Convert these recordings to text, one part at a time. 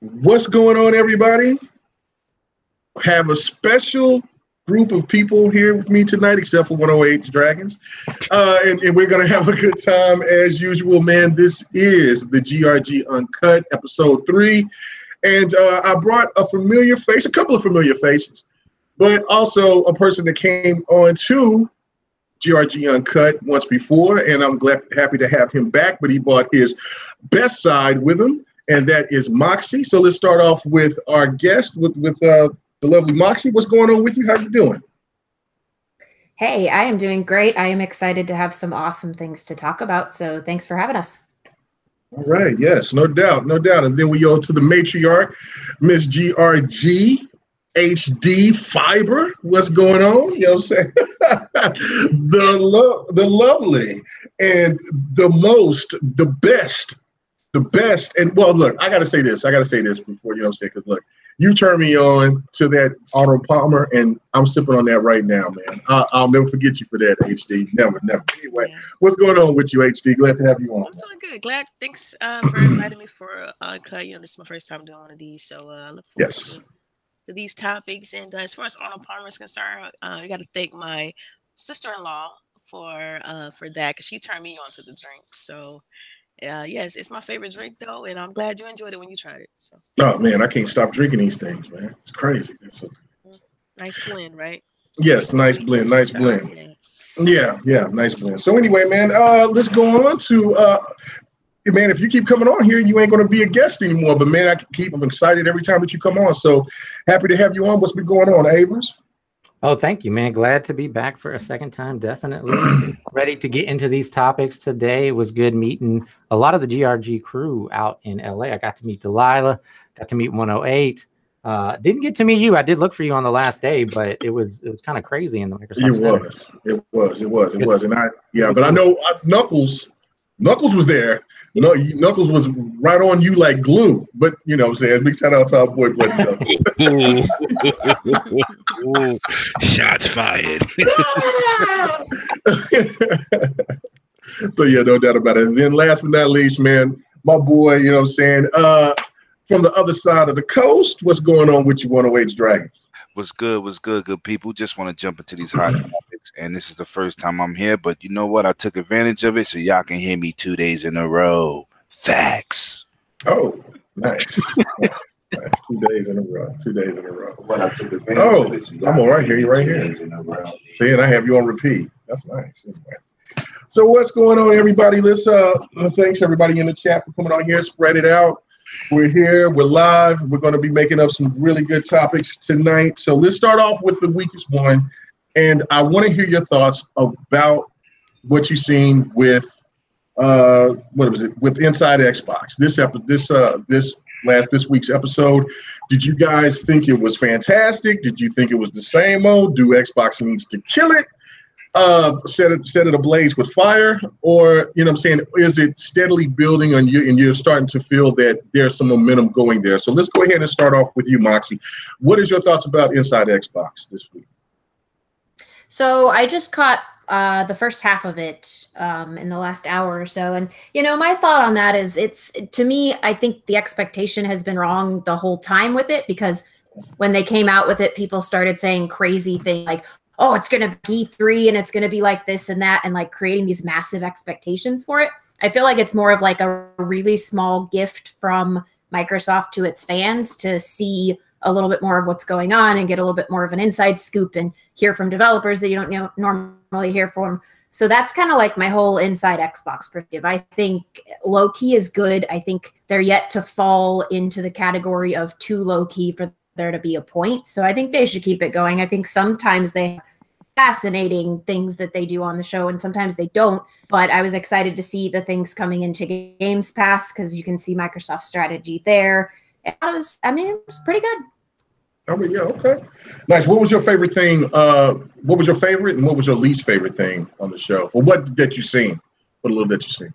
What's going on, everybody? Have a special group of people here with me tonight, except for 108 Dragons. And we're going to have a good time as usual, man. This is the GRG Uncut, episode 3. And I brought a familiar face, a couple of familiar faces, but also a person that came on to GRG Uncut once before, and I'm happy to have him back, but he brought his best side with him, and that is Moxie. So let's start off with our guest, with the lovely Moxie. What's going on with you? How you doing? Hey, I am doing great. I am excited to have some awesome things to talk about, so thanks for having us. All right, yes, no doubt, no doubt. And then we go to the matriarch, Miss GRG HD Fiber. What's going on? You know what I'm saying? the lovely and the best. And well, look, I gotta say this before, you know what I'm saying? Because look, you turned me on to that Arnold Palmer, and I'm sipping on that right now, man. I'll never forget you for that, HD. Never. Anyway, yeah. What's going on with you, HD? Glad to have you on. I'm doing good. Glad. Thanks for inviting me for Uncut. You know, this is my first time doing one of these, so I look forward to these topics. And as far as Arnold Palmer is concerned, you got to thank my sister-in-law for that, because she turned me on to the drink. So yes, it's my favorite drink though, and I'm glad you enjoyed it when you tried it. So. Oh man, I can't stop drinking these things, man. It's crazy. Nice blend, right? Yes, nice blend. Nice blend. Yeah, nice blend. So anyway, man, let's go on to. Man, if you keep coming on here, you ain't going to be a guest anymore. But man, I'm excited every time that you come on. So happy to have you on. What's been going on, Avers? Oh, thank you, man. Glad to be back for a second time. Definitely ready to get into these topics today. It was good meeting a lot of the GRG crew out in LA. I got to meet Delilah, got to meet 108. Didn't get to meet you. I did look for you on the last day, but it was kind of crazy in the Microsoft. It was. And but I know Knuckles was there. No, Knuckles was right on you like glue. But you know what I'm saying? Big shout out to our boy Bloody Knuckles. Shots fired. So yeah, no doubt about it. And then last but not least, man, my boy, you know what I'm saying? From the other side of the coast, what's going on with you 108 Dragons? What's good people? Just want to jump into these hot topics, and this is the first time I'm here, but you know what? I took advantage of it so y'all can hear me 2 days in a row. Facts. Oh, nice. 2 days in a row. 2 days in a row. But I took advantage of it. So I'm all right here. You're right here. See, and I have you on repeat. That's nice. Anyway. So what's going on, everybody? Let's thanks everybody in the chat for coming on here. Spread it out. We're here. We're live. We're going to be making up some really good topics tonight. So let's start off with the weakest one. And I want to hear your thoughts about what you've seen with with Inside Xbox. This week's episode. Did you guys think it was fantastic? Did you think it was the same old? Do Xbox needs to kill it? Set it ablaze with fire, or you know what I'm saying, is it steadily building on you and you're starting to feel that there's some momentum going there? So let's go ahead and start off with you, Moxie. What is your thoughts about Inside Xbox this week? So I just caught the first half of it in the last hour or so, and you know, my thought on that is, to me, I think the expectation has been wrong the whole time with it, because when they came out with it, people started saying crazy things like, oh, it's going to be E3 and it's going to be like this and that, and like creating these massive expectations for it. I feel like it's more of like a really small gift from Microsoft to its fans to see a little bit more of what's going on and get a little bit more of an inside scoop and hear from developers that you don't normally hear from. So that's kind of like my whole Inside Xbox perspective. I think low-key is good. I think they're yet to fall into the category of too low-key for there to be a point. So I think they should keep it going. I think sometimes they have fascinating things that they do on the show and sometimes they don't, but I was excited to see the things coming into Games Pass because you can see Microsoft's strategy there. It was pretty good. Oh, yeah, okay. Nice. What was your favorite thing? What was your favorite and what was your least favorite thing on the show? For what that you've seen? What a little that you've seen?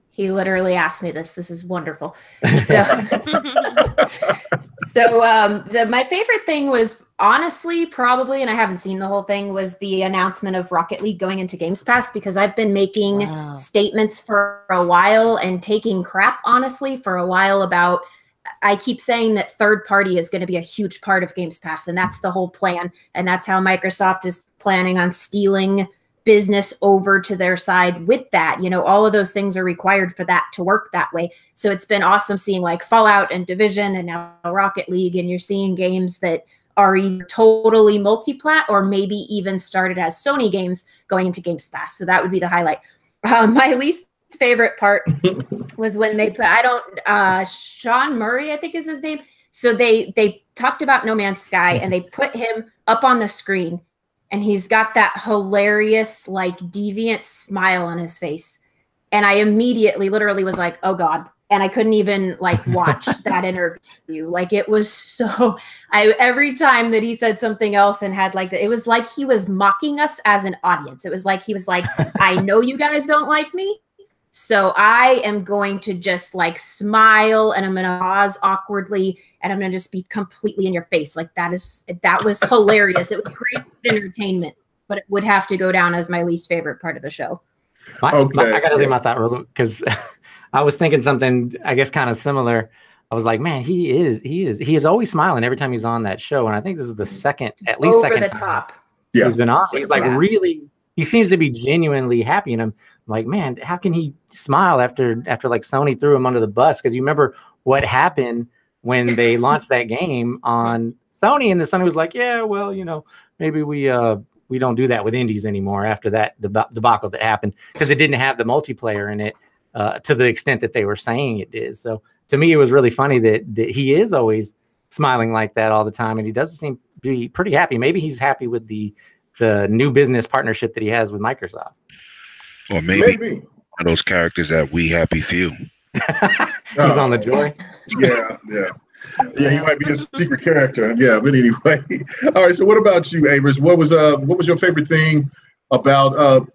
He literally asked me this. This is wonderful. So, my favorite thing was honestly probably, and I haven't seen the whole thing, was the announcement of Rocket League going into Games Pass, because I've been making statements for a while and taking crap, honestly, for a while about I keep saying that third party is going to be a huge part of Games Pass, and that's the whole plan. And that's how Microsoft is planning on stealing business over to their side with that. You know, all of those things are required for that to work that way. So it's been awesome seeing like Fallout and Division and now Rocket League, and you're seeing games that are either totally multi-plat or maybe even started as Sony games going into Games Pass. So that would be the highlight. My least favorite part was when they put, Sean Murray, I think is his name. So they talked about No Man's Sky and they put him up on the screen, and he's got that hilarious, like, deviant smile on his face. And I immediately literally was like, oh God. And I couldn't even like watch that interview. Like, it was so, every time that he said something else and had like, it was like he was mocking us as an audience. It was like, he was like, I know you guys don't like me, so I am going to just like smile and I'm going to pause awkwardly and I'm going to just be completely in your face. Like, that was hilarious. It was great entertainment, but it would have to go down as my least favorite part of the show. I got to say about that because I was thinking something, I guess, kind of similar. I was like, man, he is always smiling every time he's on that show. And I think this is the second, at least second time top. He's been on. He's like really, he seems to be genuinely happy. And I'm like, man, how can he smile after like Sony threw him under the bus? Because you remember what happened when they launched that game on Sony, and the Sony was like, yeah, well, you know, maybe we don't do that with indies anymore after that debacle that happened, because it didn't have the multiplayer in it. To the extent that they were saying it did. So to me, it was really funny that he is always smiling like that all the time, and he doesn't seem to be pretty happy. Maybe he's happy with the new business partnership that he has with Microsoft. Or maybe one of those characters that We Happy Few. He's on the Joy. Yeah, he might be a secret character. Yeah, but anyway. All right, so what about you, Avers? What was your favorite thing about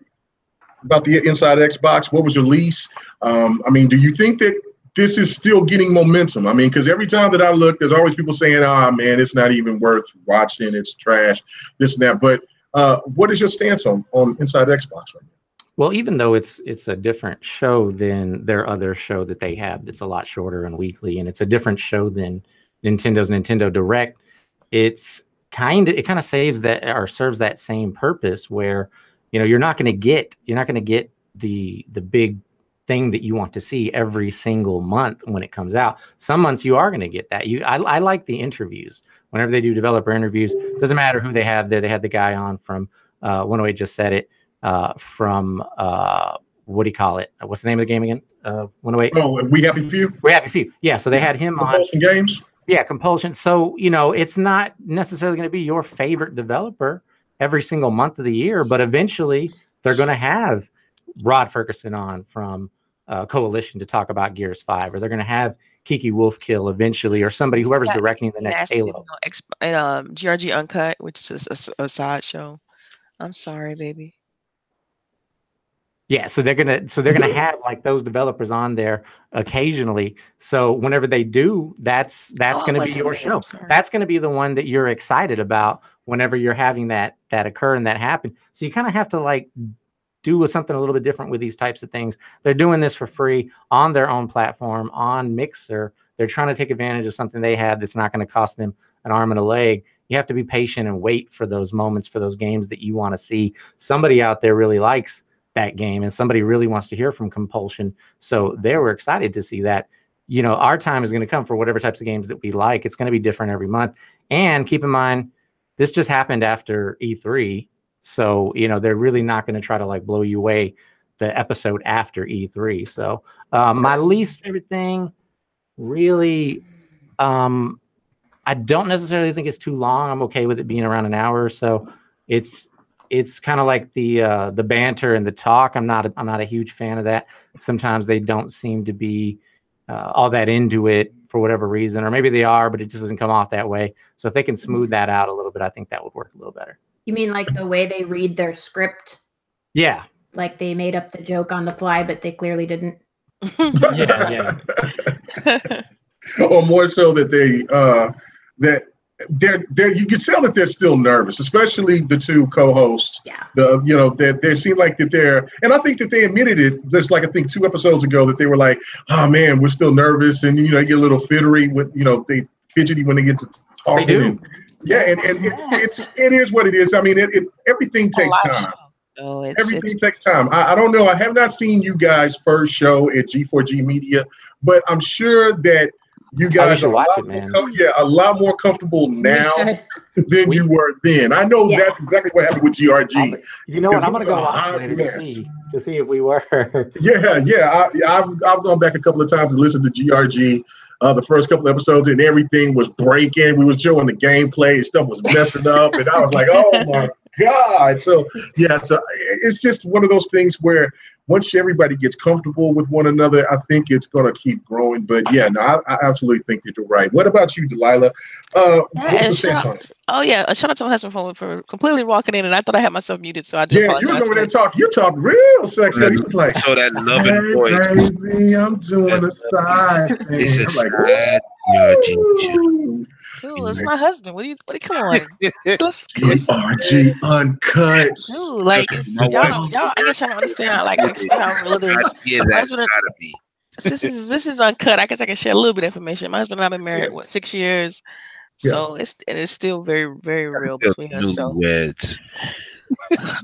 the Inside Xbox? What was your least? I mean, do you think that this is still getting momentum? I mean, because every time that I look, there's always people saying, man, it's not even worth watching. It's trash, this and that. But what is your stance on Inside Xbox right now? Well, even though it's a different show than their other show that they have that's a lot shorter and weekly, and it's a different show than Nintendo's Nintendo Direct, it kind of saves that or serves that same purpose where, you know, you're not going to get the big thing that you want to see every single month when it comes out. Some months you are going to get that. I like the interviews. Whenever they do developer interviews, doesn't matter who they have there. They had the guy on from 108 just said it, from what do you call it? What's the name of the game again? 108. Oh, We Happy Few. We Happy Few. Yeah, so they had him on Compulsion Games. Yeah, Compulsion. So, you know, it's not necessarily going to be your favorite developer every single month of the year, but eventually they're going to have Rod Ferguson on from Coalition to talk about Gears 5, or they're going to have Kiki Wolfkill eventually, or somebody, whoever's directing the next Halo. And GRG Uncut, which is a side show. I'm sorry, baby. Yeah, so they're gonna have like those developers on there occasionally. So whenever they do, that's gonna be your show. That's gonna be the one that you're excited about whenever you're having that occur and that happen. So you kind of have to like do something a little bit different with these types of things. They're doing this for free on their own platform, on Mixer. They're trying to take advantage of something they have that's not going to cost them an arm and a leg. You have to be patient and wait for those moments, for those games that you want to see. Somebody out there really likes that game, and somebody really wants to hear from Compulsion. So they were excited to see that. You know, our time is going to come for whatever types of games that we like. It's going to be different every month. And keep in mind, this just happened after E3. So, you know, they're really not going to try to like blow you away the episode after E3. So my least favorite thing, really, I don't necessarily think it's too long. I'm okay with it being around an hour or so. It's kind of like the banter and the talk. I'm not a huge fan of that. Sometimes they don't seem to be all that into it for whatever reason, or maybe they are, but it just doesn't come off that way. So if they can smooth that out a little bit, I think that would work a little better. You mean like the way they read their script? Yeah. Like they made up the joke on the fly, but they clearly didn't. Yeah. Or more so that they they're you can tell that they're still nervous, especially the two co-hosts. Yeah. They seem like that they're, and I think that they admitted it just like I think 2 episodes ago that they were like, oh man, we're still nervous, and you get a little fidgety when they fidgety when they get to talking. They do. And it is what it is. I mean, everything takes time. Everything takes time. I don't know. I have not seen you guys' first show at G4G Media, but I'm sure that you guys are a lot more comfortable now than you were then. I know that's exactly what happened with GRG. You know what? I'm going to go watch later to see if we were. I've gone back a couple of times to listen to GRG. The first couple of episodes, and everything was breaking. We was showing the gameplay, and stuff was messing up, and I was like, "Oh my God!" So it's just one of those things where once everybody gets comfortable with one another, I think it's going to keep growing. But yeah, no, I absolutely think that you're right. What about you, Delilah? Shout out to my husband for completely walking in, and I thought I had myself muted, so I do apologize. You was over there talking. You talked real sexy. He was like, so that loving voice. Baby, I'm doing a side thing. It's a side Dude, it's my husband. What do you come on? GRG Uncut. Dude, like y'all I guess y'all don't understand like how real it is. Yeah, that's gotta be. This is Uncut. I guess I can share a little bit of information. My husband and I've been married 6 years. So it's still very, very real between us. So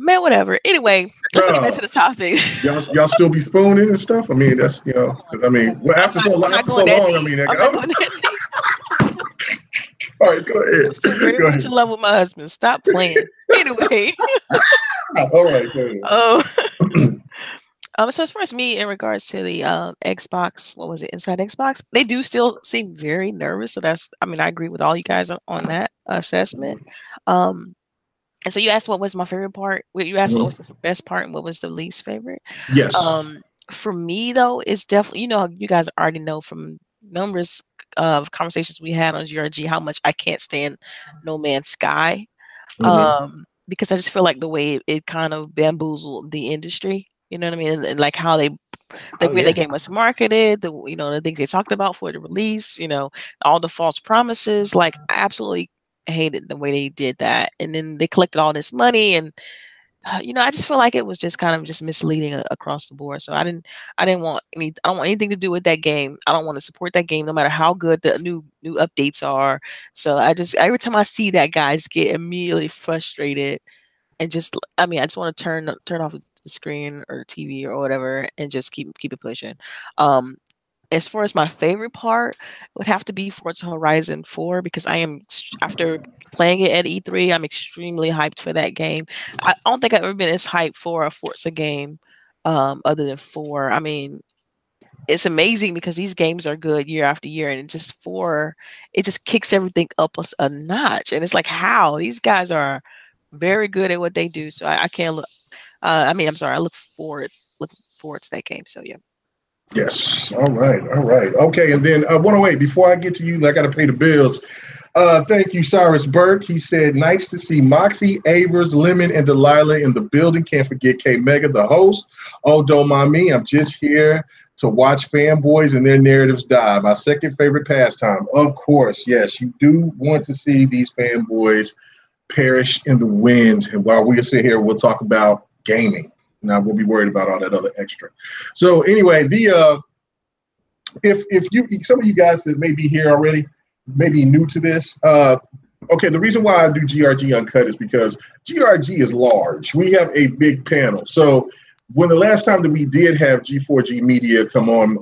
man, whatever. Anyway, let's get back to the topic. Y'all still be spooning and stuff? I mean, that's after so long, I mean, all right, go ahead. I'm still very much in love with my husband. Stop playing. Anyway. All right, go ahead. So as far as me in regards to the Xbox, what was it, Inside Xbox? They do still seem very nervous. So I agree with all you guys on that assessment. And so you asked what was my favorite part. You asked what was the best part and what was the least favorite. Yes. For me though, it's definitely, you guys already know from numerous conversations we had on GRG how much I can't stand No Man's Sky. Because I just feel like the way it kind of bamboozled the industry. You know what I mean? And like how the way the game was marketed, the things they talked about for the release, all the false promises. Like I absolutely hated the way they did that. And then they collected all this money, and I just feel like it was just kind of just misleading across the board. So I don't want anything to do with that game. I don't want to support that game, no matter how good the new updates are. So every time I see that, guy, I just get immediately frustrated, and I just want to turn off the screen or the TV or whatever and just keep it pushing. As far as my favorite part, it would have to be Forza Horizon 4, because I am, after playing it at E3, I'm extremely hyped for that game. I don't think I've ever been as hyped for a Forza game other than 4. I mean, it's amazing because these games are good year after year, and it just kicks everything up a notch. And it's like, how? These guys are very good at what they do. So I can't look. I look forward to that game. So yeah. Yes. All right. Okay. And then 108, before I get to you, I got to pay the bills. Thank you, Cyrus Burke. He said, nice to see Moxie, Avers, Lemon, and Delilah in the building. Can't forget K Mega, the host. Oh, don't mind me. I'm just here to watch fanboys and their narratives die. My second favorite pastime. Of course, yes, you do want to see these fanboys perish in the wind. And while we sit here, we'll talk about gaming. Now we'll be worried about all that other extra. So anyway, if some of you guys that may be here already, maybe new to this, okay, the reason why I do GRG Uncut is because GRG is large. We have a big panel. So when the last time that we did have G4G Media come on,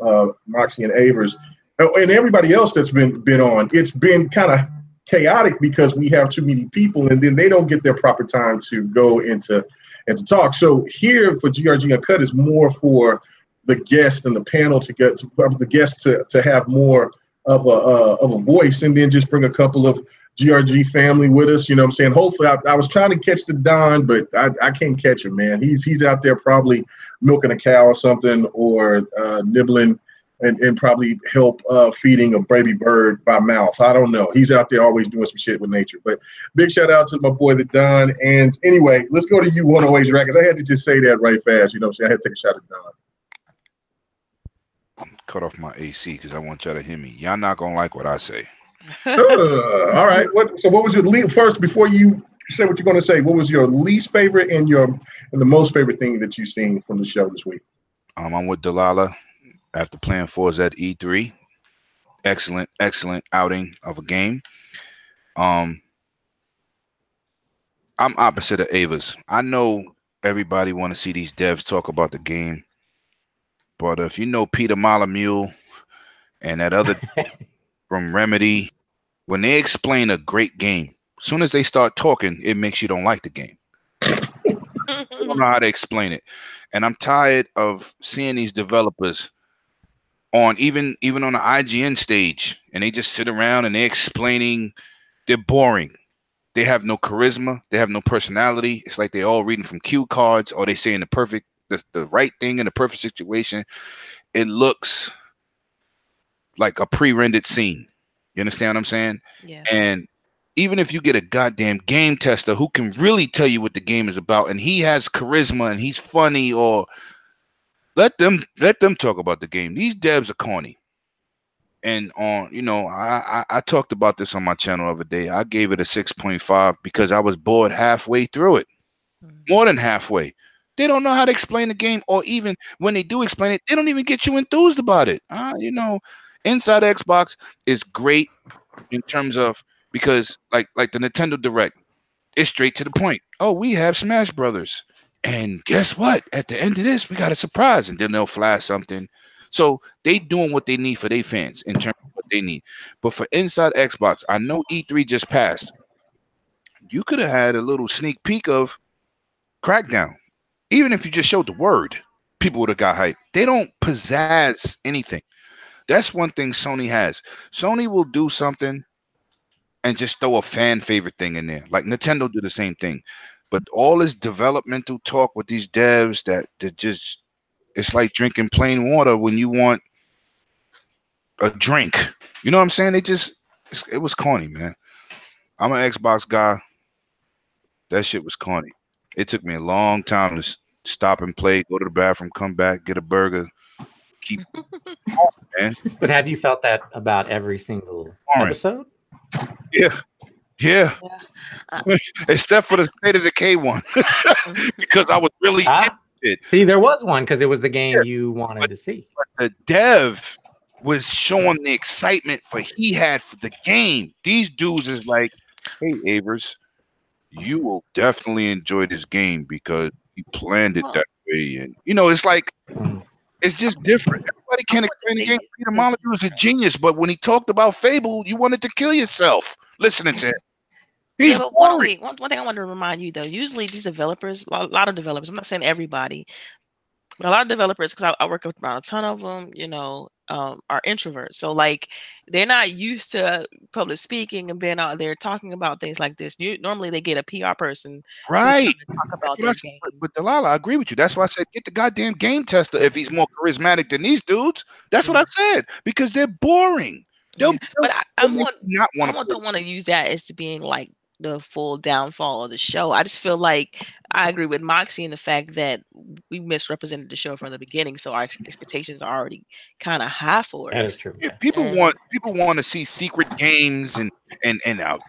Moxie and Avers, and everybody else that's been on, it's been kind of chaotic because we have too many people, and then they don't get their proper time to go into and to talk. So here for GRG Uncut is more for the guests and the panel to get to the guests to have more of a voice, and then just bring a couple of GRG family with us. You know what I'm saying? Hopefully, I was trying to catch the Don, but I can't catch him, man. He's out there probably milking a cow or something, or nibbling and probably help feeding a baby bird by mouth. I don't know. He's out there always doing some shit with nature. But big shout out to my boy, the Don. And anyway, let's go to you, 108 Records. I had to just say that right fast. You know what I'm saying? I had to take a shot at Don. I'm cut off my AC because I want y'all to hear me. Y'all not going to like what I say. All right. What was your first before you say what you're going to say? What was your least favorite and the most favorite thing that you've seen from the show this week? I'm with Delilah after playing Forza at E3. Excellent outing of a game. I'm opposite of Ava's. I know everybody want to see these devs talk about the game, but if you know Peter Molyneux and that other from Remedy, when they explain a great game, as soon as they start talking, it makes you don't like the game. I don't know how to explain it. And I'm tired of seeing these developers on even on the IGN stage, and they just sit around and they're explaining. They're boring. They have no charisma. They have no personality. It's like they're all reading from cue cards, or they saying the right thing in the perfect situation. It looks like a pre-rendered scene. You understand what I'm saying? Yeah. And even if you get a goddamn game tester who can really tell you what the game is about, and he has charisma and he's funny, or let them talk about the game. These devs are corny. And I talked about this on my channel the other day. I gave it a 6.5 because I was bored halfway through it. More than halfway. They don't know how to explain the game, or even when they do explain it, they don't even get you enthused about it. Inside Xbox is great in terms of, because like the Nintendo Direct, it's straight to the point. Oh, we have Smash Brothers. And guess what? At the end of this, we got a surprise. And then they'll flash something. So they doing what they need for their fans in terms of what they need. But for Inside Xbox, I know E3 just passed. You could have had a little sneak peek of Crackdown. Even if you just showed the word, people would have got hyped. They don't pizzazz anything. That's one thing Sony has. Sony will do something and just throw a fan favorite thing in there. Like Nintendo do the same thing. But all this developmental talk with these devs that just, it's like drinking plain water when you want a drink. You know what I'm saying? It was corny, man. I'm an Xbox guy. That shit was corny. It took me a long time to stop and play, go to the bathroom, come back, get a burger, keep man. But have you felt that about every single episode? Yeah. Except for the State of Decay one. Because I was really see, there was one because it was the game you wanted to see. But the dev was showing the excitement he had for the game. These dudes is like, hey, Avers, you will definitely enjoy this game because he planned it that way. And, it's like, it's just different. Everybody can't explain the game. Peter Molyneux is a genius, but when he talked about Fable, you wanted to kill yourself listening to him. He's one thing I want to remind you, though, usually these developers, a lot of developers, I'm not saying everybody, but a lot of developers, because I work with around a ton of them, are introverts. So, like, they're not used to public speaking and being out there talking about things like this. Normally, they get a PR person to talk about their game. But Delilah, I agree with you. That's why I said get the goddamn game tester if he's more charismatic than these dudes. That's what I said, because they're boring. But I don't want to use that as to being like the full downfall of the show. I just feel like I agree with Moxie in the fact that we misrepresented the show from the beginning, so our expectations are already kind of high for it. That is true. Yeah, people want to see secret games and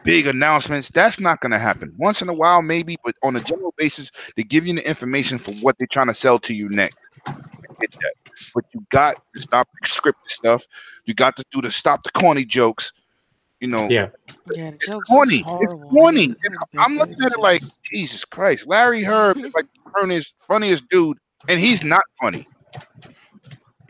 big announcements. That's not going to happen. Once in a while, maybe, but on a general basis, they give you the information for what they're trying to sell to you next. But you got to stop the scripted stuff. You got to stop the corny jokes. It's corny. It's corny. I'm looking at it like, Jesus Christ. Larry Herb is like the funniest dude, and he's not funny.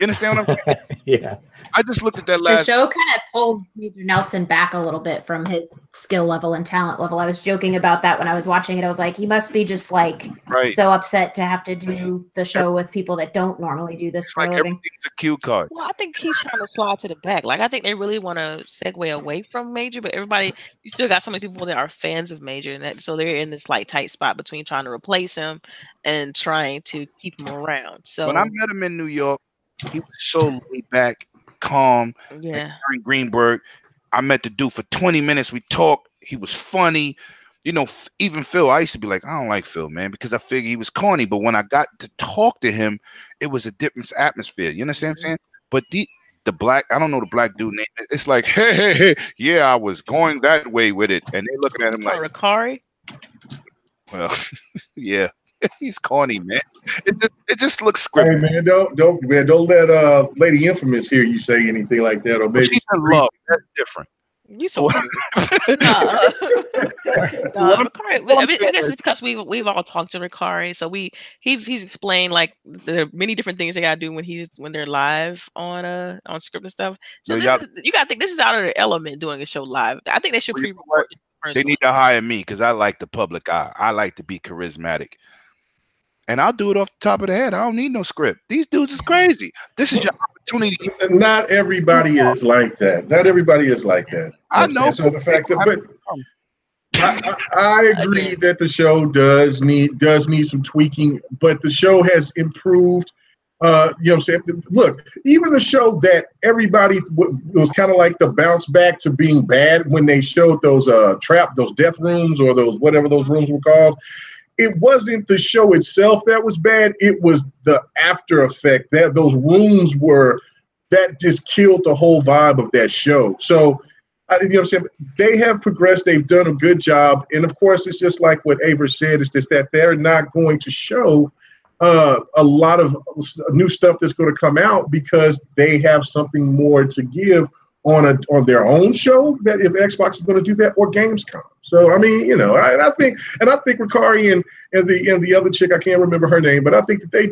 You understand what I'm saying? Yeah. I just looked at that last. The show kind of pulls Major Nelson back a little bit from his skill level and talent level. I was joking about that when I was watching it. I was like, he must be just like so upset to have to do the show with people that don't normally do this for a living. Everything's a cue card. Well, I think he's trying to slide to the back. Like, I think they really want to segue away from Major, but you still got so many people that are fans of Major, and so they're in this like tight spot between trying to replace him and trying to keep him around. So when I met him in New York, he was so laid back, calm. Yeah. In Greenberg, I met the dude for 20 minutes. We talked. He was funny. Even Phil, I used to be like, I don't like Phil, man, because I figured he was corny. But when I got to talk to him, it was a different atmosphere. You understand what I'm saying? But the black, I don't know the black dude name. It's like, hey, yeah, I was going that way with it, and they looking at him like Ricari. Well, yeah, he's corny, man. It just looks scripted. Hey man, don't let Lady Infamous hear you say anything like that, or maybe she's in love. That's different. You so cute. Ricari, I guess it's because we've all talked to Ricari, so he's explained like the many different things they gotta do when they're live on script and stuff. So you gotta think this is out of their element doing a show live. I think they should pre-record. They need to hire me because I like the public eye. I like to be charismatic. And I'll do it off the top of the head. I don't need no script. These dudes is crazy. This is your opportunity. Not everybody is like that. Not everybody is like that. I know. So the fact that, but I agree that the show does need some tweaking, but the show has improved. You know what I'm saying? Look, even the show that everybody was kind of like the bounce back to being bad when they showed those those death rooms or those whatever those rooms were called. It wasn't the show itself that was bad. It was the after effect that those rooms were that just killed the whole vibe of that show. So, you know what I'm saying? They have progressed. They've done a good job. And of course, it's just like what Aver said, is just that they're not going to show a lot of new stuff that's going to come out because they have something more to give on their own show, that if Xbox is going to do that, or Gamescom. So I mean, you know, I think Ricari and the other chick, I can't remember her name, but I think they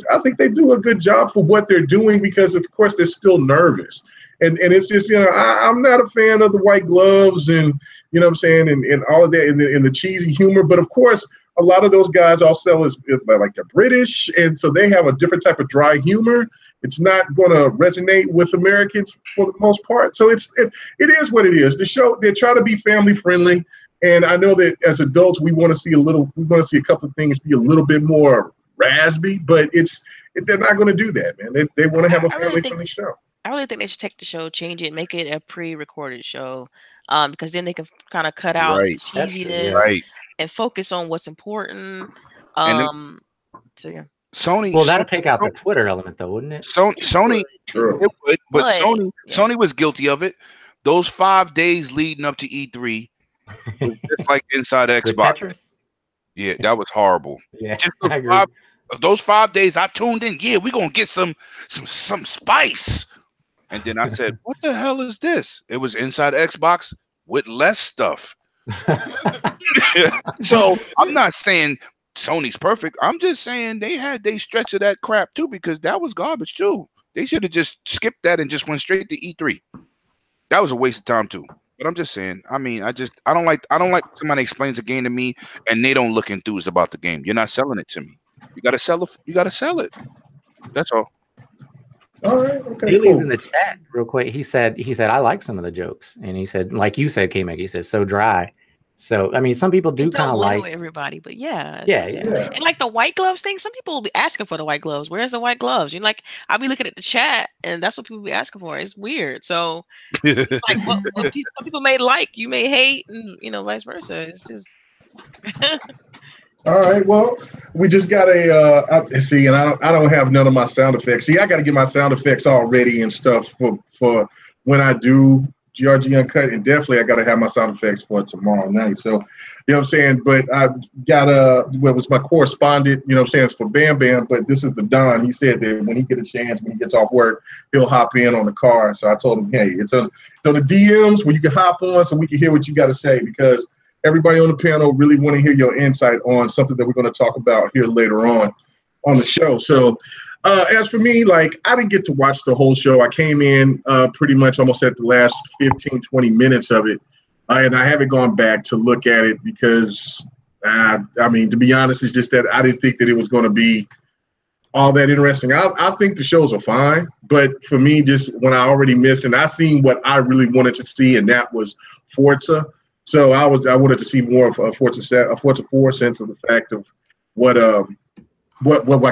do a good job for what they're doing, because of course they're still nervous. And it's just, you know, I'm not a fan of the white gloves and, you know what I'm saying, and all of that, and the cheesy humor. But of course, a lot of those guys also is like they're British, and so they have a different type of dry humor. It's not going to resonate with Americans for the most part. So it is what it is. The show, they try to be family friendly, and I know that as adults we want to see a couple of things be a little bit more raspy, but they're not going to do that, man. They want to have a family friendly show. I really think they should take the show, change it, make it a pre-recorded show, because then they can kind of cut out cheesiness and focus on what's important. So yeah. Sony. Well, that'll take out the Twitter element, though, wouldn't it? Sony, sure. It would, but Sony was guilty of it. Those 5 days leading up to E3 was just like inside Xbox. Yeah, that was horrible. Yeah, those 5 days I tuned in. Yeah, we're gonna get some spice. And then I said, what the hell is this? It was inside Xbox with less stuff. So I'm not saying Sony's perfect. I'm just saying they had they stretch of that crap too, because that was garbage too. They should have just skipped that and just went straight to E3. That was a waste of time too. But I'm just saying, I mean, I don't like somebody explains a game to me and they don't look enthused about the game. You're not selling it to me. You gotta sell it. That's all. All right. Okay. Bailey's in the chat real quick. He said I like some of the jokes, and he said, like you said, K-Meg, he said so dry. So I mean, some people do kind of like everybody, but yeah. And like the white gloves thing, some people will be asking for the white gloves. Where's the white gloves? You're like, I'll be looking at the chat, and that's what people be asking for. It's weird. So like what people may like, you may hate, and you know, vice versa. It's just. All right. Well, we just got see, and I don't have none of my sound effects. See, I got to get my sound effects all ready and stuff for when I do GRG Uncut, and definitely I got to have my sound effects for tomorrow night. So, you know what I'm saying? But I got what was my correspondent, you know what I'm saying, it's for Bam Bam, but this is the Don. He said that when he get a chance, when he gets off work, he'll hop in on the car. So I told him, hey, it's on the DMs where you can hop on so we can hear what you got to say, because everybody on the panel really want to hear your insight on something that we're going to talk about here later on the show. So as for me, like, I didn't get to watch the whole show. I came in pretty much almost at the last 15, 20 minutes of it. And I haven't gone back to look at it because, I mean, to be honest, it's just that I didn't think that it was going to be all that interesting. I think the shows are fine. But for me, just when I already missed, and I seen what I really wanted to see, and that was Forza. So I wanted to see more of a Forza 4 sense of the fact of what I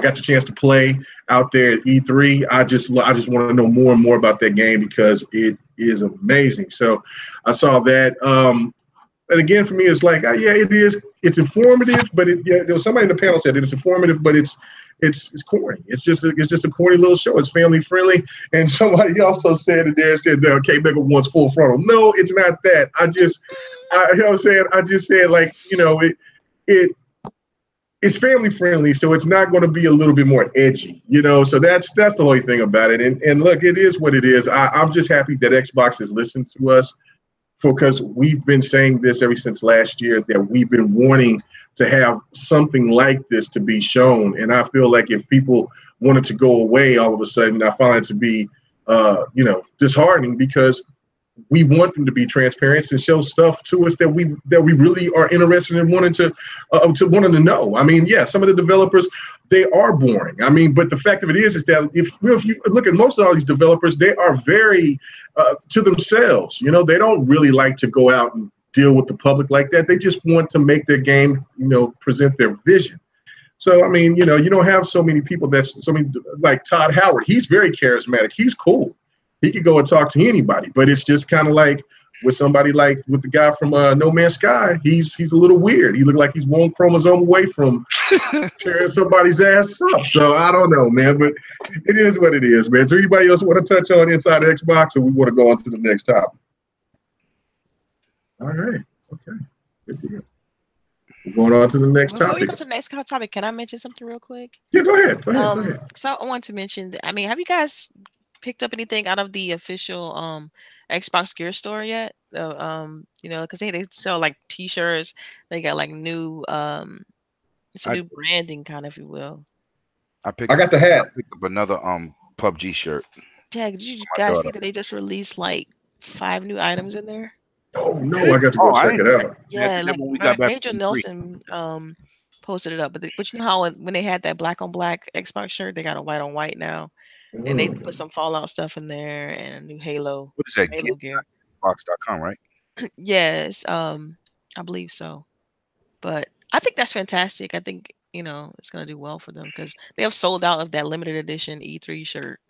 got the chance to play out there at E3. I just want to know more and more about that game because it is amazing. So I saw that. And again, for me, it's like, yeah, it is. It's informative, but there was somebody in the panel said it's informative, but it's it's corny. It's just a corny little show. It's family friendly. And somebody also said it there, said that K-Mega wants full frontal. No, it's not that. I just said, like, you know, it's family friendly, so it's not going to be a little bit more edgy, you know. So that's the only thing about it. And look, it is what it is. I'm just happy that Xbox has listened to us, because we've been saying this ever since last year, that we've been wanting to have something like this to be shown. And I feel like if people wanted to go away all of a sudden, I find it to be, you know, disheartening, because we want them to be transparent and show stuff to us that we really are interested in wanting to know. I mean, yeah, some of the developers, they are boring. I mean, but the fact of it is that if you look at most of all these developers, they are very to themselves. You know, they don't really like to go out and deal with the public like that. They just want to make their game, you know, present their vision. So, I mean, you know, you don't have so many people like Todd Howard. He's very charismatic. He's cool. He could go and talk to anybody, but it's just kind of like with somebody like with the guy from No Man's Sky. He's a little weird. He looked like he's one chromosome away from tearing somebody's ass up. So I don't know, man, but it is what it is, man. So anybody else want to touch on Inside Xbox, or we want to go on to the next topic? All right. Okay. Good deal. We're going on to the next topic. Before we go to the next topic, can I mention something real quick? Yeah, go ahead. Go ahead. So I want to mention that, I mean, have you guys picked up anything out of the official Xbox Gear store yet? You know, because they sell like T-shirts. They got like new it's a new branding, kind of, if you will. I got the hat. I picked up another PUBG shirt. Yeah, did you guys see that they just released like 5 new items in there? Oh no, I got to go check it out. Yeah, like Angel Nelson posted it up, but you know how when they had that black on black Xbox shirt, they got a white on white now. And they put some Fallout stuff in there and a new Halo. What is that? Halo gear. Xbox.com, right? Yes, I believe so. But I think that's fantastic. I think, you know, it's gonna do well for them, because they have sold out of that limited edition E3 shirt.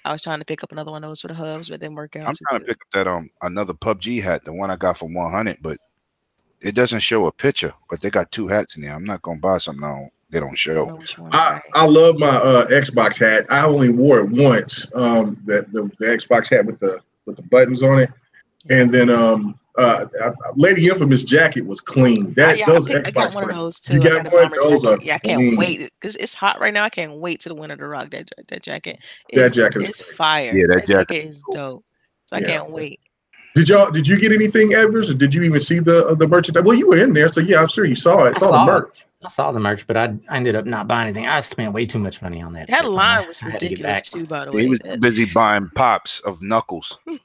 I was trying to pick up another one of those for the hubs, but it didn't work out. I'm trying to pick up that another PUBG hat, the one I got for 100, but it doesn't show a picture. But they got 2 hats in there. I'm not gonna buy something they don't show. I love my Xbox hat. I only wore it once. The Xbox hat with the buttons on it, and then Lady Infamous jacket was clean. I got one of those too. You got one? Those are I can't wait, because it's hot right now. I can't wait to the winter to rock that jacket. It's fire. Yeah, that jacket is dope. So I can't wait. Did you get anything, Evers, or did you even see the merchandise? Well, you were in there, so yeah, I'm sure you saw it. Saw the merch. I saw the merch, but I ended up not buying anything. I spent way too much money on that. That line was ridiculous too, by the way. He was busy buying pops of Knuckles. You're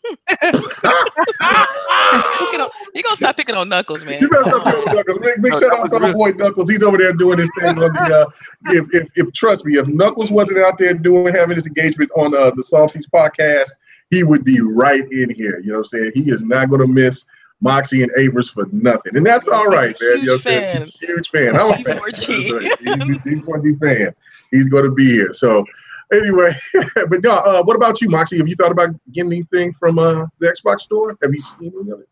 gonna stop picking on Knuckles, man. You better stop picking on Knuckles. Big shout out to my boy Knuckles. He's over there doing his thing on the. If trust me, if Knuckles wasn't out there having his engagement on the Salties podcast, he would be right in here. You know what I'm saying? He is not going to miss Moxie and Avers for nothing. And that's all right, man. You know what I'm saying? Huge fan. I'm a fan. G4G fan. He's going to be here. So anyway, but no, what about you, Moxie? Have you thought about getting anything from the Xbox store? Have you seen any of it?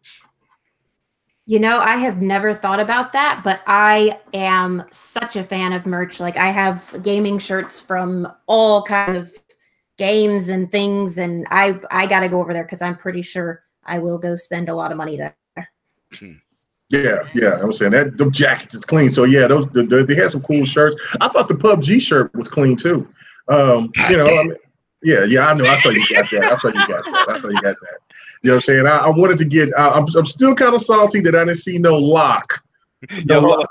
You know, I have never thought about that, but I am such a fan of merch. Like, I have gaming shirts from all kinds of games and things, and I got to go over there, because I'm pretty sure I will go spend a lot of money there. Yeah, I was saying that the jacket is clean. So yeah, they had some cool shirts. I thought the PUBG shirt was clean too. You know, I mean, yeah, I know. I saw you got that. You know what I'm saying? I wanted to get. I'm still kind of salty that I didn't see no lock. No lock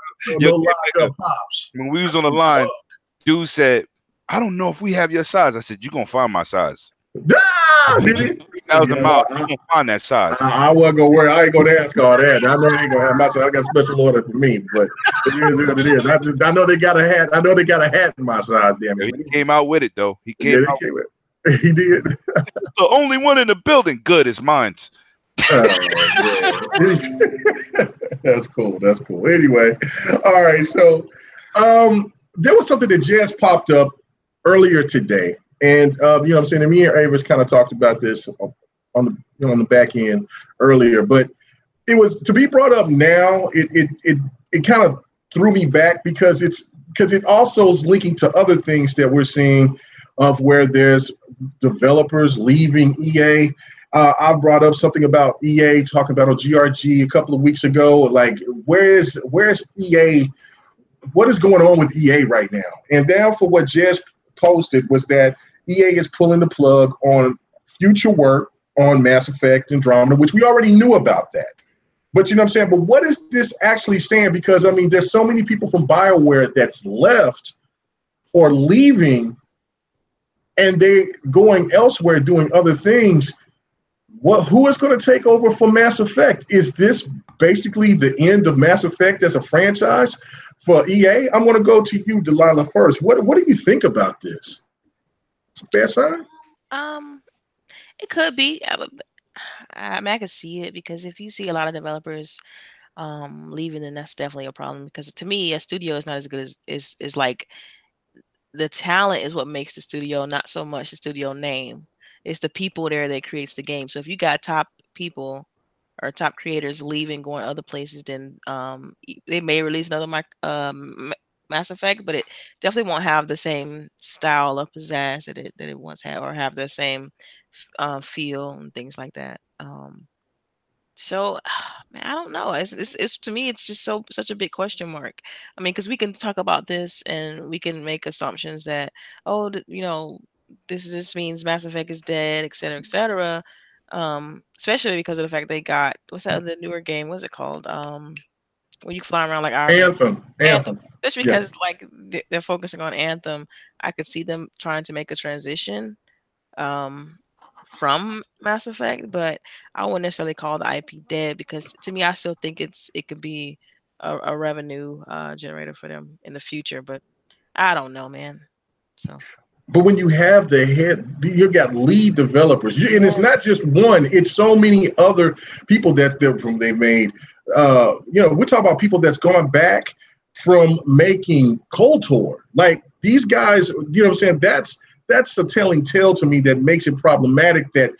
up pops. When we was on the line, dude said, "I don't know if we have your size." I said, "You're gonna find my size." Did he? 3,000 miles. You gonna find that size. I wasn't gonna worry. I ain't gonna ask all that. I know they ain't gonna have my size. I got a special order for me, but it is what it is. I know they got a hat. I know they got a hat in my size. Damn it! He came out with it though. He came out. He did. The only one in the building. Good is mine's. That's cool. That's cool. Anyway, all right. So there was something that just popped up earlier today. And you know what I'm saying, and me and Avers kind of talked about this on the back end earlier, but it was to be brought up now. It kind of threw me back, because it's because it also is linking to other things that we're seeing of where there's developers leaving EA. I brought up something about EA talking about on GRG a couple of weeks ago. Like, where's EA? What is going on with EA right now? And now for what Jez posted was that EA is pulling the plug on future work on Mass Effect Andromeda, which we already knew about that. But you know what I'm saying? But what is this actually saying? Because, I mean, there's so many people from BioWare that's left or leaving, and they going elsewhere doing other things. Who is going to take over for Mass Effect? Is this basically the end of Mass Effect as a franchise for EA? I'm going to go to you, Delilah, first. What do you think about this? It's a bad sign? It could be. I mean, I could see it, because if you see a lot of developers leaving, then that's definitely a problem. Because to me, a studio is not as good as like, the talent is what makes the studio, not so much the studio name. It's the people there that creates the game. So if you got top people or top creators leaving, going other places, then they may release another Mass Effect, but it definitely won't have the same style of pizzazz that it once had, or have the same feel and things like that. So, man, I don't know. It's to me, it's just such a big question mark. I mean, because we can talk about this and we can make assumptions that, oh, you know, this means Mass Effect is dead, et cetera, et cetera. Especially because of the fact they got, what's that other newer game? What's it called? Where you fly around like Iron Anthem. Especially because like they're focusing on Anthem. I could see them trying to make a transition from Mass Effect, but I wouldn't necessarily call the IP dead, because to me, I still think it could be a revenue generator for them in the future. But I don't know, man. So. But when you have you got lead developers, and it's not just one; it's so many other people that they've made. You know, we're talking about people that's gone back from making KOTOR. Like, these guys, you know what I'm saying? That's a telling tale to me that makes it problematic. That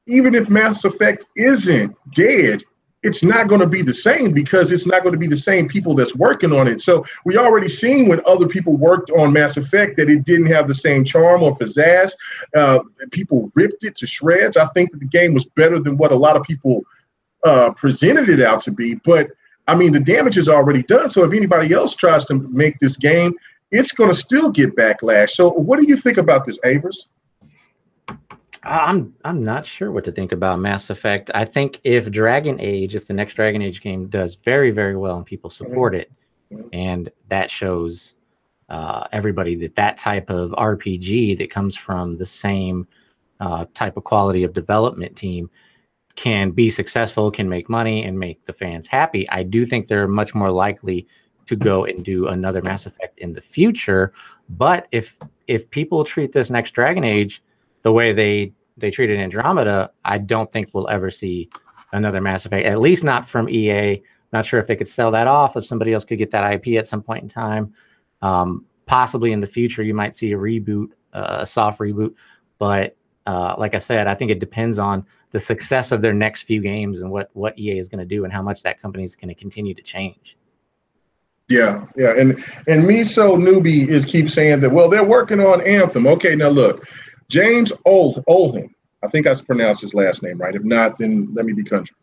even if Mass Effect isn't dead, it's not going to be the same, because it's not going to be the same people that's working on it. So we already seen when other people worked on Mass Effect that it didn't have the same charm or pizzazz. People ripped it to shreds. I think that the game was better than what a lot of people presented it out to be. But, I mean, the damage is already done. So if anybody else tries to make this game, it's going to still get backlash. So what do you think about this, Avers? I'm not sure what to think about Mass Effect. I think if the next Dragon Age game does very, very well and people support it, and that shows everybody that type of RPG that comes from the same type of quality of development team can be successful, can make money, and make the fans happy, I do think they're much more likely to go and do another Mass Effect in the future. But if people treat this next Dragon Age the way they treated Andromeda, I don't think we'll ever see another Mass Effect, at least not from EA. Not sure if they could sell that off, if somebody else could get that IP at some point in time. Possibly in the future, you might see a reboot, a soft reboot. But like I said, I think it depends on the success of their next few games and what EA is going to do and how much that company is going to continue to change. Yeah. And Miso Newbie keeps saying that, well, they're working on Anthem. Okay, now look. James Olin, I think I pronounced his last name right. If not, then let me be country.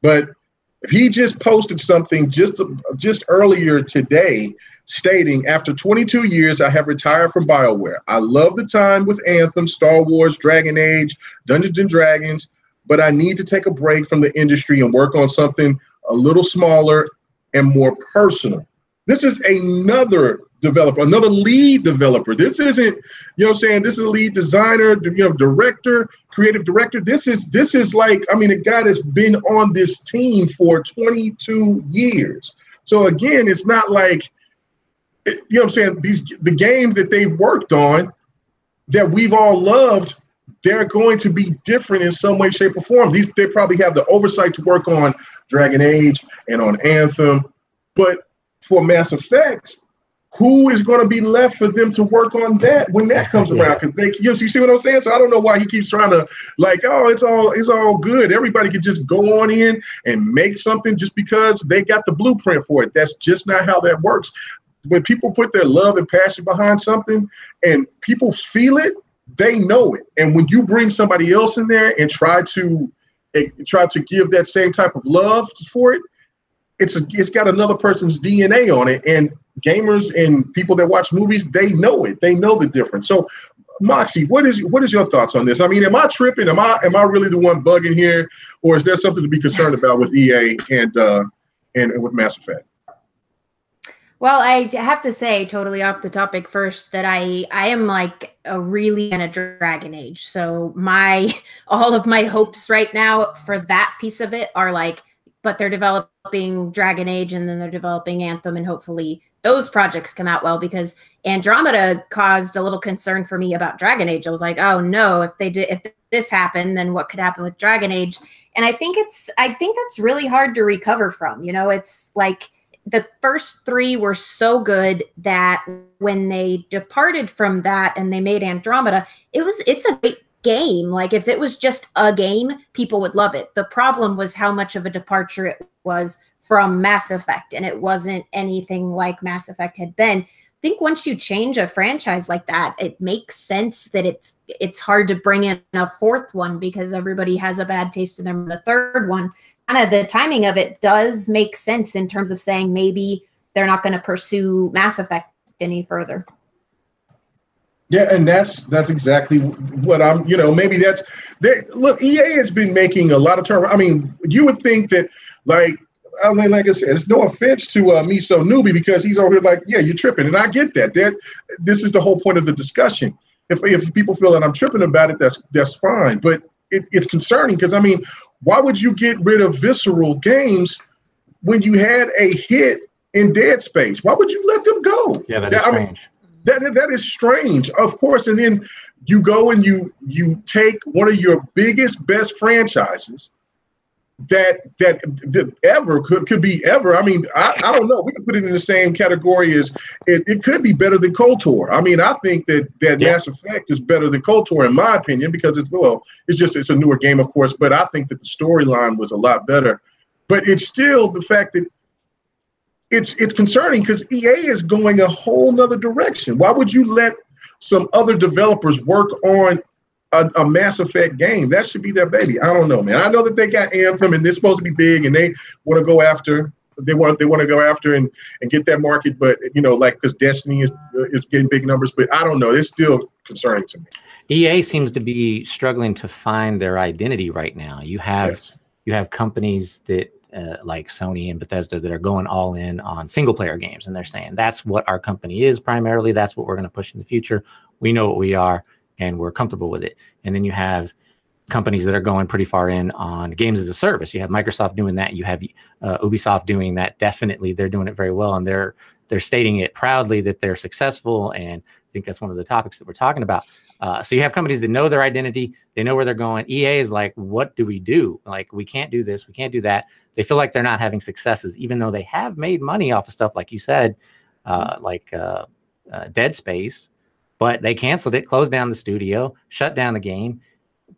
But if he just posted something just earlier today stating, after 22 years, I have retired from BioWare. I love the time with Anthem, Star Wars, Dragon Age, Dungeons and Dragons, but I need to take a break from the industry and work on something a little smaller and more personal. This is another developer, another lead developer. This isn't, you know what I'm saying, this is a lead designer, director, creative director. This is like, I mean, a guy that's been on this team for 22 years. So again, it's not like, you know what I'm saying, the games that they've worked on that we've all loved, they're going to be different in some way, shape, or form. They probably have the oversight to work on Dragon Age and on Anthem, but for Mass Effect, who is going to be left for them to work on that when that comes around? Because you see what I'm saying? So I don't know why he keeps trying to like, oh, it's all good. Everybody could just go on in and make something just because they got the blueprint for it. That's just not how that works. when people put their love and passion behind something and people feel it, they know it. And when you bring somebody else in there and try to give that same type of love for it, it's got another person's DNA on it. And gamers and people that watch movies, they know it. They know the difference. So Moxie, what is your thoughts on this? I mean, am I tripping? Am I really the one bugging here, or is there something to be concerned about with EA and with Mass Effect? Well, I have to say, totally off the topic first, that I am like a really in a Dragon Age. So all of my hopes right now for that piece of it are like, but they're developing Dragon Age and then they're developing Anthem, and hopefully those projects come out well, because Andromeda caused a little concern for me about Dragon Age. I was like, oh no, if this happened, then what could happen with Dragon Age? And I think that's really hard to recover from. You know, it's like the first three were so good that when they departed from that and they made Andromeda, it's a great game. Like if it was just a game, people would love it. The problem was how much of a departure it was from Mass Effect, and it wasn't anything like Mass Effect had been. I think once you change a franchise like that, it makes sense that it's hard to bring in a fourth one because everybody has a bad taste in them. The third one, kind of the timing of it does make sense in terms of saying maybe they're not going to pursue Mass Effect any further. Yeah, and that's exactly what I'm, maybe look, EA has been making a lot of turn. I mean, you would think that, like I said, it's no offense to Miso Newbie, because he's over here like, yeah, you're tripping. And I get that. This is the whole point of the discussion. If people feel that I'm tripping about it, that's fine. But it's concerning because, I mean, why would you get rid of Visceral Games when you had a hit in Dead Space? Why would you let them go? Yeah, that is strange. That is strange, of course. And then you go and you take one of your biggest, best franchises that ever could be ever. I mean, I don't know. We can put it in the same category as it could be better than KOTOR. I mean, I think that Mass Effect is better than KOTOR in my opinion, because it's a newer game, of course, but I think that the storyline was a lot better. But it's still the fact that it's concerning because EA is going a whole nother direction. Why would you let some other developers work on a Mass Effect game? That should be their baby. I don't know, man. I know that they got Anthem and they're supposed to be big and they want to go after. They want to go after and get that market, but because Destiny is getting big numbers. But I don't know. It's still concerning to me. EA seems to be struggling to find their identity right now. You have companies that like Sony and Bethesda that are going all in on single player games, and they're saying that's what our company is primarily. That's what we're going to push in the future. We know what we are, and we're comfortable with it. And then you have companies that are going pretty far in on games as a service. You have Microsoft doing that. You have Ubisoft doing that. Definitely, they're doing it very well, and they're stating it proudly that they're successful. And I think that's one of the topics that we're talking about. So you have companies that know their identity. They know where they're going. EA is like, what do we do? Like, we can't do this. We can't do that. They feel like they're not having successes, even though they have made money off of stuff, like you said, like Dead Space. But they canceled it, closed down the studio, shut down the game,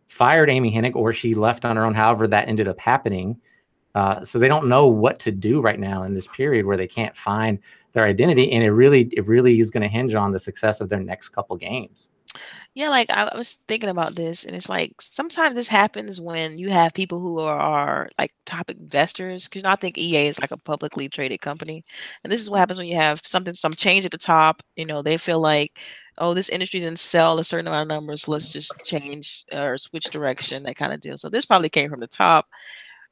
fired Amy Hennig, or she left on her own, however that ended up happening. So they don't know what to do right now in this period where they can't find their identity. And it really is going to hinge on the success of their next couple games. Yeah, like I was thinking about this, and it's like sometimes this happens when you have people who are like top investors, because I think EA is like a publicly traded company, and this is what happens when you have some change at the top. They feel like, oh, this industry didn't sell a certain amount of numbers, let's just change or switch direction, that kind of deal. So this probably came from the top.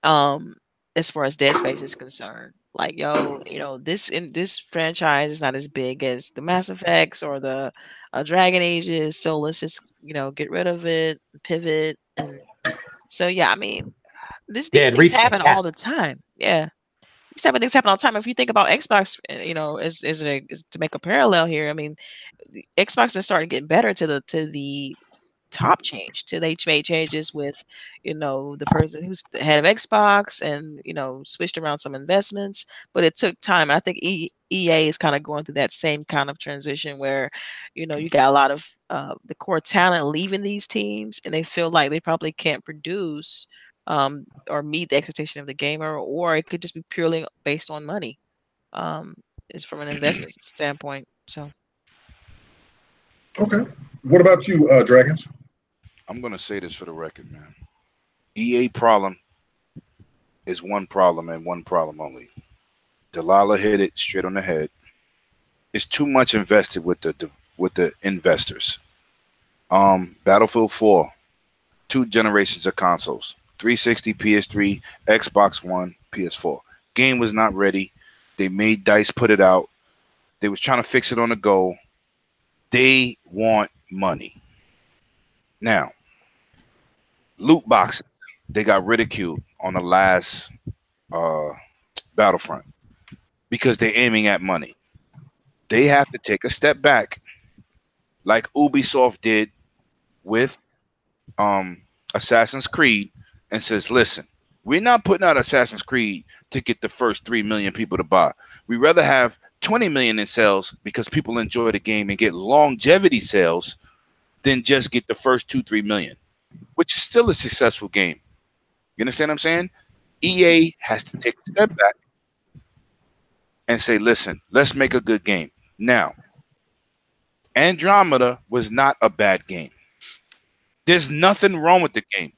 As far as Dead Space is concerned, like, this franchise is not as big as the Mass Effects or the Dragon Ages, so let's just get rid of it, pivot. And so I mean, these things happen all the time. Yeah, these type of things happen all the time. If you think about Xbox, is to make a parallel here. I mean, Xbox has started getting better to the top change. They made changes with the person who's the head of Xbox, and switched around some investments, but it took time. I think EA is kind of going through that same kind of transition where you got a lot of the core talent leaving these teams, and they feel like they probably can't produce or meet the expectation of the gamer, or it could just be purely based on money. is from an investment standpoint. So. Okay. What about you, Dragons? I'm gonna say this for the record, man. EA problem is one problem and one problem only. Delilah hit it straight on the head. It's too much invested with the investors. Battlefield 4, 2 generations of consoles, 360, PS3, Xbox One, PS4. Game was not ready. They made DICE put it out. They was trying to fix it on the go. They want money. Now, loot boxes, they got ridiculed on the last Battlefront because they're aiming at money. They have to take a step back like Ubisoft did with Assassin's Creed and says, listen, we're not putting out Assassin's Creed to get the first 3 million people to buy. We'd rather have 20 million in sales because people enjoy the game and get longevity sales than just get the first 2-3 million, which is still a successful game. You understand what I'm saying? EA has to take a step back and say, listen, let's make a good game. Now, Andromeda was not a bad game. There's nothing wrong with the game,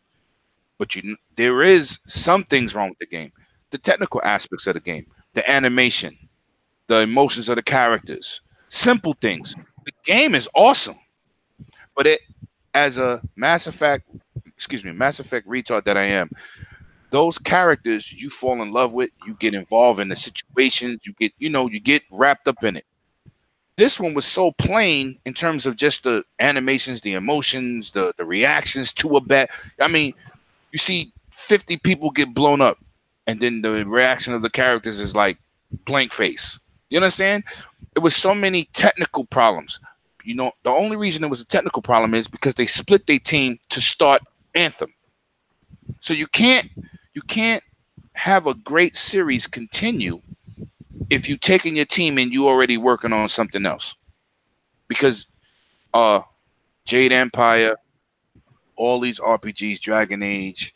but there is some things wrong with the game. The technical aspects of the game, the animation, the emotions of the characters, simple things. The game is awesome, but it, as a Mass Effect retard that I am, those characters you fall in love with, you get involved in the situations, you get wrapped up in it. This one was so plain in terms of just the animations, the emotions, the reactions to a bat. I mean, you see 50 people get blown up, and then the reaction of the characters is like blank face. You understand? It was so many technical problems. You know, the only reason it was a technical problem is because they split their team to start Anthem. So you can't have a great series continue if you taking your team and you already working on something else. Because Jade Empire, all these RPGs, Dragon Age,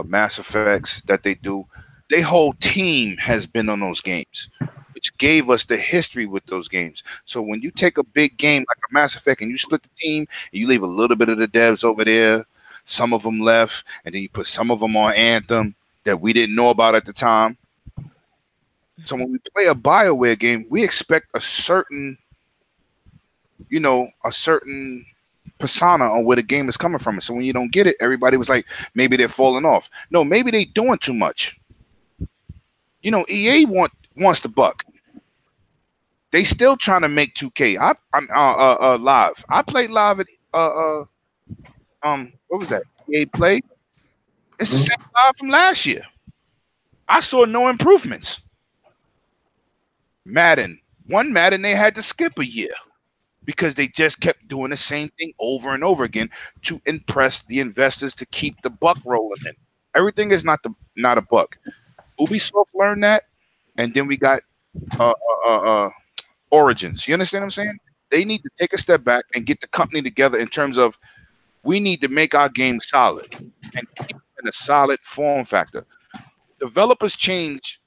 Mass Effects that they do, their whole team has been on those games, which gave us the history with those games. So when you take a big game like a Mass Effect and you split the team, and you leave a little bit of the devs over there, some of them left, and then you put some of them on Anthem that we didn't know about at the time. So when we play a BioWare game, we expect a certain persona on where the game is coming from. And so when you don't get it, everybody was like, maybe they're falling off. No, maybe they doing too much. You know, EA wants the buck. They still trying to make 2K. I'm live. I played live at what was that? EA Play. It's the same live from last year. I saw no improvements. Madden they had to skip a year because they just kept doing the same thing over and over again to impress the investors to keep the buck rolling in. Everything is not a buck. Ubisoft learned that, and then we got Origins. You understand what I'm saying? They need to take a step back and get the company together in terms of we need to make our game solid and keep it in a solid form factor. Developers change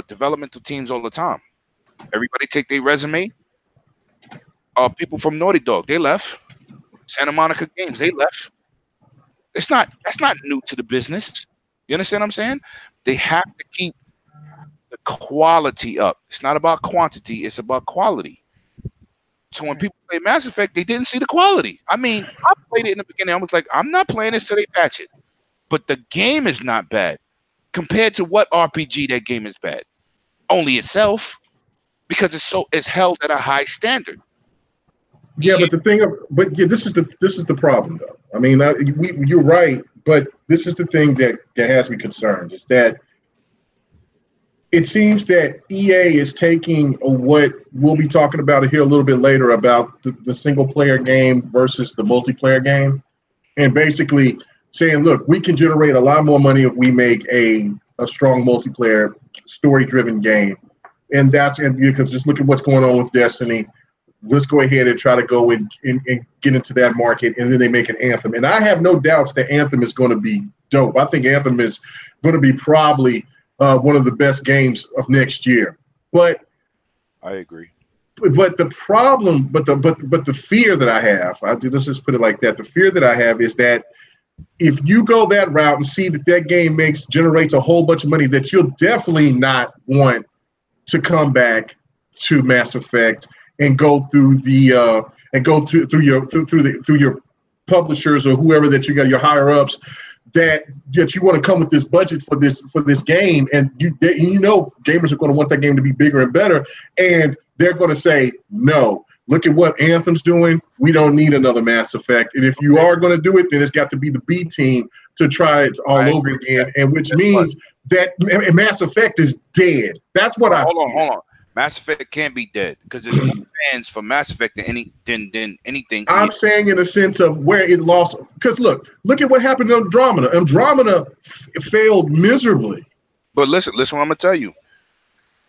developmental teams all the time. Everybody take their resume. People from Naughty Dog, they left. Santa Monica Games, they left. That's not new to the business. You understand what I'm saying? They have to keep the quality up. It's not about quantity, it's about quality. So when people play Mass Effect, they didn't see the quality. I mean, I played it in the beginning. I was like, I'm not playing this till they patch it. But the game is not bad. Compared to what RPG that game is bad? Only itself, because it's held at a high standard. Yeah, but this is the problem though. I mean, you're right, but this is the thing that has me concerned is that it seems that EA is taking what we'll be talking about here a little bit later about the single player game versus the multiplayer game, and basically saying, look, we can generate a lot more money if we make a strong multiplayer story-driven game. And that's because just look at what's going on with Destiny. Let's go ahead and try to go and get into that market, and then they make an Anthem. And I have no doubts that Anthem is going to be dope. I think Anthem is going to be probably one of the best games of next year. But I agree. But the problem, but the fear that I have, let's just put it like that. The fear that I have is that if you go that route and see that game generates a whole bunch of money, that you'll definitely not want to come back to Mass Effect and go through the through your publishers or whoever that you got, your higher ups, that you want to come with this budget for this game, and you know gamers are going to want that game to be bigger and better, and they're going to say, no, look at what Anthem's doing. We don't need another Mass Effect. And if you are going to do it, then it's got to be the B team to try it all over again, and which means that Mass Effect is dead. That's what I hold on. Mass Effect can't be dead because there's more fans for Mass Effect than anything. I'm saying in a sense of where it lost. Because look at what happened to Andromeda. Andromeda failed miserably. But listen what I'm gonna tell you.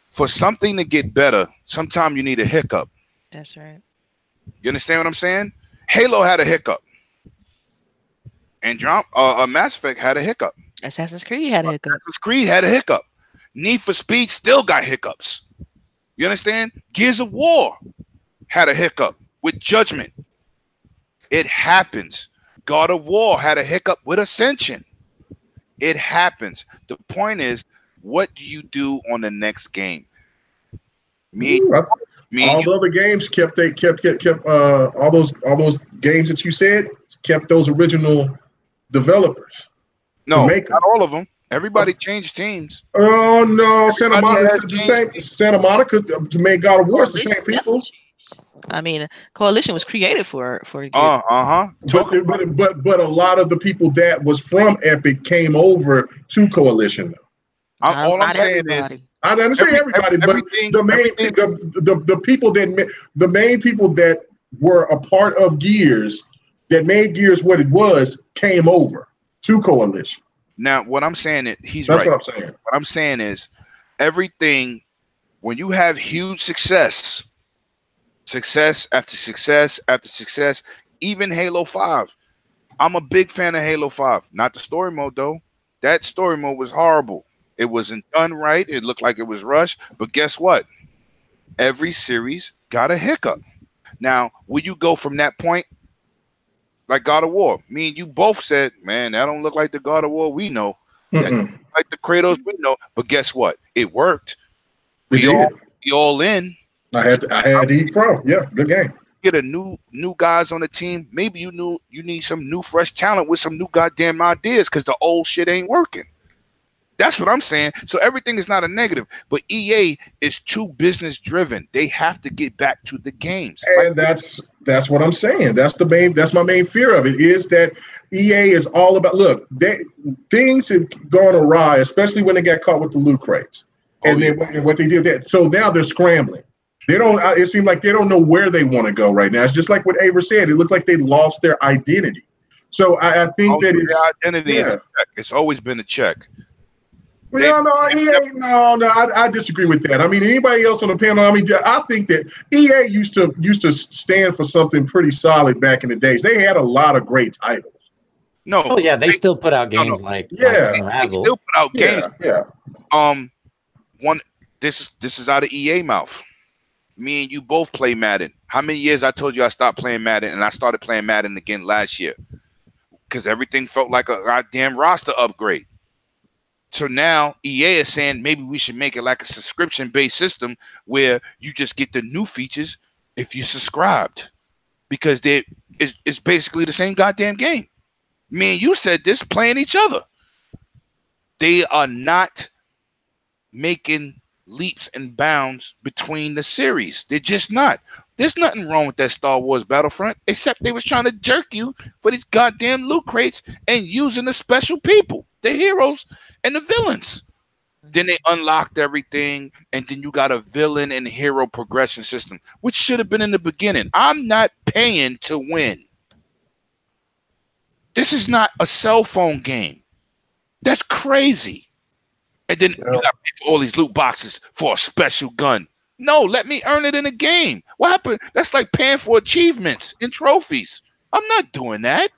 For something to get better, sometimes you need a hiccup. That's right. You understand what I'm saying? Halo had a hiccup. And Mass Effect had a hiccup. Assassin's Creed had a hiccup. Assassin's Creed had a hiccup. Need for Speed still got hiccups. You understand? Gears of War had a hiccup with Judgment. It happens. God of War had a hiccup with Ascension. It happens. The point is, what do you do on the next game? All the other games kept all those games that you said kept those original developers. No, not all of them. Everybody changed teams. Oh no, Santa Monica to make God of War, the same people. I mean, Coalition was created for But a lot of the people that was from Epic came over to Coalition. All I'm saying is, I understand everybody, but the main people that were a part of Gears that made Gears what it was came over to Coalition. Now, what I'm saying is, That's right. what I'm saying. What I'm saying is, everything, when you have huge success after success after success, even Halo 5. I'm a big fan of Halo 5. Not the story mode, though. That story mode was horrible. It wasn't done right. It looked like it was rushed. But guess what? Every series got a hiccup. Now, will you go from that point? Like God of War. Me and you both said, man, that don't look like the God of War we know. That don't look like the Kratos we know. But guess what? It worked. We all in. I had E Pro. Yeah, good game. Get a new guys on the team. Maybe you need some new fresh talent with some new goddamn ideas because the old shit ain't working. That's what I'm saying. So everything is not a negative, but EA is too business driven. They have to get back to the games. And that's what I'm saying. That's my main fear of it, is that EA is all about, look, things have gone awry, especially when they got caught with the loot crates. And what they did that. So now they're scrambling. It seems like they don't know where they want to go right now. It's just like what Aver said. It looks like they lost their identity. So I think that it's always been a check. I disagree with that. I mean, anybody else on the panel? I mean, I think that EA used to stand for something pretty solid back in the days. They had a lot of great titles. They still put out games like they still put out games. Yeah. This is out of EA mouth. Me and you both play Madden. How many years I told you I stopped playing Madden, and I started playing Madden again last year because everything felt like a goddamn roster upgrade. So now EA is saying maybe we should make it like a subscription-based system where you just get the new features if you subscribed, because it's basically the same goddamn game. Me and you said this, playing each other. They are not making leaps and bounds between the series. They're just not. There's nothing wrong with that Star Wars Battlefront, except they was trying to jerk you for these goddamn loot crates and using the special people, the heroes and the villains. Then they unlocked everything, and then you got a villain and hero progression system, which should have been in the beginning. I'm not paying to win. This is not a cell phone game. That's crazy. And then you got to pay for all these loot boxes for a special gun. No, let me earn it in a game. What happened? That's like paying for achievements and trophies. I'm not doing that.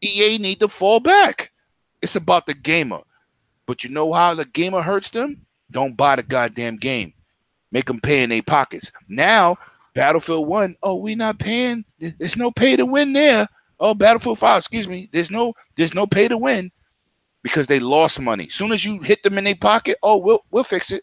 EA need to fall back. It's about the gamer. But you know how the gamer hurts them? Don't buy the goddamn game. make them pay in their pockets. Now, Battlefield 1, oh, we not paying. There's no pay to win there. Oh, Battlefield 5, excuse me. There's no pay to win because they lost money. Soon as you hit them in their pocket, oh, we'll fix it.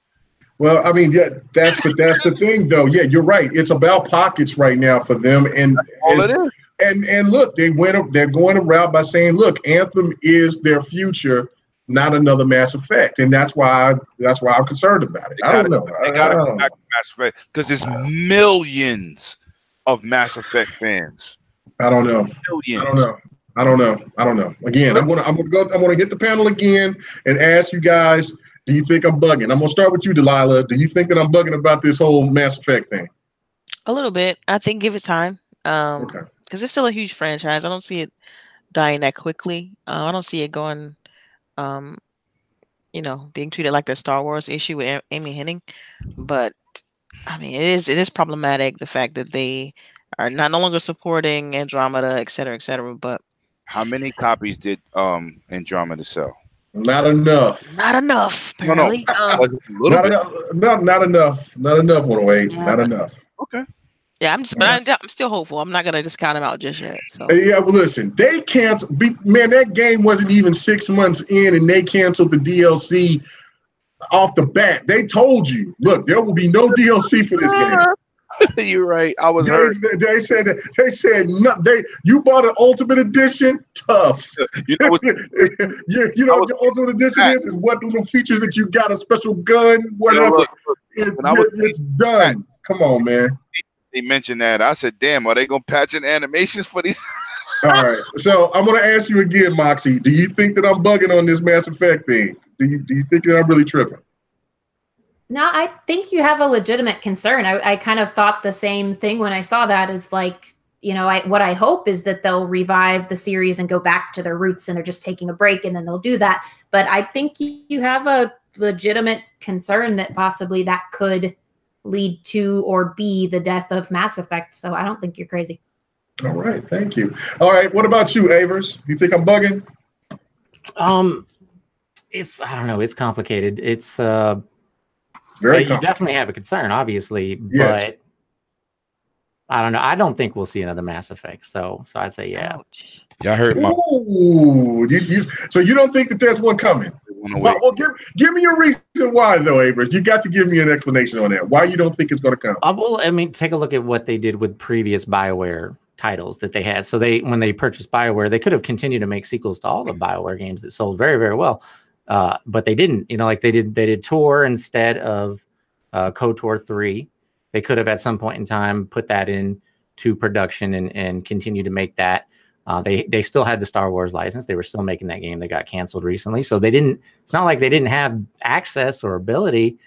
Well, I mean, yeah, that's the thing, though. Yeah, you're right. It's about pockets right now for them, and all it is. And look, they're going around by saying, look, Anthem is their future, not another Mass Effect, and that's why I'm concerned about it. I don't know. They got to come back to Mass Effect because there's millions of Mass Effect fans. I don't know. Millions. I don't know. Again, I'm gonna hit the panel again and ask you guys. Do you think I'm bugging? I'm going to start with you, Delilah. Do you think that I'm bugging about this whole Mass Effect thing? A little bit. I think give it time. Okay. Because it's still a huge franchise. I don't see it dying that quickly. I don't see it going, being treated like the Star Wars issue with Amy Henning. But, I mean, it is problematic, the fact that they are no longer supporting Andromeda, et cetera, but... How many copies did Andromeda sell? Not enough. Apparently. Not enough. 108. Yeah, not enough. Okay. Yeah, I'm still hopeful. I'm not gonna discount him out just yet. So yeah, well, listen, they canceled. Man, that game wasn't even 6 months in, and they canceled the DLC off the bat. They told you, look, there will be no DLC for this game. You're right. I was hurt. They said no. You bought an Ultimate Edition. Tough. You know what? The Ultimate Edition is what little features that you got, a special gun, whatever. It's done. Come on, man. They mentioned that. I said, damn, are they gonna patch in animations for these? All right. So I'm gonna ask you again, Moxie. Do you think that I'm bugging on this Mass Effect thing? Do you think that I'm really tripping? No, I think you have a legitimate concern. I kind of thought the same thing when I saw that, is like, what I hope is that they'll revive the series and go back to their roots, and they're just taking a break and then they'll do that. But I think you have a legitimate concern that possibly that could lead to or be the death of Mass Effect. So I don't think you're crazy. All right. Thank you. All right. What about you, Avers? You think I'm bugging? I don't know. It's complicated. It's, Very you definitely have a concern, obviously, but I don't know. I don't think we'll see another Mass Effect. So I'd say, yeah. Ouch. Yeah, I heard. So you don't think that there's one coming? Well, give me a reason why, though, Avers. You got to give me an explanation on that. Why you don't think it's going to come? Well, I mean, take a look at what they did with previous BioWare titles that they had. So when they purchased BioWare, they could have continued to make sequels to all the BioWare games that sold very, very well. But they didn't, like they did Tor instead of KOTOR 3. They could have at some point in time put that into production and continue to make that. They still had the Star Wars license. They were still making that game. They got canceled recently. So it's not like they didn't have access or ability.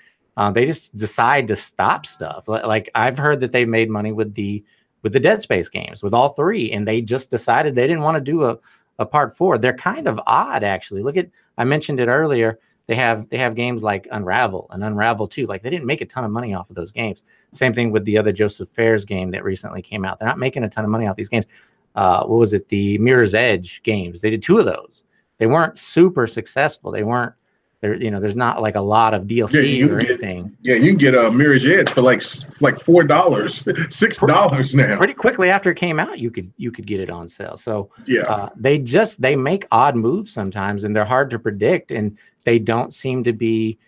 They just decide to stop stuff. Like I've heard that they made money with the Dead Space games, with all three, and they just decided they didn't want to do a part 4. They're kind of odd, actually. I mentioned it earlier. They have games like Unravel and Unravel 2. Like, they didn't make a ton of money off of those games. Same thing with the other Joseph Fares game that recently came out. They're not making a ton of money off these games. What was it? The Mirror's Edge games. They did 2 of those. They weren't super successful. They weren't. There's not like a lot of DLC or anything. You can get a Mirror's Edge for like $4, $6 now. Pretty quickly after it came out, you could get it on sale. So yeah, they make odd moves sometimes, and they're hard to predict, and they don't seem to be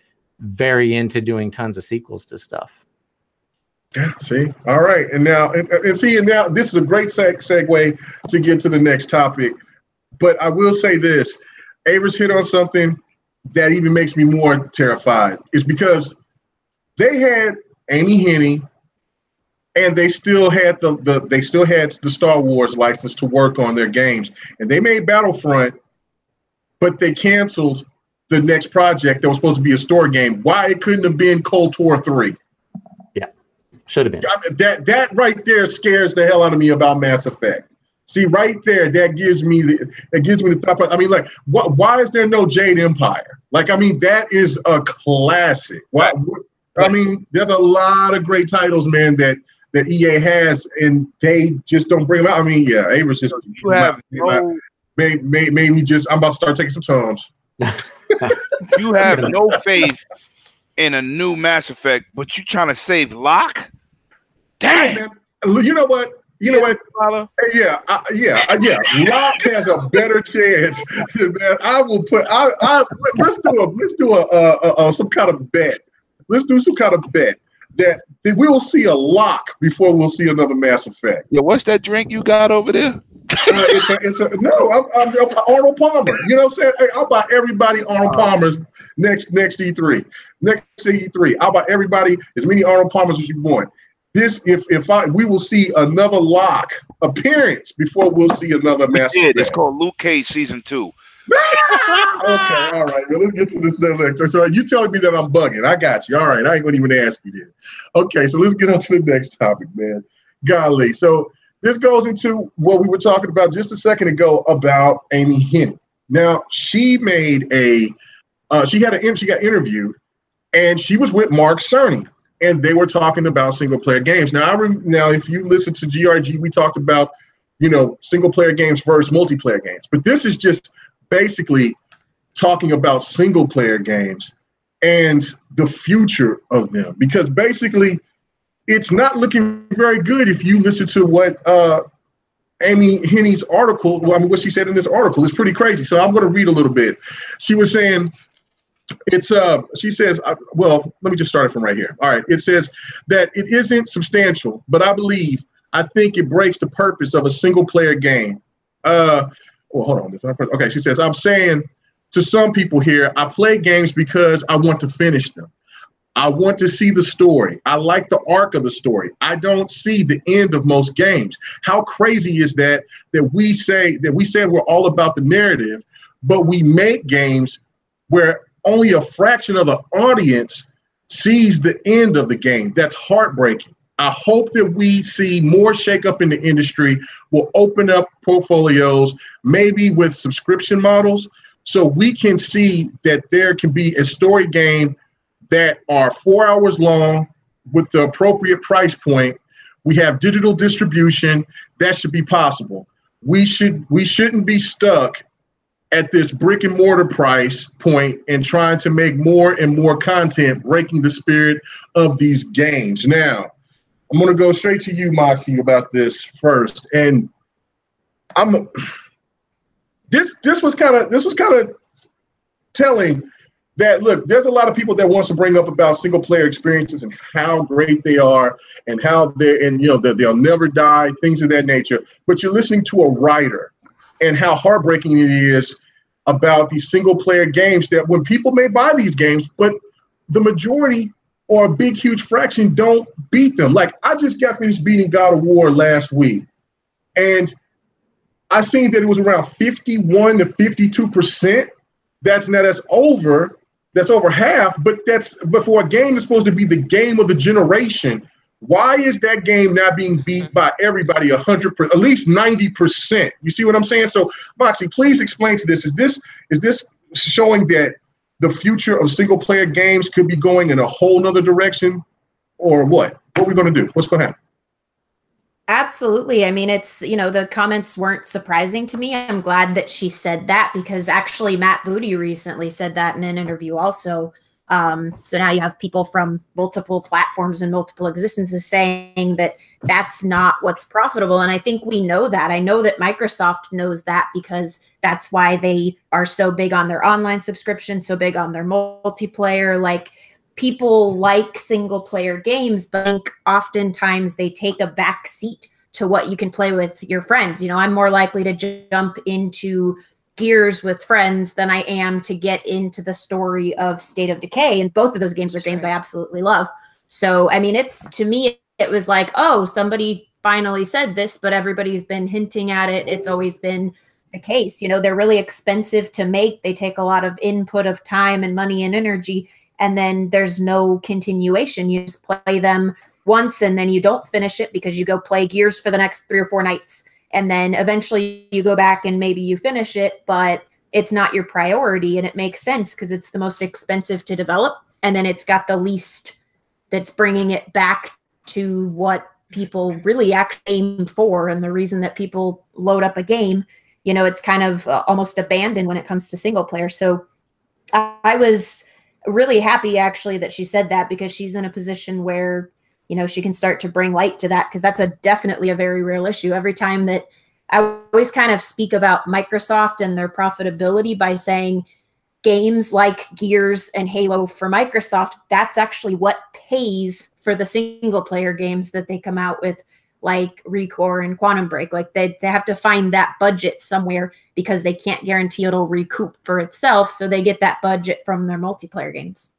very into doing tons of sequels to stuff. Yeah. See. All right. And now this is a great segue to get to the next topic. But I will say this: Avers hit on something that even makes me more terrified. Is because they had Amy Henning, and they still had the Star Wars license to work on their games, and they made Battlefront, but they canceled the next project that was supposed to be a story game. Why it couldn't have been KOTOR 3? Yeah, should have been. That right there scares the hell out of me about Mass Effect. See, right there, that gives me the thought. I mean, like, why is there no Jade Empire? Like, I mean, that is a classic. Why? I mean, there's a lot of great titles, man, that EA has, and they just don't bring them out. I mean, yeah, Avers just made me just. I'm about to start taking some tones. You have no faith in a new Mass Effect, but you trying to save Locke? Damn. Hey, man, you know what? You know what? Yeah. Locke has a better chance. Man, I will put. Let's do a some kind of bet. Let's do some kind of bet that we'll see a Locke before we'll see another Mass Effect. Yeah, what's that drink you got over there? I'm Arnold Palmer. You know what I'm saying? Hey, I'll buy everybody Arnold Palmer's next E3. Next E3, I'll buy everybody as many Arnold Palmers as you want. This, we will see another Locke appearance before we'll see another Mass Effect. It's called Luke Cage Season 2. Okay, all right. Well, let's get to this next. So you telling me that I'm bugging? I got you. All right, I ain't gonna even ask you then. Okay, so let's get on to the next topic, man. Golly, so this goes into what we were talking about just a second ago about Amy Hennig. Now she made she got interviewed, and she was with Mark Cerny, and they were talking about single player games. Now if you listen to GRG, we talked about single player games versus multiplayer games, but this is just basically talking about single player games and the future of them, because basically it's not looking very good if you listen to what Amy Hennig's article, what she said in this article is pretty crazy. So I'm going to read a little bit. She was saying, she says, well, let me just start it from right here. All right. It says that it isn't substantial, but I think it breaks the purpose of a single player game. Well, hold on. Okay, she says, I'm saying to some people here, I play games because I want to finish them. I want to see the story. I like the arc of the story. I don't see the end of most games. How crazy is that we say we're all about the narrative, but we make games where only a fraction of the audience sees the end of the game? That's heartbreaking. I hope that we see more shakeup in the industry. We'll open up portfolios, maybe with subscription models, so we can see that there can be a story game that are 4 hours long with the appropriate price point. We have digital distribution. That should be possible. We shouldn't be stuck at this brick and mortar price point and trying to make more and more content, breaking the spirit of these games. Now, I'm going to go straight to you, Moxie, about this first. And this was kind of telling that, look, there's a lot of people that wants to bring up about single player experiences and how great they are and how that they'll never die, things of that nature. But you're listening to a writer and how heartbreaking it is about these single player games, that when people may buy these games, but the majority or a big, huge fraction don't beat them. Like, I just got finished beating God of War last week, and I seen that it was around 51 to 52%. That's over half, but for a game that's supposed to be the game of the generation, why is that game not being beat by everybody 100%, at least 90%? You see what I'm saying? So, Moxie, please explain to this. Is this showing that the future of single player games could be going in a whole nother direction, or what? What are we going to do? What's going to happen? Absolutely. I mean, it's, the comments weren't surprising to me. I'm glad that she said that, because actually Matt Booty recently said that in an interview also. So now you have people from multiple platforms and multiple existences saying that that's not what's profitable. And I think we know that. I know that Microsoft knows that, because that's why they are so big on their online subscription, so big on their multiplayer. Like, people like single player games, but I think oftentimes they take a back seat to what you can play with your friends. I'm more likely to jump into Gears with friends than I am to get into the story of State of Decay. And both of those games are games I absolutely love. So, I mean, to me, it was like, oh, somebody finally said this, but everybody's been hinting at it. It's always been the case. They're really expensive to make. They take a lot of input of time and money and energy, and then there's no continuation. You just play them once and then you don't finish it because you go play Gears for the next 3 or 4 nights. And then eventually you go back and maybe you finish it, but it's not your priority. And it makes sense because it's the most expensive to develop. And then it's got the least that's bringing it back to what people really actually aim for. And the reason that people load up a game, it's kind of almost abandoned when it comes to single player. So I was really happy actually that she said that, because she's in a position where, you know, she can start to bring light to that, because that's definitely a very real issue. Every time that I always kind of speak about Microsoft and their profitability by saying games like Gears and Halo for Microsoft, that's actually what pays for the single player games that they come out with, like Recore and Quantum Break. Like they have to find that budget somewhere, because they can't guarantee it'll recoup for itself. So they get that budget from their multiplayer games.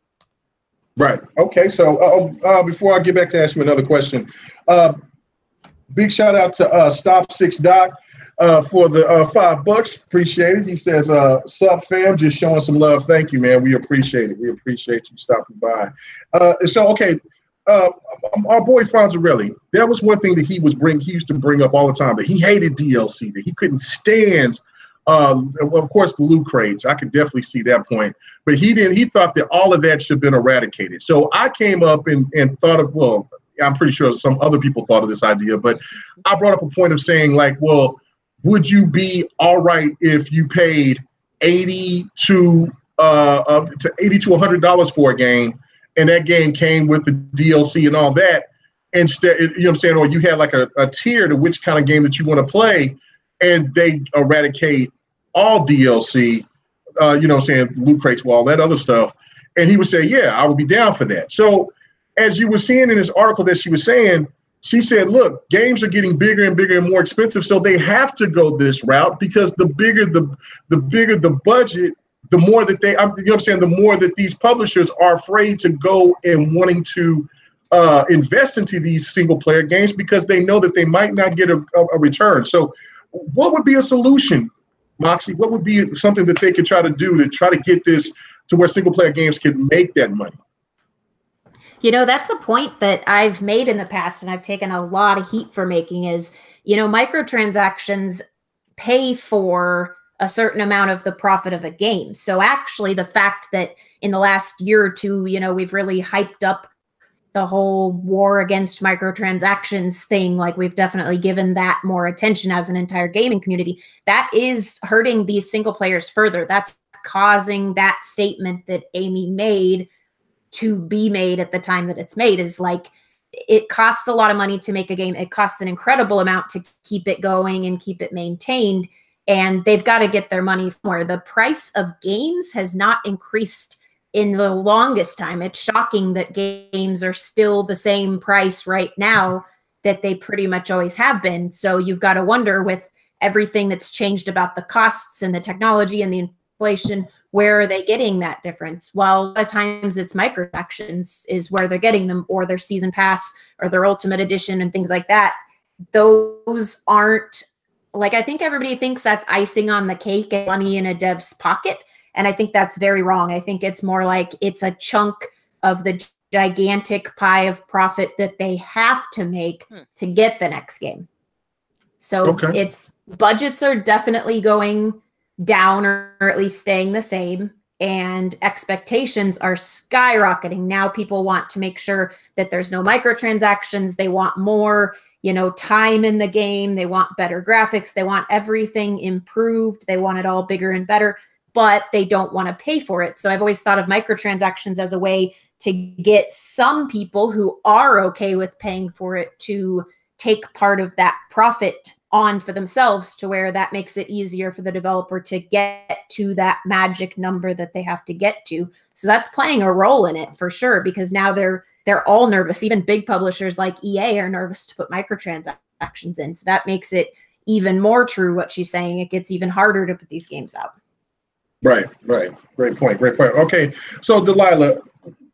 Right. Okay. So before I get back to ask you another question, big shout out to Stop 6 Doc for the $5. Appreciate it. He says, "Sup fam, just showing some love. Thank you, man. We appreciate it. We appreciate you stopping by." Our boy Fonzarelli, that was one thing that he used to bring up all the time, that he hated DLC, that he couldn't stand. Of course, the loot crates. I could definitely see that point, but he didn't. He thought that all of that should have been eradicated. So I came up and thought of, well, I'm pretty sure some other people thought of this idea, but I brought up a point of saying, like, well, would you be all right if you paid $80 to $100 for a game, and that game came with the DLC and all that, instead, you know what I'm saying? Or you had like a tier to which kind of game that you want to play, and they eradicate all DLC, you know what I'm saying, loot crates, all that other stuff. And he would say, yeah, I would be down for that. So as you were seeing in this article that she was saying, she said, look, games are getting bigger and bigger and more expensive, so they have to go this route, because the bigger the budget, the more that they, you know what I'm saying, the more that these publishers are afraid to go and wanting to invest into these single player games, because they know that they might not get a return. So what would be a solution, Moxie? What would be something that they could try to do to try to get this to where single player games can make that money? You know, that's a point that I've made in the past, and I've taken a lot of heat for making, is, you know, microtransactions pay for a certain amount of the profit of a game. So actually the fact that in the last year or two, you know, we've really hyped up the whole war against microtransactions thing, like we've definitely given that more attention as an entire gaming community, that is hurting these single players further. That's causing that statement that Amy made to be made at the time that it's made, is like, it costs a lot of money to make a game. It costs an incredible amount to keep it going and keep it maintained. And they've got to get their money somewhere. The price of games has not increased in the longest time. It's shocking that games are still the same price right now that they pretty much always have been. So you've got to wonder, with everything that's changed about the costs and the technology and the inflation, where are they getting that difference? Well, a lot of times it's microtransactions is where they're getting them, or their season pass or their ultimate edition and things like that. Those aren't, like, I think everybody thinks that's icing on the cake and money in a dev's pocket. And I think that's very wrong. I think it's more like it's a chunk of the gigantic pie of profit that they have to make to get the next game. So it's, budgets are definitely going down, or at least staying the same, and expectations are skyrocketing. Now people want to make sure that there's no microtransactions. They want more, you know, time in the game. They want better graphics. They want everything improved. They want it all bigger and better, but they don't want to pay for it. So I've always thought of microtransactions as a way to get some people who are okay with paying for it to take part of that profit on for themselves, to where that makes it easier for the developer to get to that magic number that they have to get to. So that's playing a role in it for sure, because now they're all nervous. Even big publishers like EA are nervous to put microtransactions in. So that makes it even more true what she's saying. It gets even harder to put these games out. Right. Great point. Okay, so Delilah,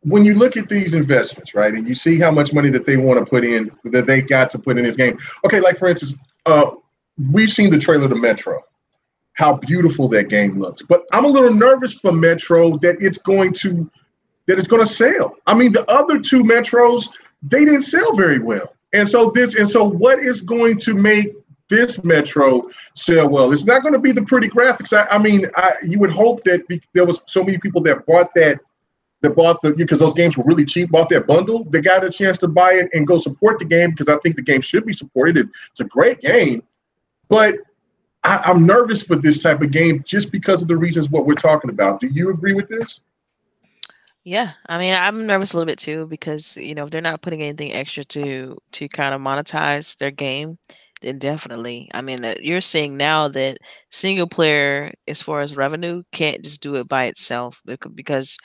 when you look at these investments, right, and you see how much money that they want to put in, that they got to put in this game. Okay, like for instance, we've seen the trailer to Metro, how beautiful that game looks. But I'm a little nervous for Metro that it's going to sell. I mean, the other two Metros, they didn't sell very well. And so what is going to make this Metro sell well? It's not going to be the pretty graphics. I mean, you would hope that there was so many people that bought because those games were really cheap, bought that bundle, they got a chance to buy it and go support the game, because I think the game should be supported. It's a great game, but I'm nervous for this type of game just because of the reasons what we're talking about. Do you agree with this? Yeah, I mean, I'm nervous a little bit too because if they're not putting anything extra to kind of monetize their game, then definitely. I mean, you're seeing now that single player, as far as revenue, can't just do it by itself because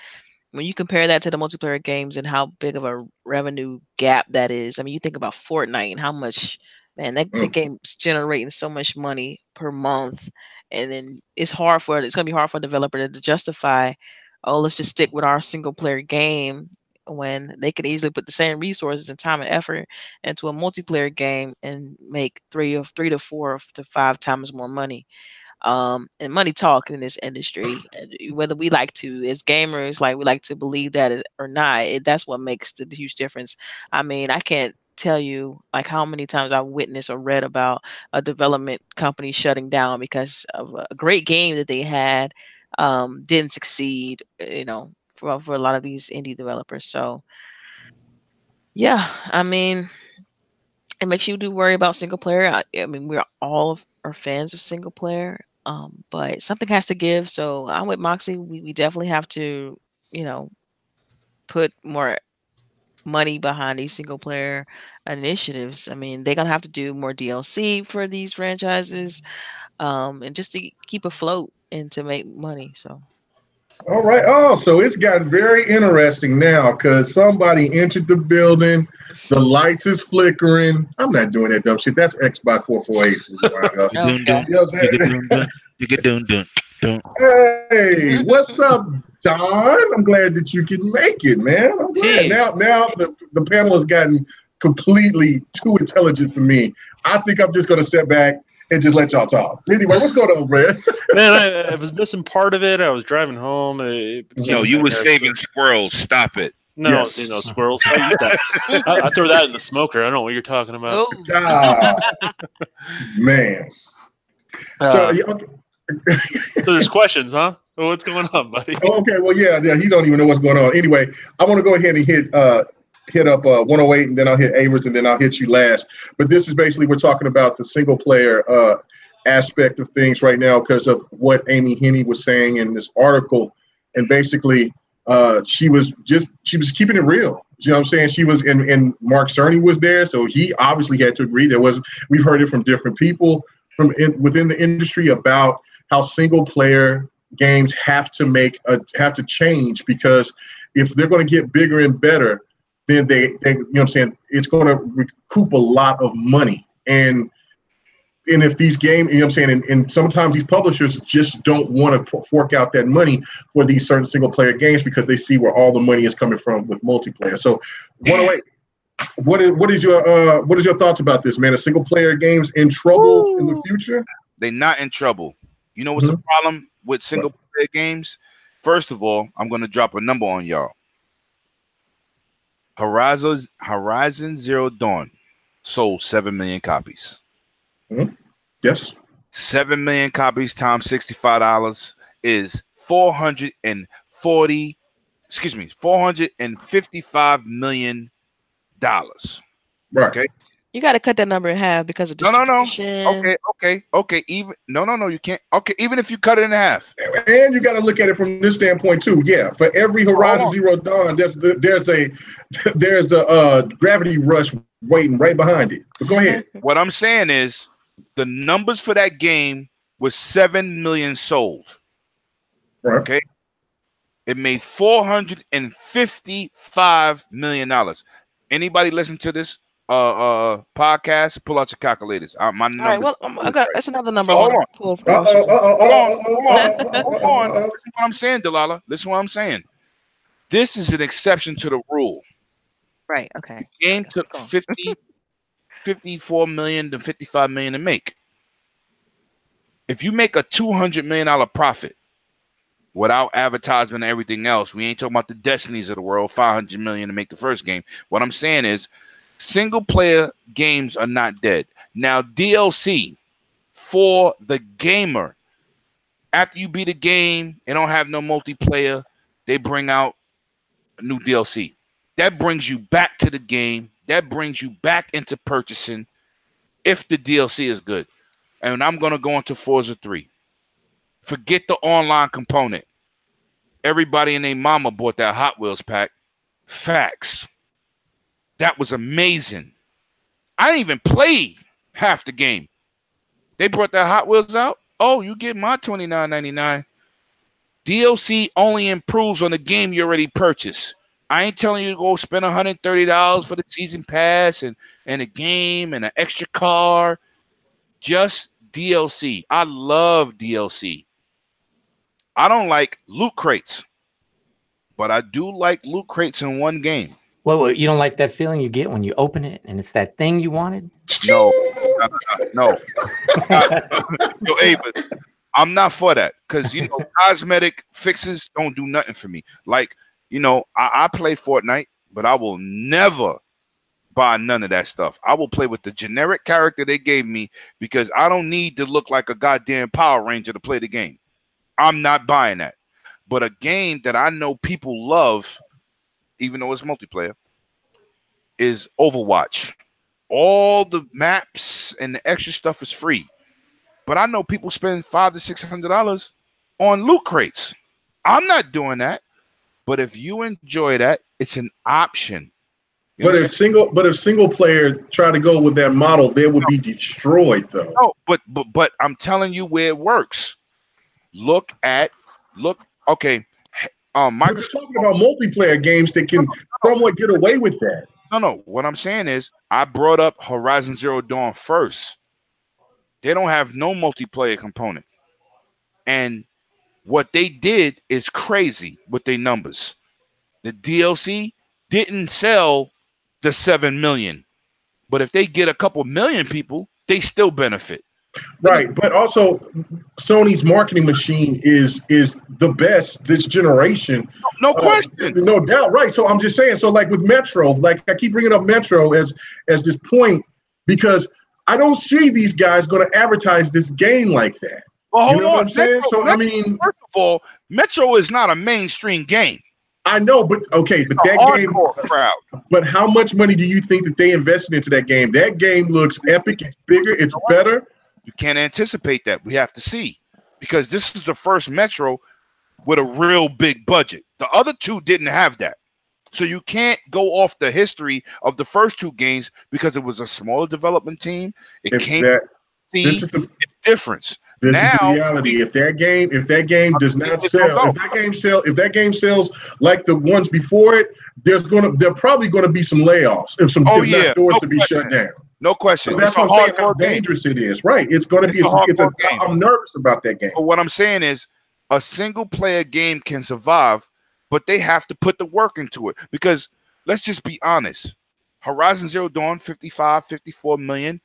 when you compare that to the multiplayer games and how big of a revenue gap that is, I mean, you think about Fortnite and how much, man, the game's generating so much money per month, and then it's gonna be hard for a developer to justify, oh, let's just stick with our single player game when they could easily put the same resources and time and effort into a multiplayer game and make three to four to five times more money. And money talk in this industry, whether we like to as gamers, like we like to believe that or not, that's what makes the huge difference. I mean, I can't tell you like how many times I've witnessed or read about a development company shutting down because of a great game that they had didn't succeed, for a lot of these indie developers. So yeah, I mean, it makes you do worry about single player. I mean, we're all are fans of single player, but something has to give. So I'm with Moxie. We definitely have to, you know, put more money behind these single player initiatives. I mean, they're gonna have to do more DLC for these franchises, and just to keep afloat and to make money. So. All right. Oh, so it's gotten very interesting now because somebody entered the building. The lights is flickering. I'm not doing that dumb shit. That's Xbox 448. You get done. Hey, what's up, Don? I'm glad that you can make it, man. I'm glad. Now the panel has gotten completely too intelligent for me. I think I'm just going to sit back and just let y'all talk. Anyway, what's going on, Brad? Man, I was missing part of it. I was driving home. No, you were saving squirrels. Stop it. No, yes. Squirrels. I eat that. I throw that in the smoker. I don't know what you're talking about. Man. So there's questions, huh? What's going on, buddy? Okay, well, yeah, he don't even know what's going on. Anyway, I want to go ahead and hit up 108, and then I'll hit Avers, and then I'll hit you last. But this is basically, we're talking about the single player aspect of things right now because of what Amy Hening was saying in this article. And basically, she was keeping it real. You know what I'm saying? She was, and Mark Cerny was there, so he obviously had to agree. We've heard it from different people within the industry about how single player games have to change, because if they're going to get bigger and better, then they you know what I'm saying, it's going to recoup a lot of money. And if these games, you know what I'm saying, and sometimes these publishers just don't want to fork out that money for these certain single player games because they see where all the money is coming from with multiplayer. So 108, what is your thoughts about this, man? Are single player games in trouble in the future? They're not in trouble. You know what's the problem with single player games? First of all, I'm going to drop a number on y'all. Horizon Zero Dawn sold 7 million copies. Yes. 7 million copies times $65 is $455 million. Right. Okay. You got to cut that number in half because of distribution. No. Okay. Even no, you can't. Okay, even if you cut it in half. And you got to look at it from this standpoint too. Yeah, for every Horizon Zero Dawn, there's a Gravity Rush waiting right behind it. But go ahead. What I'm saying is, the numbers for that game was 7 million sold. Right. Okay. It made $455 million. Anybody listen to this podcast? Pull out your calculators. My number. All right, well, that's another number. Hold on. Hold on. Listen what I'm saying, Delilah. Listen what I'm saying. This is an exception to the rule. Right. Okay. The game took 54 million to 55 million to make. If you make a $200 million profit without advertisement and everything else, we ain't talking about the Destinies of the world, 500 million to make the first game. What I'm saying is, single player games are not dead. Now, DLC for the gamer, after you beat a game and don't have no multiplayer, they bring out a new DLC. That brings you back to the game. That brings you back into purchasing if the DLC is good. And I'm going to go into Forza 3. Forget the online component. everybody and their mama bought that Hot Wheels pack. Facts. That was amazing. I didn't even play half the game. They brought that Hot Wheels out. Oh, you get my $29.99. DLC only improves on the game you already purchased. I ain't telling you to go spend $130 for the season pass and a game and an extra car. Just DLC. I love DLC. I don't like loot crates, but I do like loot crates in one game. Well, you don't like that feeling you get when you open it and it's that thing you wanted? No. Yo, Ava, I'm not for that because, you know, cosmetic fixes don't do nothing for me. Like, you know, I play Fortnite, but I will never buy none of that stuff. I will play with the generic character they gave me because I don't need to look like a goddamn Power Ranger to play the game. I'm not buying that. But a game that I know people love, even though it's multiplayer, is Overwatch. All the maps and the extra stuff is free. But I know people spend $500 to $600 on loot crates. I'm not doing that. But if you enjoy that, it's an option. But if single player try to go with that model, they would be destroyed though. No, but I'm telling you where it works. Okay. We're just talking about multiplayer games that can somewhat get away with that. No. What I'm saying is I brought up Horizon Zero Dawn first. They don't have no multiplayer component. And what they did is crazy with their numbers. The DLC didn't sell the 7 million. But if they get a couple million people, they still benefit. Right, but also Sony's marketing machine is the best this generation. No question. No doubt, right. So I'm just saying, so like with Metro, like I keep bringing up Metro as this point because I don't see these guys going to advertise this game like that. Well, hold on. What I'm saying? Metro, so I mean, first of all, Metro is not a mainstream game. I know, but okay, but that game. Crowd. But how much money do you think that they invested into that game? That game looks epic. It's bigger. It's better. You can't anticipate that. We have to see because this is the first Metro with a real big budget. The other two didn't have that. So you can't go off the history of the first two games because it was a smaller development team. It's difference. This is the reality. If that game does not sell, if that game sells like the ones before it, they're probably gonna be some layoffs and some doors to be shut down. No question. So that's what I'm saying. How dangerous it is. Right. It's going to be. I'm nervous about that game. But what I'm saying is, a single player game can survive, but they have to put the work into it. Because let's just be honest. Horizon Zero Dawn, 55, 54 million.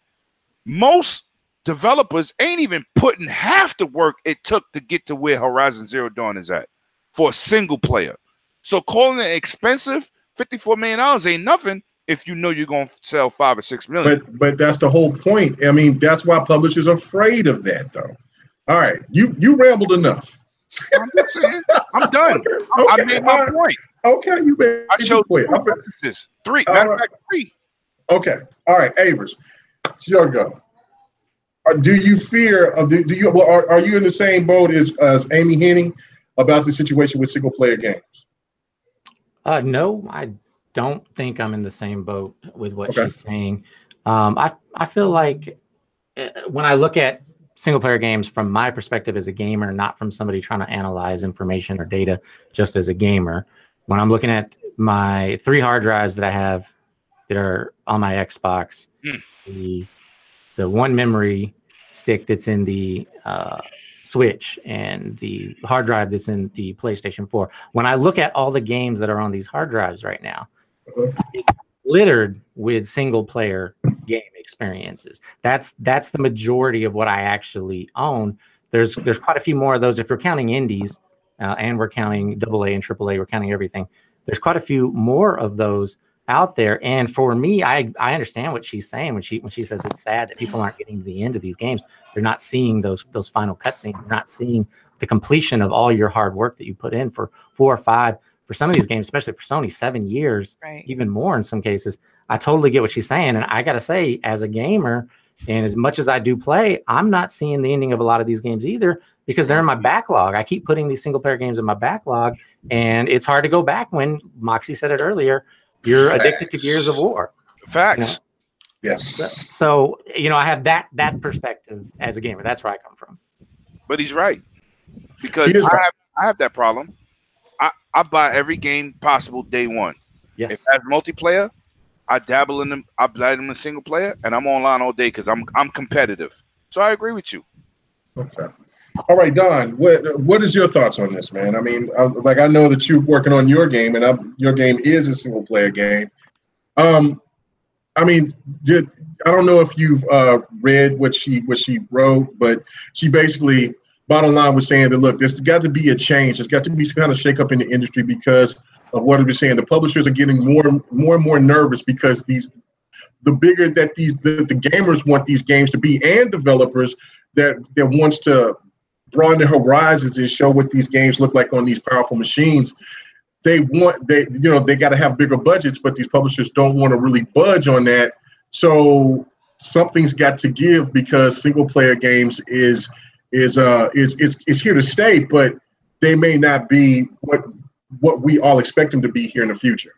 Most developers ain't even putting half the work it took to get to where Horizon Zero Dawn is at for a single player. So calling it expensive, $54 million ain't nothing. If you know you're going to sell 5 or 6 million. But that's the whole point. I mean, that's why publishers are afraid of that, though. All right. You rambled enough. I'm just saying. I'm done. Okay. I made my point. Okay. You made your point. Three. Matter of fact, 3. Okay. All right. Avers, it's your go. Do you fear of are you in the same boat as Amy Hening about the situation with single player games? No, I don't think I'm in the same boat with what she's saying. I feel like when I look at single player games from my perspective as a gamer, not from somebody trying to analyze information or data, just as a gamer, when I'm looking at my 3 hard drives that I have that are on my Xbox, the one memory stick that's in the Switch and the hard drive that's in the PlayStation 4. When I look at all the games that are on these hard drives right now, it's littered with single player game experiences. That's the majority of what I actually own. There's quite a few more of those if we're counting indies, and we're counting AA and AAA, we're counting everything. There's quite a few more of those out there. And for me, I understand what she's saying when she says it's sad that people aren't getting to the end of these games. They're not seeing those final cutscenes. They're not seeing the completion of all your hard work that you put in for 4 or 5. For some of these games, especially for Sony, 7 years, even more in some cases. I totally get what she's saying. And I got to say, as a gamer, and as much as I do play, I'm not seeing the ending of a lot of these games either. because they're in my backlog. I keep putting these single player games in my backlog, and it's hard to go back when Moxie said it earlier. You're addicted to Gears of War. Facts. Yes. So I have that perspective as a gamer. That's where I come from. But he's right, because I have that problem. I buy every game possible day one. Yes. If that's multiplayer, I dabble in them. I play them in single player, and I'm online all day because I'm competitive. So I agree with you. Okay. All right, Don. What is your thoughts on this, man? I mean, I know that you're working on your game, and your game is a single player game. I mean, I don't know if you've read what she wrote, but she basically, bottom line, was saying that, look, there's got to be a change. There's got to be some kind of shakeup in the industry because of what we're saying. The publishers are getting more and more nervous because the bigger that the gamers want these games to be, and developers that wants to broaden their horizons and show what these games look like on these powerful machines. They got to have bigger budgets, but these publishers don't want to really budge on that. So something's got to give, because single player games is here to stay, but they may not be what we all expect them to be here in the future.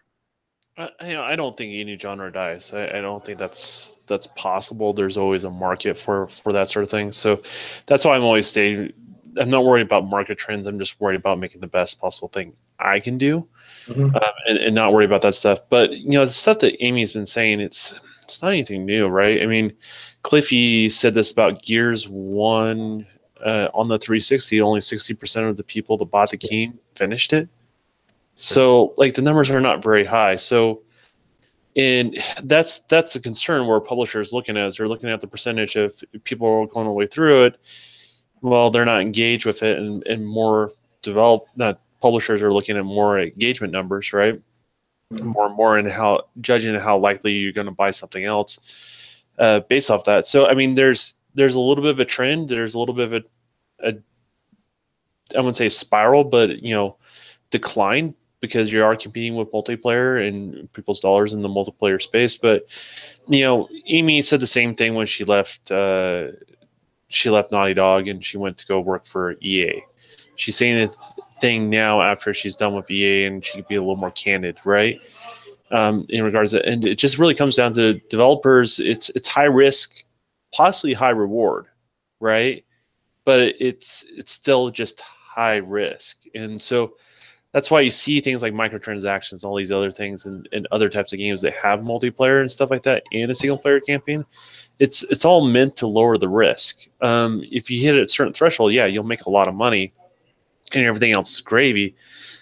I don't think any genre dies. I don't think that's possible. There's always a market for that sort of thing. So that's why I'm always saying I'm not worried about market trends. I'm just worried about making the best possible thing I can do, and not worry about that stuff. But the stuff that Amy's been saying, it's not anything new, right? I mean, Cliffy said this about Gears 1 on the 360. Only 60% of the people that bought the game finished it. So the numbers are not very high. So, and that's a concern where publishers looking at is they're looking at the percentage of people who are going all the way through it. Well, they're not engaged with it, and more publishers are looking at more engagement numbers, right? More and more in judging how likely you're going to buy something else based off that. So, I mean, there's a little bit of a trend. There's a little bit of a I wouldn't say spiral, but decline, because you are competing with multiplayer and people's dollars in the multiplayer space. But Amy said the same thing when she left Naughty Dog and she went to go work for EA. She's saying the thing now after she's done with EA, and she could be a little more candid, right? In regards to, and it just really comes down to developers. It's high risk, possibly high reward, right? But it's still just high risk, and so that's why you see things like microtransactions, all these other things, and other types of games that have multiplayer and stuff like that, and a single player campaign. It's all meant to lower the risk. If you hit a certain threshold, yeah, you'll make a lot of money, and everything else is gravy.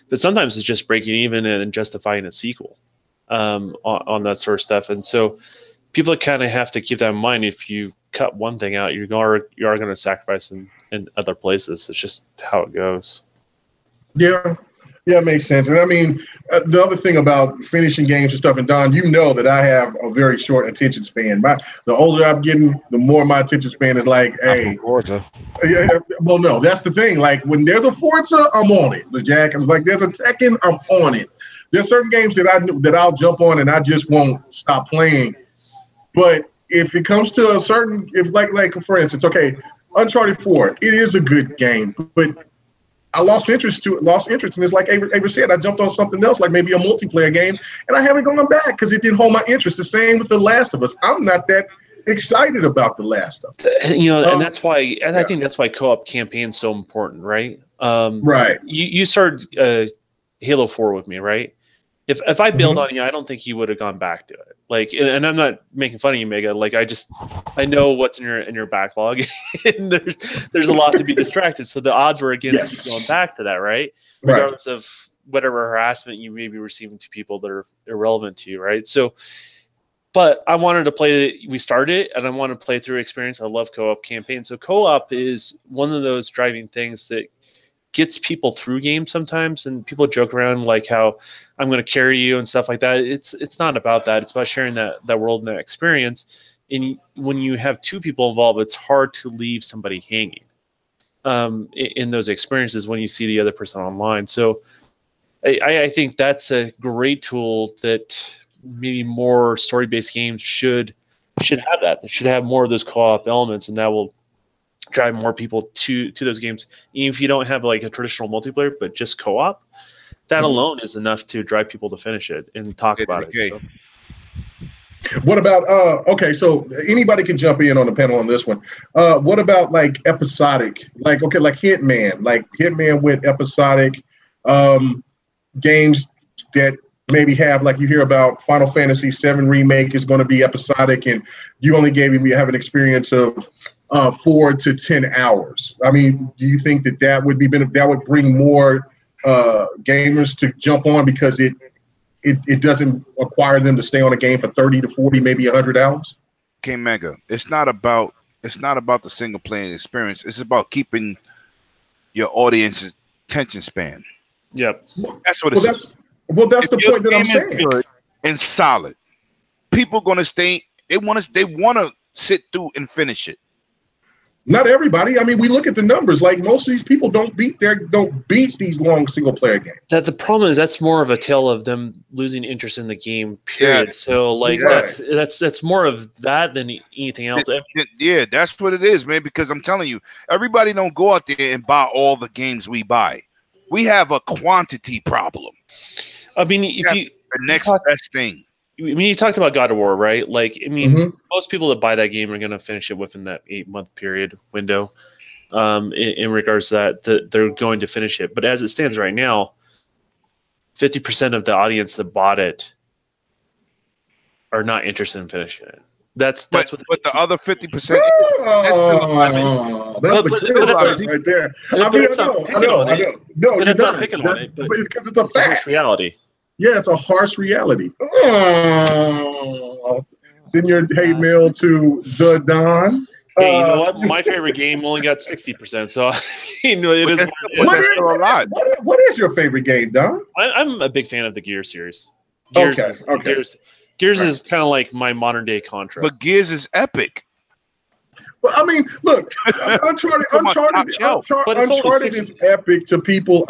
But sometimes it's just breaking even and justifying a sequel on that sort of stuff. And so people kind of have to keep that in mind. If you cut one thing out, you are going to sacrifice in other places. It's just how it goes. Yeah, it makes sense. And I mean, the other thing about finishing games and stuff, and Don, that I have a very short attention span. The older I'm getting, the more my attention span is like, hey. Forza. Yeah, well, no, that's the thing. Like, when there's a Forza, I'm on it. The Jack, like, there's a Tekken, I'm on it. There's certain games that I'll jump on and I just won't stop playing. But if it comes to like for instance, okay, Uncharted 4, it is a good game, but I lost interest, and it's like Avery said, I jumped on something else, like maybe a multiplayer game, and I haven't gone back because it didn't hold my interest. The same with The Last of Us. I'm not that excited about The Last of Us. And that's why, I think that's why co-op campaign is so important, right? Right. You started Halo 4 with me, right? If I bailed on you, I don't think you would have gone back to it. Like, and I'm not making fun of you, Mega. Like, I know what's in your backlog, and there's a lot to be distracted. So the odds were against you going back to that, right? Regardless of whatever harassment you may be receiving to people that are irrelevant to you, right? So, but I wanted to play. We started, and I wanted to play through experience. I love co-op campaigns. So co-op is one of those driving things that gets people through games sometimes, and people joke around like how I'm going to carry you and stuff like that. It's not about that. It's about sharing that world and that experience. And when you have two people involved, it's hard to leave somebody hanging in those experiences when you see the other person online. So I think that's a great tool that maybe more story-based games should have that. They should have more of those co-op elements, and that will drive more people to those games, even if you don't have like a traditional multiplayer, but just co-op. That alone is enough to drive people to finish it and talk about it. So. What about okay, so anybody can jump in on the panel on this one. What about like episodic, like Hitman with episodic games that maybe have, like, you hear about Final Fantasy VII Remake is going to be episodic, and you only have an experience of 4 to 10 hours. I mean, do you think that would be that would bring more gamers to jump on because it doesn't require them to stay on a game for 30 to 40, maybe 100 hours? King Mega, it's not about the single playing experience. It's about keeping your audience's attention span. Yep. That's what it's about. Well, that's the point that I'm saying. Good and solid. People gonna stay. They want to sit through and finish it. Not everybody. I mean, we look at the numbers. Like, most of these people don't beat these long single player games. That the problem is that's more of a tale of them losing interest in the game. Period. Yeah. So like that's more of that than anything else. Yeah, that's what it is, man. Because I'm telling you, everybody don't go out there and buy all the games we buy. We have a quantity problem. I mean, the next best thing. I mean, you talked about God of War, right? Like, I mean, most people that buy that game are going to finish it within that 8-month period window. In regards to that, they're going to finish it. But as it stands right now, 50% of the audience that bought it are not interested in finishing it. That's what. But the other 50%. That's the right there. I mean, No, but it's not picking on it. But it's because it's a fact. Reality. Yeah, it's a harsh reality. Send your hate mail to the Don. Hey, you know what? My favorite game only got 60%, so you know it is. Still a lot. What is your favorite game, Don? I'm a big fan of the Gears series. Gears is kind of like my modern day Contra. But Gears is epic. Well, I mean, look, Uncharted is epic to people.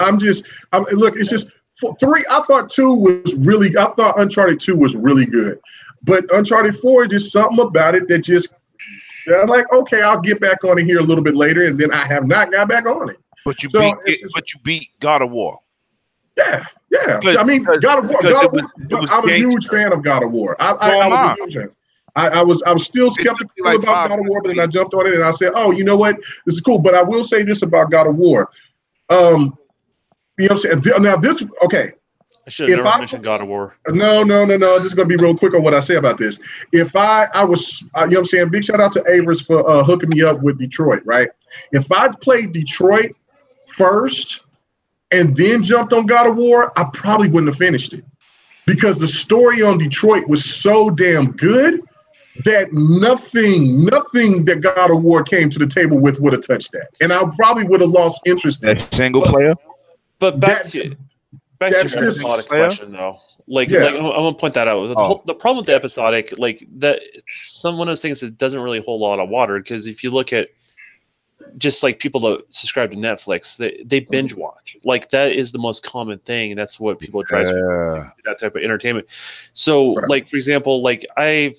Look, it's just 3. I thought Uncharted 2 was really good, but Uncharted 4, just something about it that just, I'm like, okay, I'll get back on it here a little bit later, and then I have not got back on it. But you beat God of War. Yeah. I mean, God of War. I'm a huge fan of God of War. I was a huge fan. I was still skeptical about God of War, but then I jumped on it and I said, oh, you know what? This is cool. But I will say this about God of War. You know what I'm saying? Now this, okay. I should have never mentioned God of War. No. Just going to be real quick on what I say about this. If I was, you know what I'm saying? Big shout out to Avers for hooking me up with Detroit, right? If I played Detroit first and then jumped on God of War, I probably wouldn't have finished it. Because the story on Detroit was so damn good that nothing that God of War came to the table with would have touched that. And I probably would have lost interest in that single player. But back to your episodic question, though. I'm gonna point that out. The problem with the episodic, like that, it's one of those things that doesn't really hold a lot of water. Because if you look at just like people that subscribe to Netflix, they binge watch. Like that is the most common thing, and that's what people try to that type of entertainment. So, like for example, like I've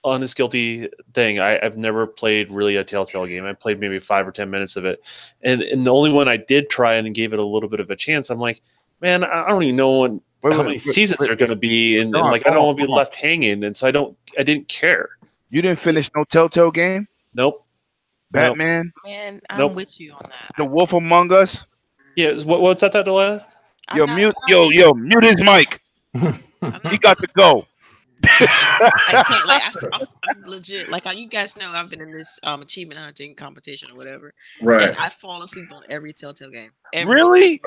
honest guilty thing. I've never played really a Telltale game. I played maybe 5 or 10 minutes of it, and the only one I did try and gave it a little bit of a chance. I'm like, man, I don't even know how many seasons are going to be, and like I don't want to be left hanging, and so I didn't care. You didn't finish no Telltale game? Nope. Batman? Man, I'm with you on that. The Wolf Among Us? Yeah, what's that, Delilah? Mute his mic. He got to go. I can't, like, I'm legit, like, you guys know I've been in this achievement hunting competition or whatever, right? And I fall asleep on every Telltale game. Really?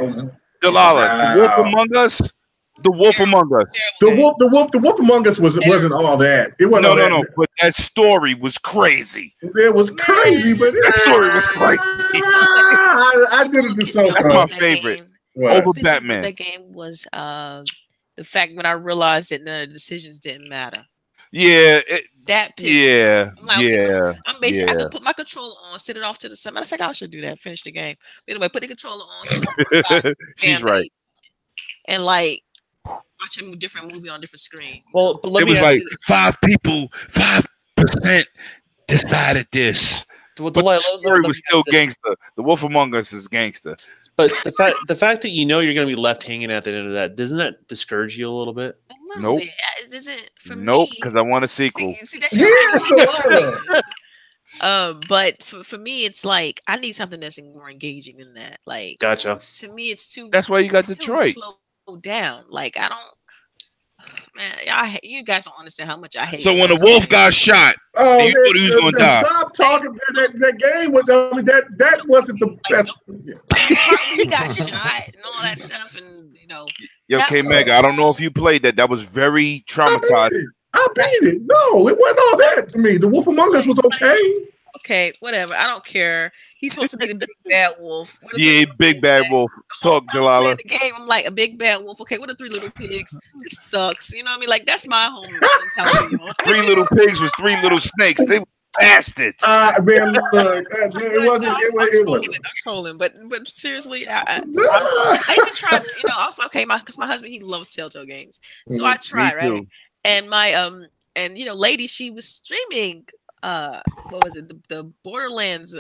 Delilah, the Wolf Among Us? The Wolf Among Us. The Wolf Among Us wasn't all that. It wasn't. No. But that story was crazy. It was crazy, but that story was crazy. I did it to so. That's my favorite. Over Batman. That game was the fact when I realized that none of the decisions didn't matter. Yeah. That pissed me. I'm like, yeah. So I'm basically I could put my controller on, sit it off to the side. Matter of fact, I should do that. Finish the game. But anyway, put the controller on. She's right. And like watch a different movie on a different screen. Well, but it was like 5% decided this. But the story was still gangster. The Wolf Among Us is gangster. But the fact that you know you're going to be left hanging at the end of that, doesn't that discourage you a little bit? A little bit. Is it for me? Nope, because I want a sequel. See that's your but for me, it's like I need something that's more engaging than that. Like, gotcha. To me, it's too. That's why you got Detroit. Slow down. Like I don't. Man, you guys don't understand how much I hate. So when the wolf got shot, you thought he was going to die. Stop talking. That game was. I mean, that wasn't the best. He got shot and all that stuff, and you know. Yo, K-Mega, I don't know if you played that. That was very traumatizing. I beat it. No, it wasn't all that to me. The Wolf Among Us was okay. Okay, whatever. I don't care. He's supposed to be the big bad wolf. Yeah, big bad wolf. Talk, Delilah. The game, I'm like a big bad wolf. Okay, what are 3 Little Pigs? This sucks. You know what I mean? Like that's my home mentality. 3 Little Pigs was 3 little snakes. They were bastards. Man, look, it wasn't. It wasn't. I'm trolling, but seriously, I even tried. You know, also okay, because my husband, he loves Telltale games, so I tried, right? And my and you know, lady, she was streaming. What was it? The Borderlands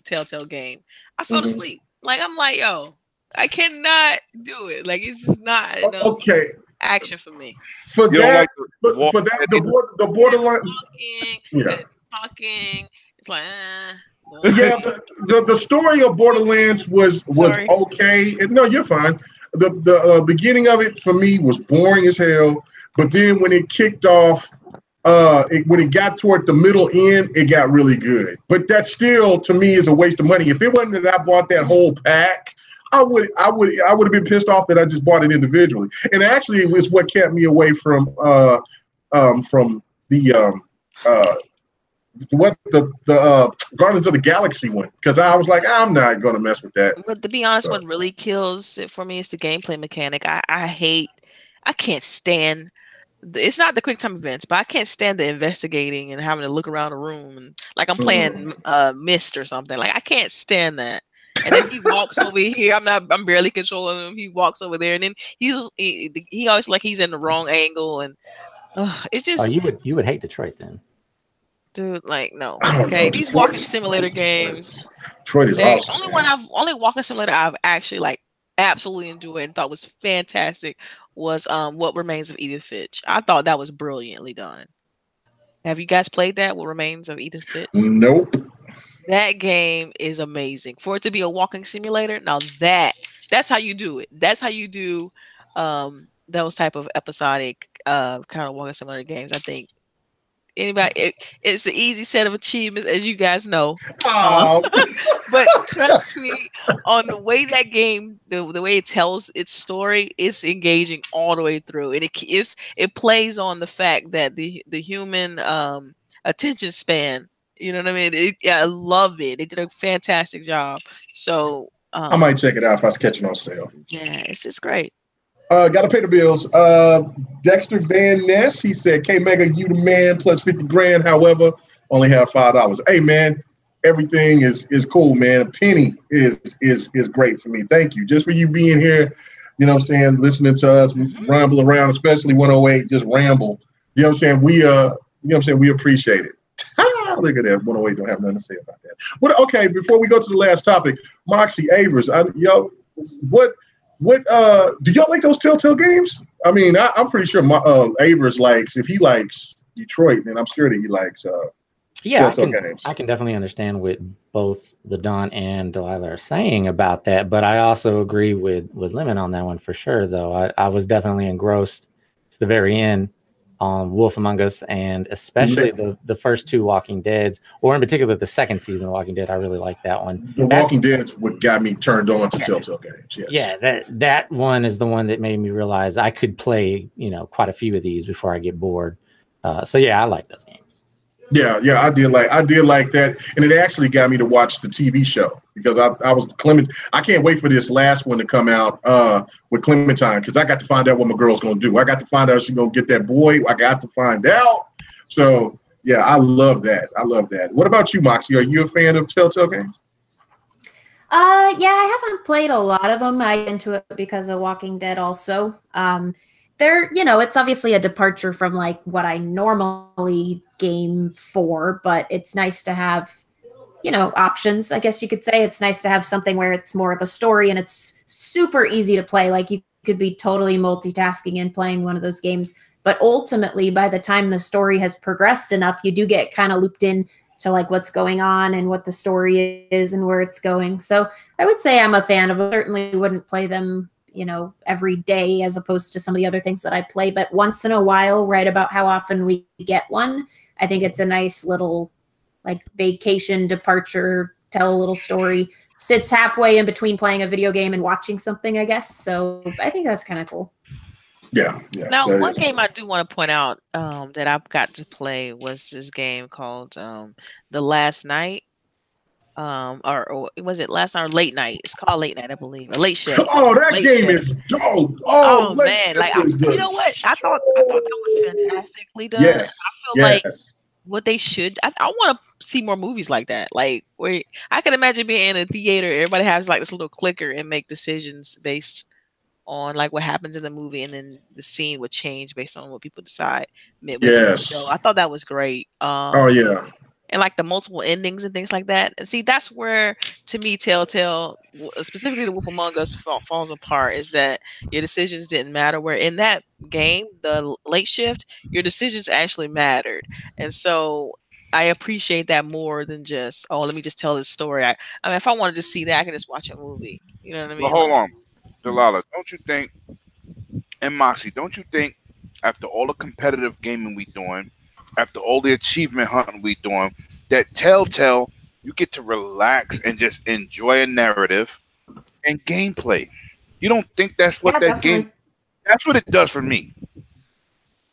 Telltale game. I fell asleep. Like I'm like, yo, I cannot do it. Like it's just not enough action for me. For that, the Borderlands talking. It's like, yeah. The story of Borderlands was okay. No, you're fine. The beginning of it for me was boring as hell. But then when it kicked off. When it got toward the middle end, it got really good. But that still, to me, is a waste of money. If it wasn't that I bought that whole pack, I would have been pissed off that I just bought it individually. And actually, it was what kept me away from the Guardians of the Galaxy one, because I was like, I'm not gonna mess with that. But to be honest, what really kills it for me is the gameplay mechanic. I can't stand. It's not the quick time events, but I can't stand the investigating and having to look around a room and like I'm playing Myst or something. Like I can't stand that. And then he walks over here. I'm barely controlling him. He walks over there, and then he always like he's in the wrong angle, and it just. Oh, you would hate Detroit then, dude. Like no, okay. These walking simulator games. Detroit is awesome. Only walking simulator I've actually like absolutely enjoyed and thought was fantastic. Was What Remains of Edith Finch. I thought that was brilliantly done. Have you guys played that? What Remains of Edith Finch? Nope. That game is amazing. For it to be a walking simulator, now that's how you do it. That's how you do those type of episodic kind of walking simulator games. I think it's the easy set of achievements, as you guys know. But trust me, on the way that game, the way it tells its story, it's engaging all the way through, and it plays on the fact that the human attention span. You know what I mean? I love it. They did a fantastic job. So I might check it out if I was catching on sale. Yeah, it's great. Got to pay the bills. Dexter Van Ness, he said, K-Mega, you the man, plus 50 grand. However, only have $5. Hey, man, everything is cool, man. A penny is great for me. Thank you. Just for you being here, you know what I'm saying, listening to us ramble around, especially 108, just ramble. You know what I'm saying? We appreciate it. Look at that. 108 don't have nothing to say about that. Okay, before we go to the last topic, Moxie Avers, what do y'all like those Telltale games? I mean, I'm pretty sure Avers likes, if he likes Detroit, then I'm sure that he likes Telltale games. I can definitely understand what both the Don and Delilah are saying about that, but I also agree with Lemon on that one for sure, though. I was definitely engrossed to the very end on Wolf Among Us, and especially the first 2 Walking Deads, or in particular the second season of Walking Dead. I really like that one. Walking Dead what got me turned on to Telltale games. Yes. Yeah, that one is the one that made me realize I could play, quite a few of these before I get bored. So yeah, I like those games. Yeah, I did like that, and it actually got me to watch the TV show because I can't wait for this last one to come out with Clementine, because I got to find out what my girl's gonna do. I got to find out if she's gonna get that boy. I got to find out. So yeah, I love that. What about you, Moxie? Are you a fan of Telltale games? Yeah, I haven't played a lot of them. I into it because of Walking Dead also. It's obviously a departure from like what I normally game for, but it's nice to have you know, options, I guess you could say. It's nice to have something where it's more of a story and it's super easy to play. Like you could be totally multitasking and playing one of those games. But ultimately, by the time the story has progressed enough, you do get kind of looped in to like what's going on and what the story is and where it's going. So I would say I'm a fan of them. Certainly wouldn't play them, you know, every day as opposed to some of the other things that I play. But once in a while, right about how often we get one, I think it's a nice little like vacation departure, tell a little story, sits halfway in between playing a video game and watching something, I guess. So I think that's kind of cool. Yeah. Now, one game I do want to point out that I've got to play was this game called The Last Night. Or was it last night or late night? It's called Late Night, I believe. Or Late Shift. Oh, that Late game Shift. is dope. Oh man, like you know what? I thought that was fantastically done. Yes. I feel like what they should. I want to see more movies like that. Like where I can imagine being in a theater, everybody has like this little clicker and make decisions based on like what happens in the movie, and then the scene would change based on what people decide midway through the show. I thought that was great. Oh yeah. And like the multiple endings and things like that. And see, that's where, to me, Telltale, specifically The Wolf Among Us, falls apart, is that your decisions didn't matter. Where in that game, the Late Shift, your decisions actually mattered. And so I appreciate that more than just, oh, let me just tell this story. I mean, if I wanted to see that, I can just watch a movie. You know what I mean? Well, hold on. Delilah, don't you think, and Moxie, don't you think after all the competitive gaming we doing, after all the achievement hunting we doing, that Telltale, you get to relax and just enjoy a narrative and gameplay? You don't think that's what that game, that's what it does for me.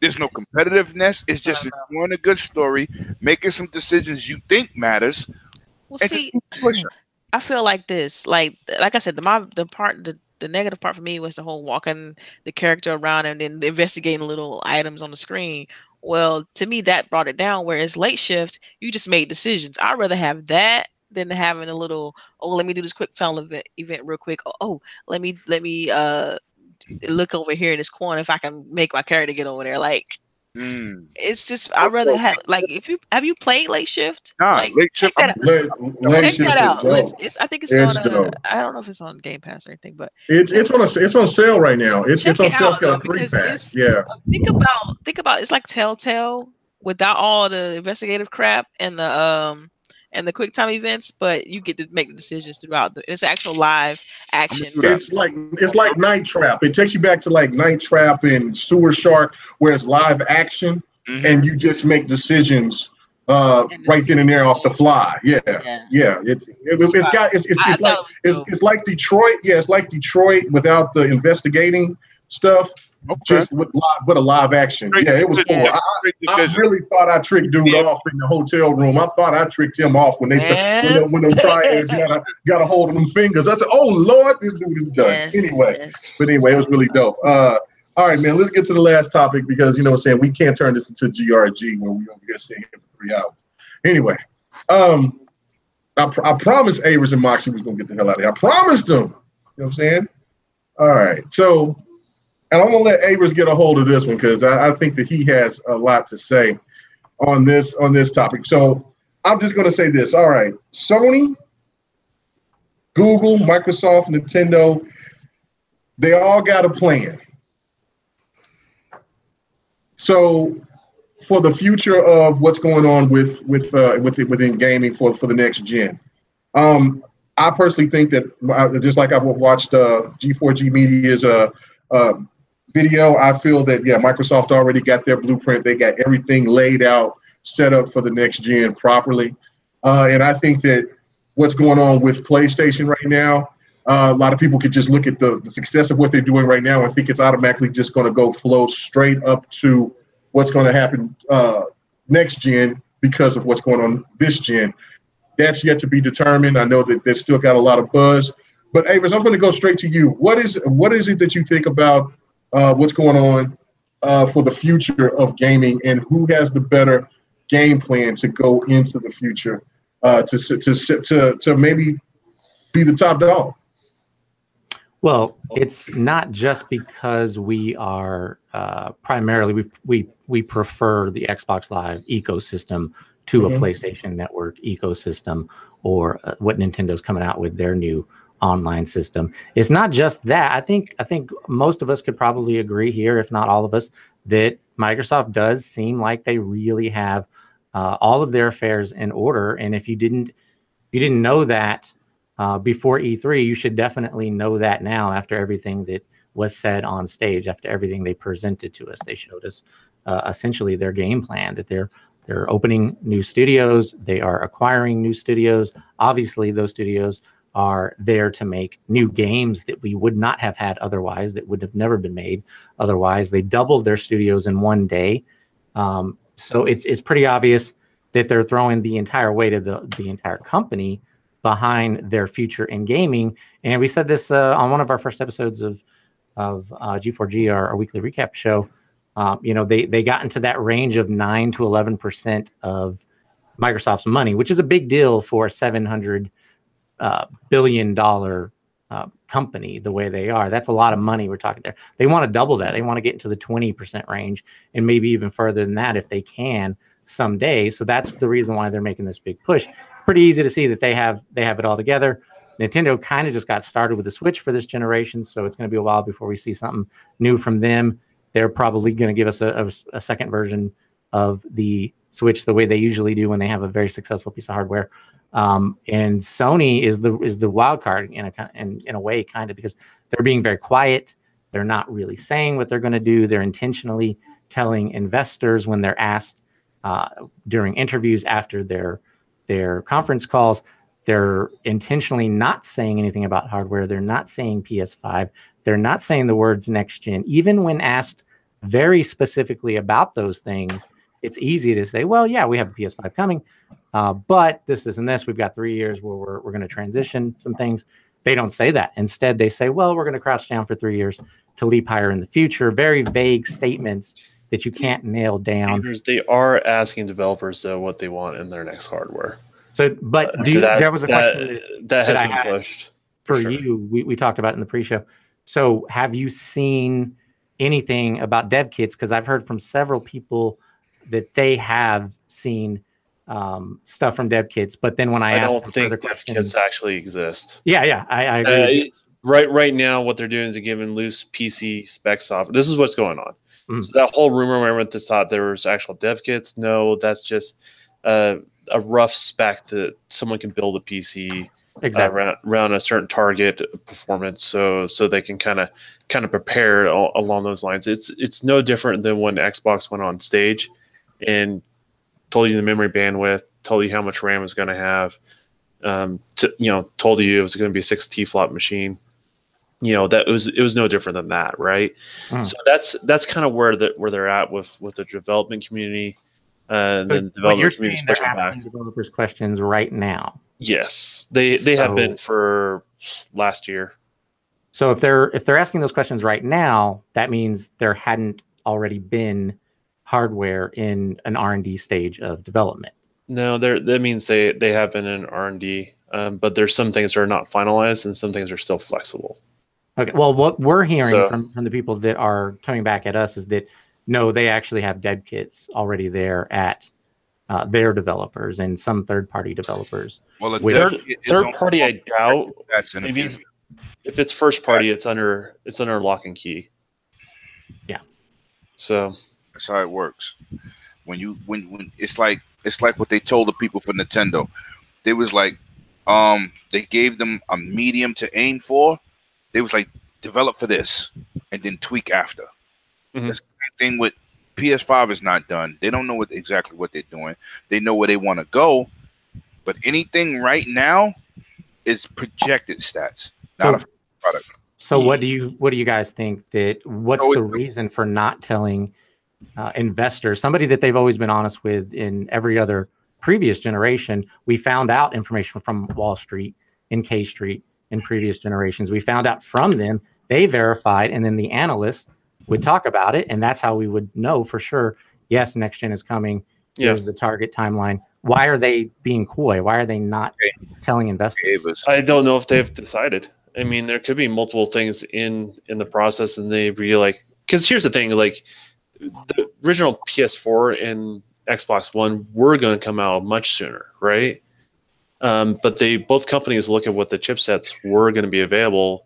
There's no competitiveness. It's just enjoying a good story, making some decisions you think matters. Well, see, I feel like this, like I said, the negative part for me was the whole walking the character around and then investigating little items on the screen. Well, to me, that brought it down. Whereas Late Shift, you just made decisions. I'd rather have that than having a little, oh, let me do this quick time event real quick. Oh, let me look over here in this corner if I can make my character get over there. Like, it's just, I'd rather have, like, have you played Late Shift? Nah, like, Late Shift. Check that out. I think it's on. I don't know if it's on Game Pass or anything, but it's on sale right now. It's on sale. It's got a 3-pack. Yeah. Think about it's like Telltale without all the investigative crap and the quick time events, but you get to make the decisions throughout. It's actual live action. It's like Night Trap. It takes you back to like Night Trap and Sewer Shark, where it's live action and you just make decisions right then and there off the fly. Yeah. It's like Detroit. Yeah, it's like Detroit without the investigating stuff. Just with a live action. Yeah, it was cool. I really thought I tricked dude off in the hotel room. I thought I tricked him off when them triads got a hold of them fingers. I said, "Oh Lord, this dude is done." But anyway, it was really dope. All right, man. Let's get to the last topic because you know what I'm saying, we can't turn this into GRG when we're over here sitting here for 3 hours. Anyway, I promised Avers and Moxie was gonna get the hell out of here. I promised them. You know what I'm saying? All right, so. And I'm gonna let Avers get a hold of this one because I think that he has a lot to say on this topic. So I'm just gonna say this. All right, Sony, Google, Microsoft, Nintendo, they all got a plan. So for the future of what's going on within gaming for the next gen, I personally think that just like I've watched G4G Media's video, I feel that Microsoft already got their blueprint. They got everything laid out, set up for the next gen properly. And I think that what's going on with PlayStation right now, a lot of people could just look at the success of what they're doing right now and think it's automatically just going to flow straight up to what's going to happen next gen because of what's going on this gen. That's yet to be determined. I know that they've still got a lot of buzz. But Avers, I'm going to go straight to you. What is it that you think about what's going on for the future of gaming, and who has the better game plan to go into the future to maybe be the top dog? Well, it's not just because we are primarily we prefer the Xbox Live ecosystem to a PlayStation Network ecosystem, or what Nintendo's coming out with their new online system. It's not just that. I think most of us could probably agree here, if not all of us, that Microsoft does seem like they really have all of their affairs in order. And if you didn't know that before E3, you should definitely know that now after everything that was said on stage, after everything they presented to us. They showed us essentially their game plan, that they're opening new studios, they are acquiring new studios. Obviously, those studios are there to make new games that we would not have had otherwise, that would have never been made otherwise. They doubled their studios in one day. So it's pretty obvious that they're throwing the entire weight of the entire company behind their future in gaming. And we said this on one of our first episodes of G4G, our weekly recap show. They got into that range of 9 to 11% of Microsoft's money, which is a big deal for a $700 billion company the way they are. That's a lot of money we're talking there. They want to double that. They want to get into the 20% range and maybe even further than that if they can someday. So that's the reason why they're making this big push. Pretty easy to see that they have it all together. Nintendo kind of just got started with the Switch for this generation, so it's going to be a while before we see something new from them. They're probably going to give us a second version of the Switch the way they usually do when they have a very successful piece of hardware. And Sony is the wild card in a way, kind of, because they're being very quiet. They're not really saying what they're going to do. They're intentionally telling investors when they're asked during interviews after their conference calls. They're intentionally not saying anything about hardware. They're not saying PS5. They're not saying the words next gen. Even when asked very specifically about those things, it's easy to say, well, yeah, we have a PS5 coming, but this and this. We've got 3 years where we're going to transition some things. They don't say that. Instead, they say, well, we're going to crouch down for 3 years to leap higher in the future. Very vague statements that you can't nail down. They are asking developers, though, what they want in their next hardware. So, but there was a question that has been pushed for you. We talked about it in the pre-show. So have you seen anything about dev kits? Because I've heard from several people that they have seen stuff from dev kits, but then when I asked them further questions, dev kits actually exist. Yeah, I agree. Right now, what they're doing is they're giving loose PC specs off. This is what's going on. Mm. So that whole rumor where everyone thought there was actual dev kits, no, that's just a rough spec that someone can build a PC around a certain target performance, so they can kind of prepare along those lines. It's no different than when Xbox went on stage and told you the memory bandwidth, told you how much RAM it was going to have, told you it was going to be a 6 T-flop machine. That it was no different than that, right? So that's kind of where they're at with the development community. Then the development you're community saying they're asking developers questions right now. Yes, they have been for last year. So if they're asking those questions right now, that means there hadn't already been hardware in an R&D stage of development. No, that means they have been in R&D, but there's some things that are not finalized and some things are still flexible. Okay. Well, what we're hearing from the people that are coming back at us is that no, they actually have dev kits already there at their developers and some third-party developers. Well, third-party, I doubt. That's maybe if it's first-party, it's under lock and key. Yeah. So that's how it works. When it's like what they told the people for Nintendo. They was like, they gave them a medium to aim for. They was like, develop for this and then tweak after. Mm-hmm. That's the same thing with PS5 is not done. They don't know exactly what they're doing. They know where they want to go, but anything right now is projected stats, not a product. So what do you guys think what's the reason for not telling investors, somebody that they've always been honest with in every other previous generation? We found out information from Wall Street and K Street in previous generations. We found out from them, they verified, and then the analysts would talk about it, and that's how we would know for sure, yes, next gen is coming. Here's the target timeline. Why are they being coy? Why are they not telling investors? I don't know if they've decided. I mean, there could be multiple things in the process, and they really like, because here's the thing, like the original PS4 and Xbox One were going to come out much sooner, right? But both companies look at what the chipsets were going to be available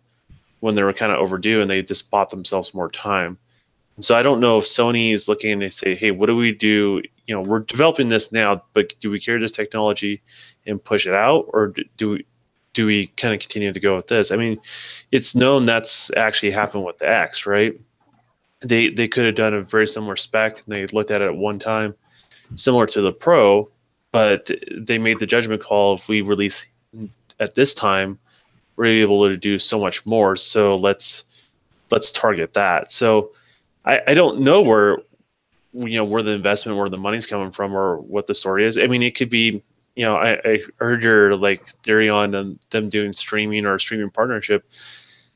when they were kind of overdue, and they just bought themselves more time. And so I don't know if Sony is looking and they say, hey, what do we do? You know, we're developing this now, but do we carry this technology and push it out, or do we kind of continue to go with this? I mean, it's known that's actually happened with the X, right? They could have done a very similar spec, and they looked at it at one time, similar to the Pro, but they made the judgment call: if we release at this time, we're able to do so much more. So let's target that. So I don't know where the investment, where the money's coming from, or what the story is. I mean, it could be, I heard your theory on them doing streaming or a streaming partnership.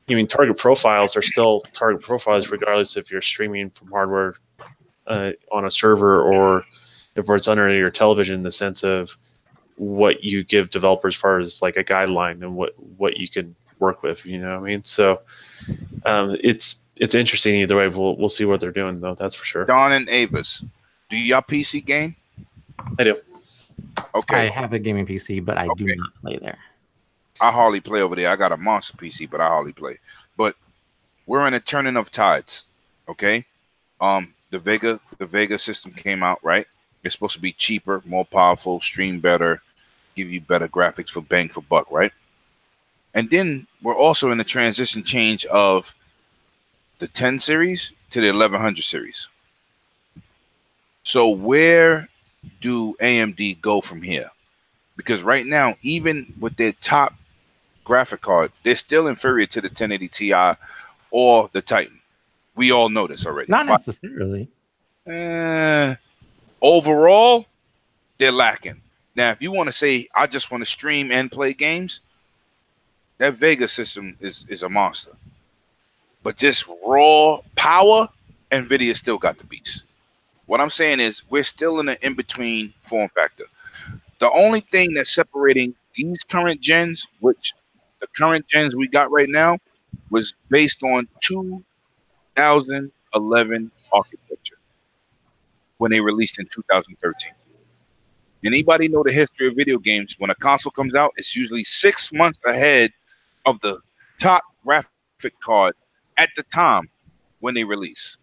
I mean, target profiles are still target profiles, regardless if you're streaming from hardware on a server or if it's under your television, in the sense of what you give developers as far as like a guideline and what you can work with. You know what I mean? So it's interesting either way. We'll see what they're doing, though. That's for sure. Don and Avis, do y'all PC game? I do. Okay. I have a gaming PC, but I do not play there. I hardly play over there. I got a monster PC, but I hardly play. But we're in a turning of tides. Okay. The Vega system came out, right? It's supposed to be cheaper, more powerful, stream better, give you better graphics for bang for buck, right? And then we're also in the transition change of the 10 series to the 1100 series. So where do AMD go from here? Because right now, even with their top graphic card, they're still inferior to the 1080 Ti or the Titan. We all know this already. Not necessarily. Overall, they're lacking. Now, if you want to say, I just want to stream and play games, that Vega system is a monster. But just raw power, NVIDIA still got the beast. What I'm saying is we're still in an in-between form factor. The only thing that's separating these current gens, which the current gens we got right now, was based on 2011 architecture when they released in 2013. Anybody know the history of video games? When a console comes out, it's usually 6 months ahead of the top graphic card at the time when they release.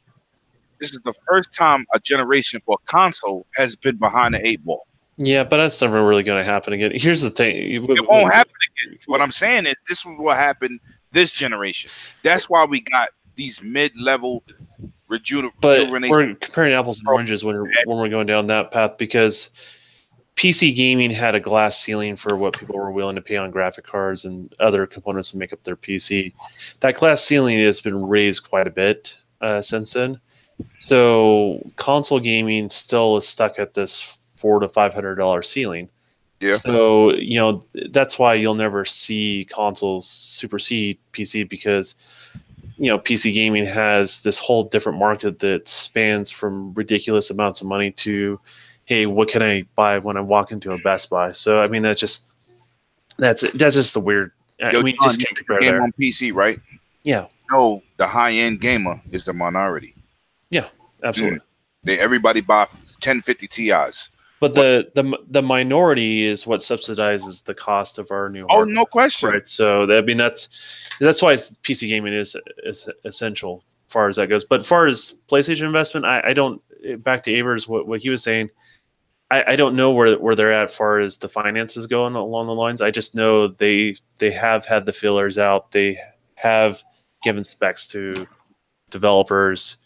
This is the first time a generation for a console has been behind the 8 ball. Yeah, but that's never really going to happen again. Here's the thing. It won't happen again. What I'm saying is this is what happened this generation. That's why we got these mid-level But we're comparing apples and oranges when we're going down that path, because PC gaming had a glass ceiling for what people were willing to pay on graphic cards and other components to make up their PC. That glass ceiling has been raised quite a bit since then. So console gaming still is stuck at this $400 to $500 ceiling. Yeah. So that's why you'll never see consoles supersede PC, because PC gaming has this whole different market that spans from ridiculous amounts of money to, hey, what can I buy when I walk into a Best Buy? So I mean, that's just the weird. Yo, we just can't compare game there. on PC, right? Yeah. No, the high-end gamer is the minority. Yeah, absolutely. Everybody buy 1050 Ti's. But the minority is what subsidizes the cost of our new hardware. Oh, no question. Right. So I mean that's why PC gaming is essential as far as that goes. But as far as PlayStation investment, I don't. Back to Avers, what he was saying, I don't know where they're at as far as the finances going along the lines. I just know they have had the fillers out. They have given specs to developers.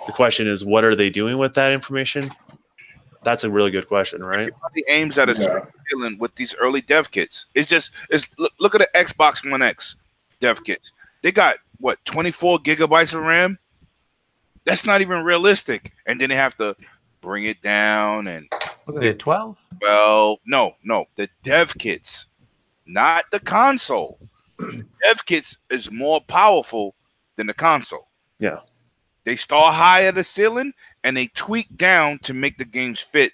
The question is, what are they doing with that information? That's a really good question, right? Everybody aims at a certain feeling with these early dev kits. Look at the Xbox One X dev kits. They got what, 24 gigabytes of RAM? That's not even realistic. And then they have to bring it down and was it 12? Well, no, the dev kits, not the console. Dev kits is more powerful than the console. Yeah. They start high at the ceiling and they tweak down to make the games fit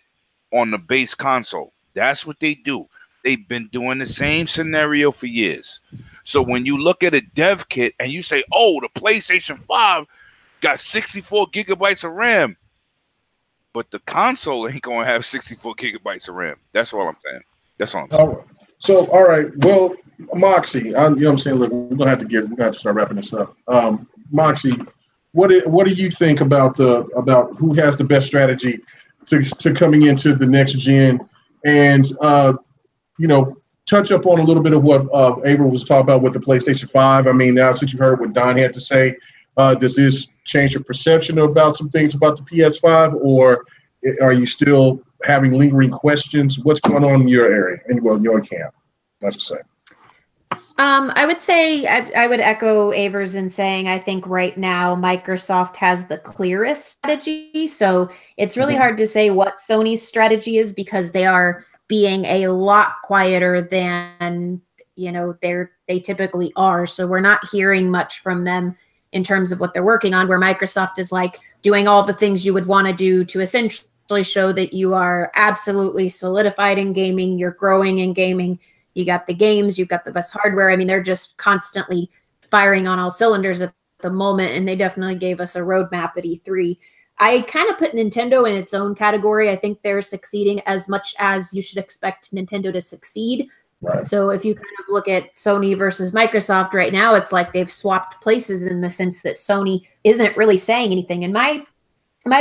on the base console. That's what they do. They've been doing the same scenario for years. So when you look at a dev kit and you say, oh, the PlayStation 5 got 64 gigabytes of RAM, but the console ain't going to have 64 gigabytes of RAM. That's all I'm saying. That's all I'm saying. So, all right. Well, Moxie, you know what I'm saying? Look, we're gonna have to start wrapping this up. Moxie, what do you think about who has the best strategy to coming into the next gen, and touch up on a little bit of what Avery was talking about with the PlayStation 5. I mean, now since you heard what Don had to say, does this change your perception about some things about the PS5, or are you still having lingering questions? What's going on in your area, in your camp? Let's say. I would say I would echo Avers in saying I think right now Microsoft has the clearest strategy. So it's really hard to say what Sony's strategy is because they are being a lot quieter than they typically are. So we're not hearing much from them in terms of what they're working on, where Microsoft is like doing all the things you would want to do to essentially show that you are absolutely solidified in gaming, you're growing in gaming. You got the games, you've got the best hardware. I mean, they're just constantly firing on all cylinders at the moment, and they definitely gave us a roadmap at E3. I kind of put Nintendo in its own category. I think they're succeeding as much as you should expect Nintendo to succeed. Right. So if you kind of look at Sony versus Microsoft right now, it's like they've swapped places in the sense that Sony isn't really saying anything. And my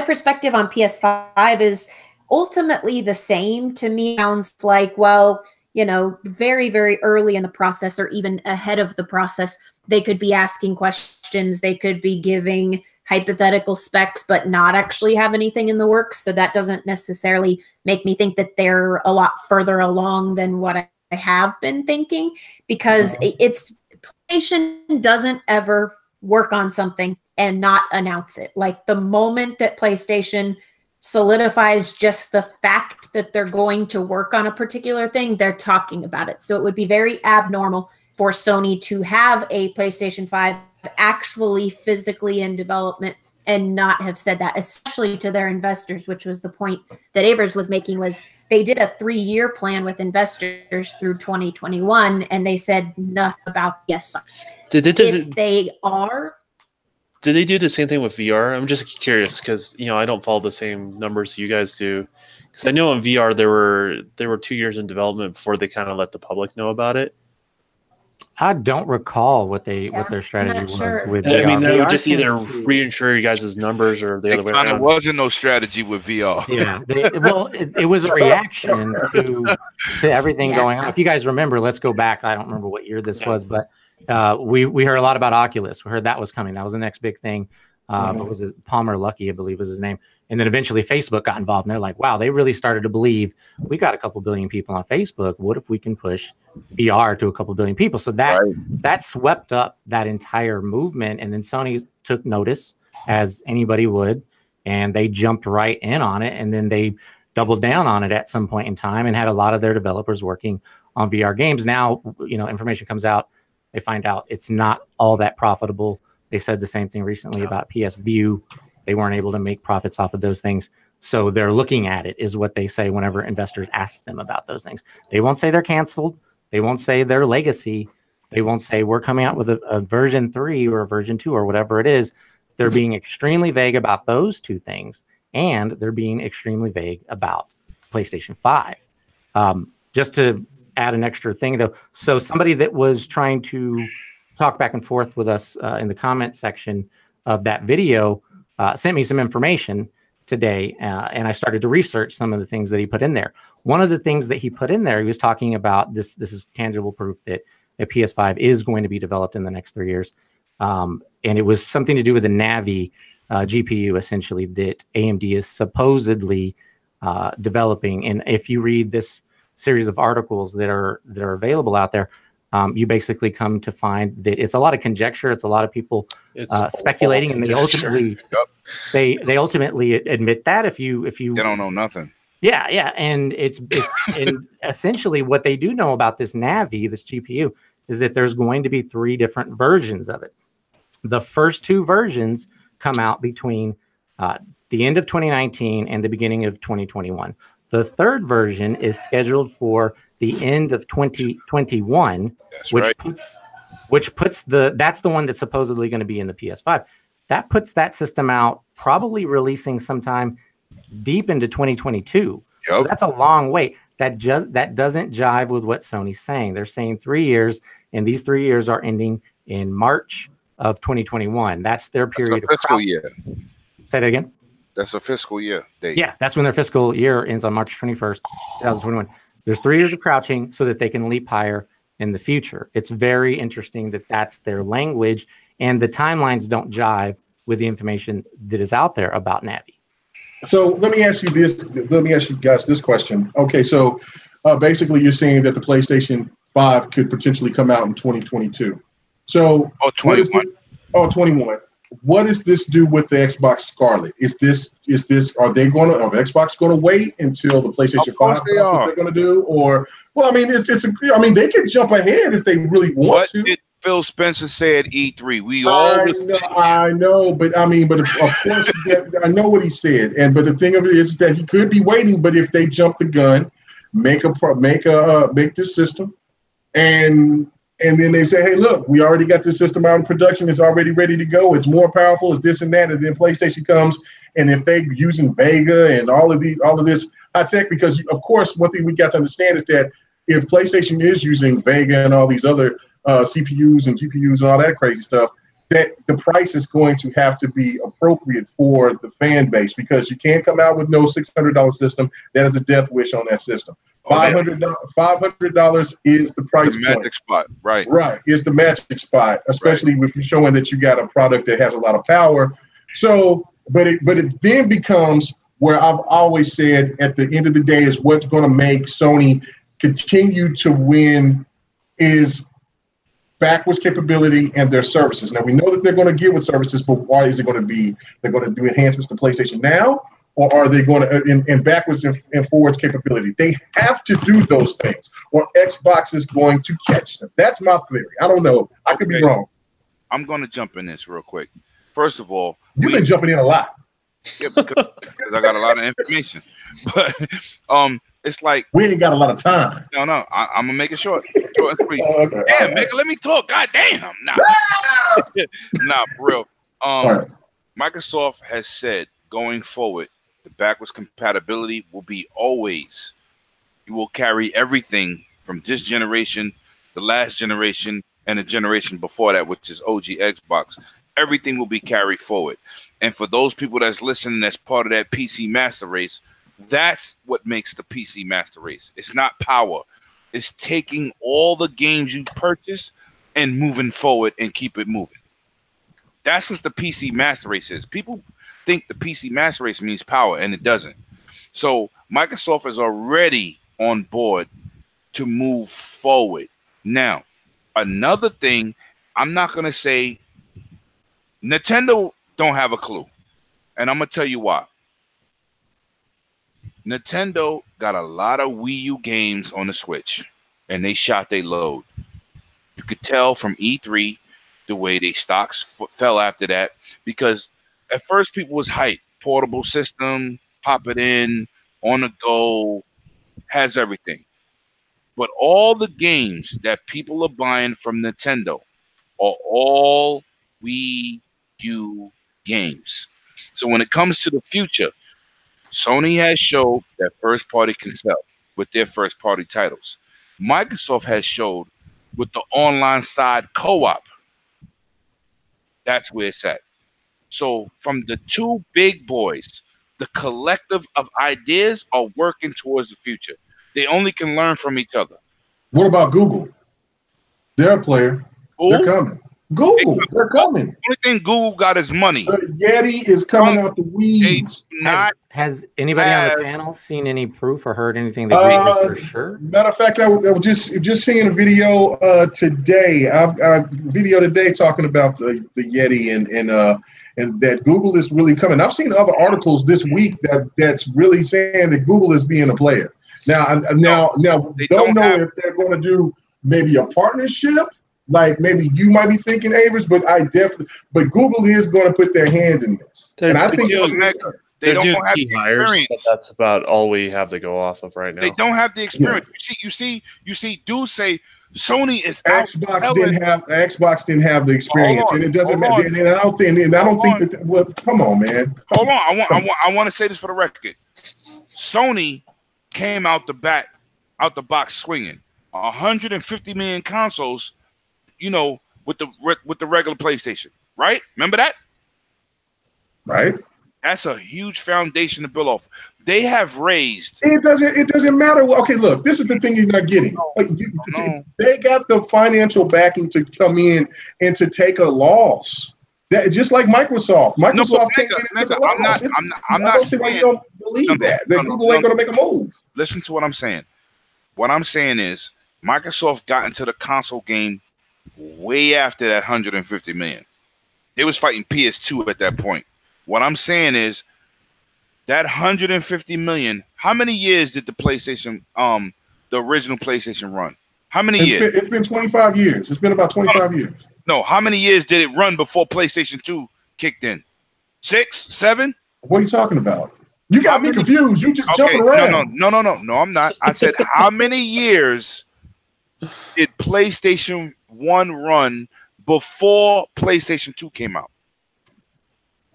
perspective on PS5 is ultimately the same. To me, sounds like, well, very, very early in the process or even ahead of the process, they could be asking questions. They could be giving hypothetical specs, but not actually have anything in the works. So that doesn't necessarily make me think that they're a lot further along than what I have been thinking, because PlayStation doesn't ever work on something and not announce it. Like the moment that PlayStation solidifies just the fact that they're going to work on a particular thing, they're talking about it. So it would be very abnormal for Sony to have a PlayStation 5 actually physically in development and not have said that, especially to their investors, which was the point that Avers was making, was they did a 3-year plan with investors through 2021, and they said nothing about PS5. Did they do the same thing with VR? I'm just curious because I don't follow the same numbers you guys do. Because I know in VR there were 2 years in development before they kind of let the public know about it. I don't recall what their strategy was with VR. I mean, they would just either reinsure you guys' numbers or the other way around. There wasn't no strategy with VR. Yeah, it was a reaction to everything going on. If you guys remember, let's go back. I don't remember what year this was, but we heard a lot about Oculus. We heard that was coming. That was the next big thing. What was it? Palmer Luckey, I believe was his name. And then eventually Facebook got involved, and they're like, wow, they really started to believe we got a couple billion people on Facebook. What if we can push VR to a couple billion people? So that swept up that entire movement. And then Sony took notice, as anybody would, and they jumped right in on it. And then they doubled down on it at some point in time and had a lot of their developers working on VR games. Now, information comes out, they find out it's not all that profitable. They said the same thing recently about PS View. They weren't able to make profits off of those things. So they're looking at it, is what they say whenever investors ask them about those things. They won't say they're canceled. They won't say their legacy. They won't say we're coming out with a version 3 or a version 2 or whatever it is. They're being extremely vague about those two things. And they're being extremely vague about PlayStation 5. Just to add an extra thing, though. So somebody that was trying to talk back and forth with us in the comment section of that video sent me some information today, and I started to research some of the things that he put in there. One of the things that he put in there, he was talking about this is tangible proof that a PS5 is going to be developed in the next 3 years. And it was something to do with the Navi GPU, essentially, that AMD is supposedly developing. And if you read this series of articles that are available out there, you basically come to find that it's a lot of conjecture. It's a lot of people speculating, and they ultimately admit that if you they don't know nothing. Yeah, and it's and essentially what they do know about this Navi, this GPU, is that there's going to be 3 different versions of it. The first 2 versions come out between the end of 2019 and the beginning of 2021. The third version is scheduled for the end of 2021, which puts that's the one that's supposedly going to be in the PS5. That puts that system out, probably releasing sometime deep into 2022. So that's a long wait. that doesn't jive with what Sony's saying. They're saying 3 years, and these 3 years are ending in March of 2021. That's their period of fiscal year. Say that again. That's a fiscal year date. Yeah, that's when their fiscal year ends on March 21st, 2021. There's 3 years of crouching so that they can leap higher in the future. It's very interesting that that's their language, and the timelines don't jive with the information that is out there about Navi. So let me ask you this. Let me ask you guys this question. Okay, so basically you're saying that the PlayStation 5 could potentially come out in 2022. So 21. 21. What does this do with the Xbox Scarlet? Are Xbox going to wait until the PlayStation 5? They are. What they're going to do, or well, I mean, they could jump ahead if they really want to. What did Phil Spencer say at E3? I know, but of course, I know what he said, but the thing of it is that he could be waiting. But if they jump the gun, make this system, and then they say, hey, look, we already got this system out in production. It's already ready to go. It's more powerful. It's this and that. And then PlayStation comes, and if they using Vega and all of this high tech, because of course, one thing we got to understand is that if PlayStation is using Vega and all these other CPUs and GPUs and all that crazy stuff, that the price is going to have to be appropriate for the fan base, because you can't come out with no $600 system. That is a death wish on that system. $500 is the price point. Magic spot, right? Right, is the magic spot, especially if you're showing that you got a product that has a lot of power. So, but it then becomes where I've always said at the end of the day is what's going to make Sony continue to win is backwards capability and their services. Now we know that they're going to get with services, but why is it going to be? They're going to do enhancements to PlayStation Now, or are they going to in backwards and forwards capability? They have to do those things, or Xbox is going to catch them. That's my theory. I don't know. I could be wrong. I'm going to jump in this real quick. First of all, you've been jumping in a lot. Yeah, because I got a lot of information. But it's like we ain't got a lot of time. No, I'm gonna make it short and sweet. Okay. Damn, Mega, let me talk. God damn, nah, for real. Microsoft has said going forward, the backwards compatibility will be always. You will carry everything from this generation, the last generation, and the generation before that, which is OG Xbox. Everything will be carried forward. And for those people that's listening, that's part of that PC master race, that's what makes the PC master race. It's not power. It's taking all the games you purchased and moving forward and keep it moving. That's what the PC master race is. People think the PC master race means power, and it doesn't. So Microsoft is already on board to move forward. Now, another thing, I'm not going to say Nintendo don't have a clue. And I'm going to tell you why. Nintendo got a lot of Wii U games on the Switch, and they shot their load. You could tell from E3 the way they stocks fell after that, because at first people was hyped. Portable system, pop it in, on the go, has everything. But all the games that people are buying from Nintendo are all Wii U games. So when it comes to the future, Sony has showed that first party can sell with their first party titles. Microsoft has showed with the online side co-op. That's where it's at. So from the two big boys, the collective of ideas are working towards the future. They only can learn from each other. What about Google? They're a player. Ooh. They're coming. Google, they're coming. The only thing Google got is money. The Yeti is coming out the weeds. Has anybody on the panel seen any proof or heard anything that for sure? Matter of fact, I was just seeing a video today. Video today talking about the Yeti and that Google is really coming. I've seen other articles this week that's really saying that Google is being a player. Now don't know if they're going to do maybe a partnership. Like maybe you might be thinking, Avers, but but Google is going to put their hand in this. And I think they don't have the experience. But that's about all we have to go off of right now. They don't have the experience. Yeah. You see, dudes say Sony is Xbox didn't have the experience, and it doesn't matter. And I don't think that. Well, come on, man. Hold on. I want to say this for the record. Sony came out the bat out the box swinging. 150 million consoles, you know, with the regular PlayStation, right? Remember that? Right. That's a huge foundation to build off. They have raised. It doesn't matter. Okay, look, this is the thing you're not getting. They got the financial backing to come in and to take a loss. That just like Microsoft. Microsoft can't get into the loss. I'm not saying you don't believe that Google ain't going to make a move. Listen to what I'm saying. What I'm saying is Microsoft got into the console game way after that 150 million. They was fighting PS2 at that point. What I'm saying is that 150 million. How many years did the PlayStation, the original PlayStation run? How many years? It's been 25 years. It's been about 25 years. No, how many years did it run before PlayStation 2 kicked in? 6, 7? What are you talking about? You got me confused. You just jumping around. No, I'm not. I said how many years did PlayStation 1 run before PlayStation 2 came out?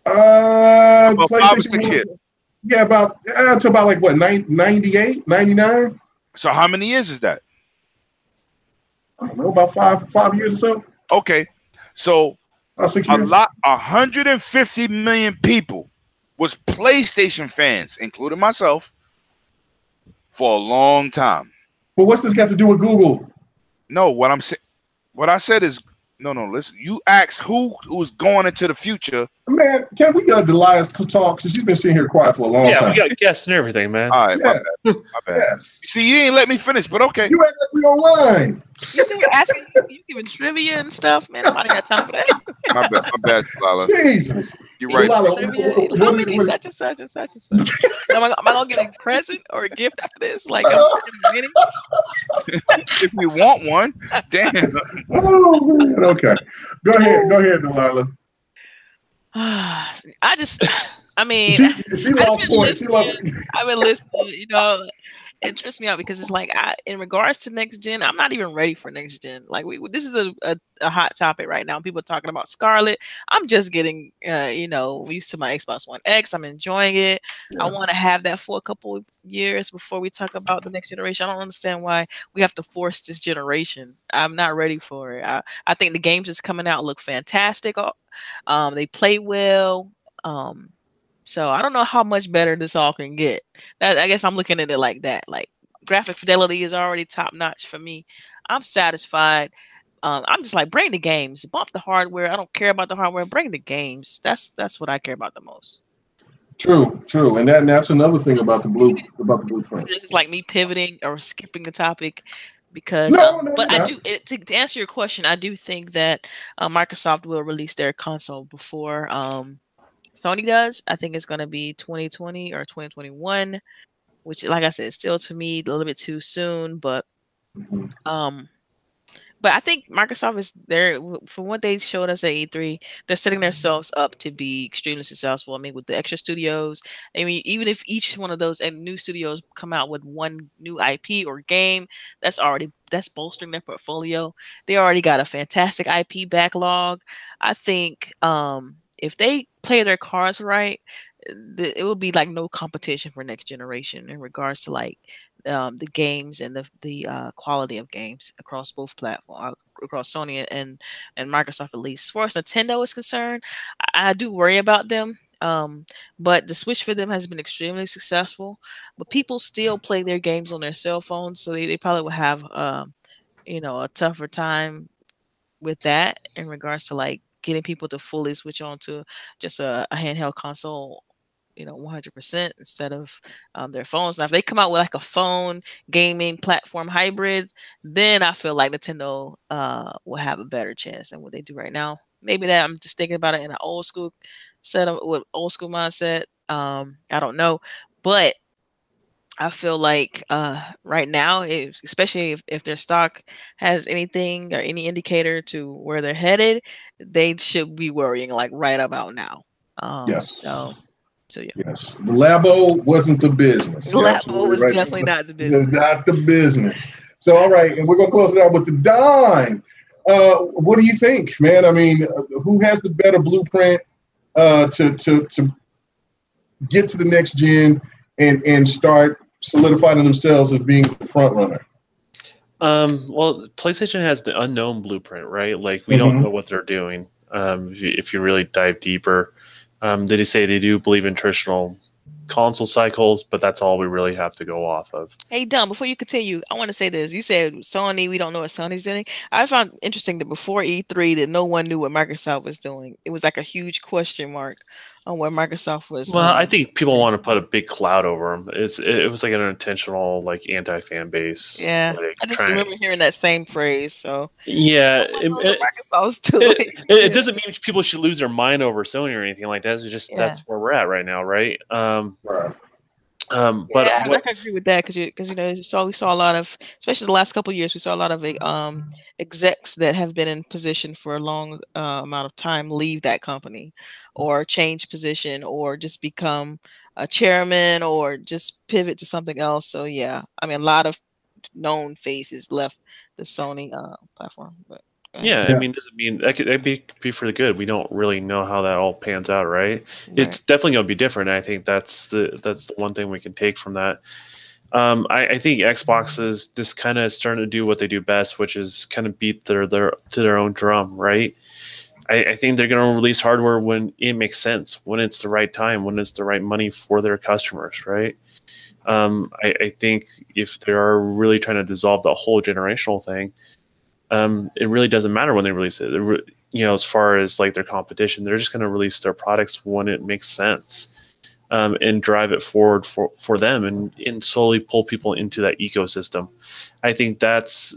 About 5 or 6 years. Yeah, about to about like what, 98, 99? So how many years is that? I don't know, about five years or so. Okay, so 6 years. 150 million people was PlayStation fans, including myself, for a long time. Well, what's this got to do with Google? No, what I said is no. Listen, you asked who's going into the future. Man, can we get Delilah to talk? Because she's been sitting here quiet for a long time. Yeah, we got guests and everything, man. All right, my bad. Yeah. You see, you ain't let me finish, but okay. You act like we online. You see, you're asking, you giving trivia and stuff, man. Nobody got time for that. My bad, Delilah. Jesus, you're right. Trivia, how many such and such and such and such? Am I gonna get a present or a gift after this? Like, if you want one, damn. Oh man, okay. Go ahead, Delilah. I mean, she lost points. I've been listening, you know, it trips me out because it's like, in regards to next gen, I'm not even ready for next gen. Like, this is a hot topic right now. People are talking about Scarlet. I'm just getting, used to my Xbox One X. I'm enjoying it. Yeah. I want to have that for a couple of years before we talk about the next generation. I don't understand why we have to force this generation. I'm not ready for it. I think the games that's coming out look fantastic. They play well. So I don't know how much better this all can get. I guess I'm looking at it like that. Like, graphic fidelity is already top notch for me. I'm satisfied. I'm just like, bring the games, bump the hardware. I don't care about the hardware. Bring the games. That's what I care about the most. True, and that's another thing about the blueprint. This is like me pivoting or skipping the topic because, but I do to answer your question. I do think that Microsoft will release their console before Sony does. I think it's going to be 2020 or 2021, which, like I said, still to me a little bit too soon. But I think Microsoft is there for what they showed us at E3. They're setting themselves up to be extremely successful. I mean, with the extra studios. I mean, even if each one of those new studios come out with one new IP or game, that's bolstering their portfolio. They already got a fantastic IP backlog. I think if they play their cards right, it will be like no competition for next generation in regards to like the games and the quality of games across both platforms, across Sony and Microsoft at least. As far as Nintendo is concerned, I do worry about them. But the Switch for them has been extremely successful. But people still play their games on their cell phones, so they probably will have a tougher time with that in regards to like getting people to fully switch on to just a handheld console, 100% instead of their phones. Now, if they come out with like a phone gaming platform hybrid, then I feel like Nintendo will have a better chance than what they do right now. Maybe that I'm just thinking about it in an old school setup with old school mindset. I don't know, but I feel like right now, especially if their stock has anything or any indicator to where they're headed, they should be worrying like right about now. Yes. So yeah. Yes. The Labo wasn't the business. Labo was definitely not the business. Not the business. So all right, and we're gonna close it out with the dime. What do you think, man? I mean, who has the better blueprint to get to the next gen and start solidifying themselves as being the front runner? Well, PlayStation has the unknown blueprint, right? Like we don't know what they're doing. If you really dive deeper, they say they do believe in traditional console cycles, but that's all we really have to go off of. Hey, Dom, before you continue, I want to say this. You said Sony, we don't know what Sony's doing. I found interesting that before E3 that no one knew what Microsoft was doing. It was like a huge question mark on what Microsoft was. Well, I think people want to put a big cloud over them. It was like an intentional, like, anti-fan base. Yeah, like, I just remember hearing that same phrase. So yeah, Microsoft's doing. It doesn't mean people should lose their mind over Sony or anything like that. It's just that's where we're at right now, right? But I can agree with that because you know we saw a lot of, especially the last couple of years, we saw a lot of execs that have been in position for a long amount of time leave that company, or change position, or just become a chairman, or just pivot to something else. So yeah, I mean, a lot of known faces left the Sony platform. But yeah, I mean, doesn't mean that'd be for the good. We don't really know how that all pans out, right? It's definitely going to be different. I think that's the one thing we can take from that. I think Xbox is just kind of starting to do what they do best, which is kind of beat their own drum, right? I think they're going to release hardware when it makes sense, when it's the right time, when it's the right money for their customers, right? I think if they are really trying to dissolve the whole generational thing, it really doesn't matter when they release it. You know, as far as like their competition, they're just going to release their products when it makes sense, and drive it forward for them, and slowly pull people into that ecosystem. I think that's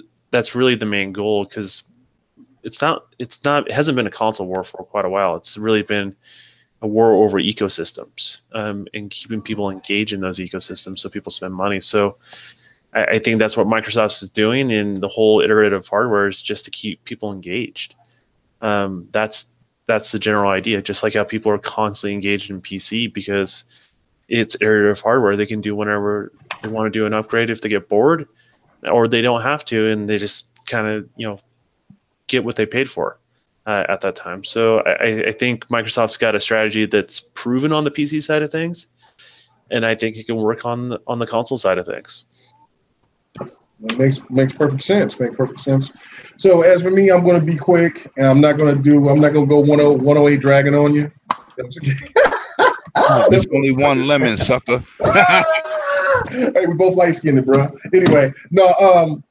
really the main goal, because it hasn't been a console war for quite a while. It's really been a war over ecosystems, and keeping people engaged in those ecosystems so people spend money. So I think that's what Microsoft is doing in the whole iterative hardware, is just to keep people engaged. That's the general idea. Just like how people are constantly engaged in PC because it's iterative hardware. They can do whenever they want to do an upgrade if they get bored, or they don't have to, and they just kind of get what they paid for at that time. So I think Microsoft's got a strategy that's proven on the PC side of things, and I think it can work on the console side of things. That makes perfect sense. So as for me, I'm going to be quick, and I'm not going to go 108 dragon on you. There's only one lemon, sucker. Hey, we both light skinned, bro. Anyway, no.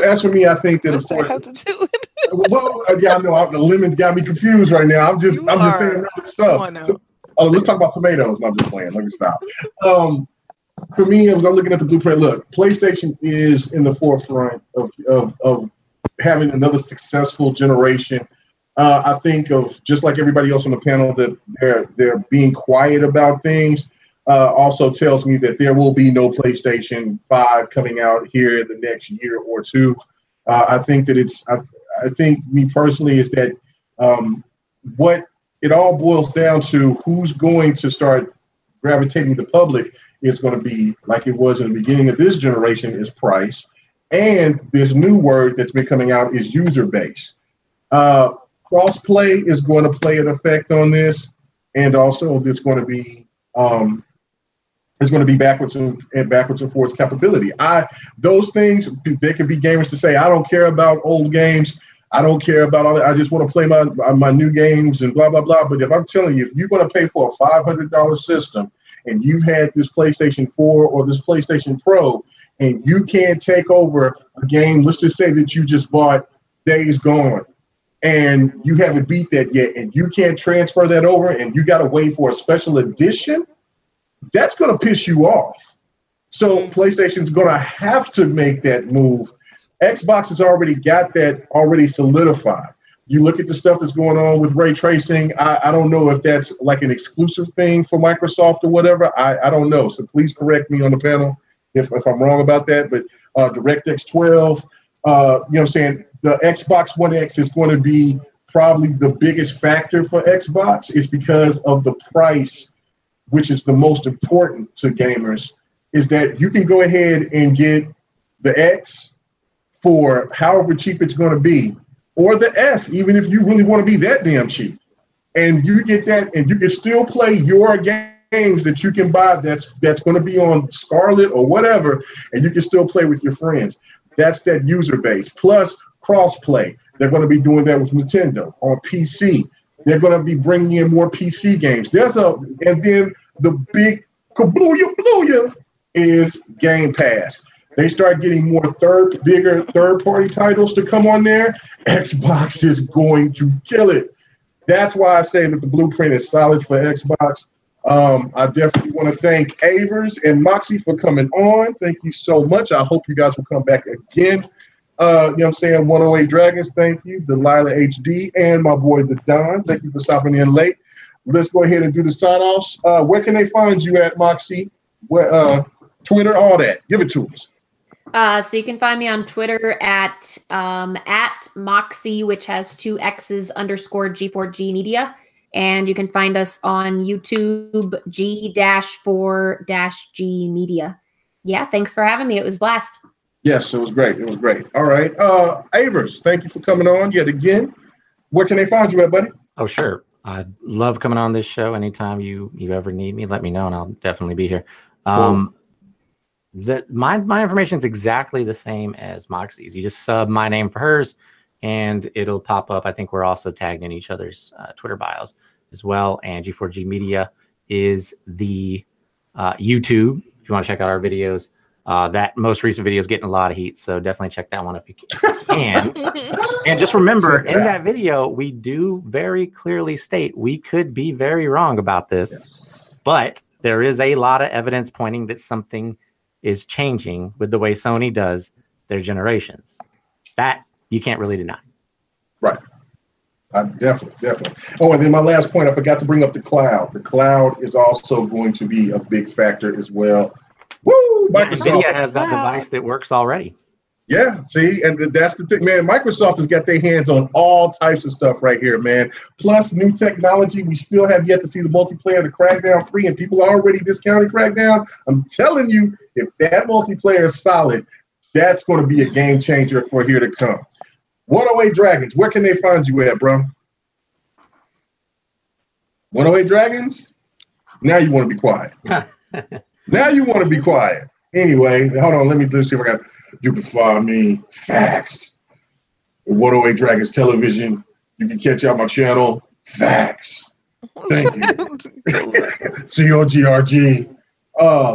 As for me, I think that of course. Well, yeah, I know the lemons got me confused right now. I'm just saying random stuff. So, let's talk about tomatoes. No, I'm just playing. Let me stop. For me, as I'm looking at the blueprint, look, PlayStation is in the forefront of having another successful generation. I think of, just like everybody else on the panel, that they're being quiet about things. Also tells me that there will be no PlayStation 5 coming out here in the next year or two. I think that I think me personally is that what it all boils down to, who's going to start gravitating the public is going to be, like it was in the beginning of this generation, is price. And this new word that's been coming out is user base. Cross-play is going to play an effect on this. And also it's going to be backwards and forwards capability. Those things, they could be gamers to say, I don't care about old games. I don't care about all that. I just want to play my new games and blah, blah, blah. But if I'm telling you, if you're going to pay for a $500 system and you've had this PlayStation 4 or this PlayStation Pro, and you can't take over a game, let's just say that you just bought Days Gone, and you haven't beat that yet, and you can't transfer that over, and you got to wait for a special edition, that's going to piss you off. So PlayStation's going to have to make that move. Xbox has already got that already solidified. You look at the stuff that's going on with ray tracing. I don't know if that's like an exclusive thing for Microsoft or whatever. I don't know. So please correct me on the panel if I'm wrong about that. But DirectX 12, you know what I'm saying? The Xbox One X is going to be probably the biggest factor for Xbox. It's because of the price, which is the most important to gamers, is that you can go ahead and get the X for however cheap it's going to be, or the S, even if you really want to be that damn cheap. And you get that, and you can still play your games games that you can buy that's going to be on Scarlet or whatever, and you can still play with your friends. That's that user base. Plus cross-play. They're going to be doing that with Nintendo on PC. They're going to be bringing in more PC games. And then the big kablooya is Game Pass. They start getting more bigger third-party titles to come on there. Xbox is going to kill it. That's why I say that the blueprint is solid for Xbox. I definitely want to thank Avers and Moxie for coming on. Thank you so much. I hope you guys will come back again. You know what I'm saying? 108 Dragons, thank you. Delilah HD and my boy, the Don. Thank you for stopping in late. Let's go ahead and do the sign-offs. Where can they find you at, Moxie? Twitter, all that. Give it to us. So you can find me on Twitter at Moxie, which has 2 X's _ G4G Media. And you can find us on YouTube, G-4-G Media. Yeah, thanks for having me. It was a blast. Yes, it was great. It was great. All right. Avers, thank you for coming on yet again. Where can they find you at, buddy? Oh, sure. I love coming on this show. Anytime you ever need me, let me know, and I'll definitely be here. Cool. My information is exactly the same as Moxie's. You just sub my name for hers, and it'll pop up. I think we're also tagged in each other's Twitter bios as well. And G4G Media is the YouTube. If you want to check out our videos, that most recent video is getting a lot of heat, so definitely check that one if you can. And just remember, in that video, we do very clearly state we could be very wrong about this, but there is a lot of evidence pointing that something is changing with the way Sony does their generations. That you can't really deny. Right. Definitely. Oh, and then my last point, I forgot to bring up the cloud. The cloud is also going to be a big factor as well. Woo! NVIDIA has that device that works already. Yeah, see, and that's the thing, man. Microsoft has got their hands on all types of stuff right here, man. Plus new technology. We still have yet to see the multiplayer to Crackdown 3, and people are already discounting Crackdown. I'm telling you, if that multiplayer is solid, that's going to be a game changer for here to come. 108 Dragons, where can they find you at, bro? 108 Dragons? Now you want to be quiet. Now you want to be quiet. Anyway, hold on. Let me see if I got. You can find me facts. 108 Dragons Television. You can catch out my channel. Facts. Thank you. See you on GRG.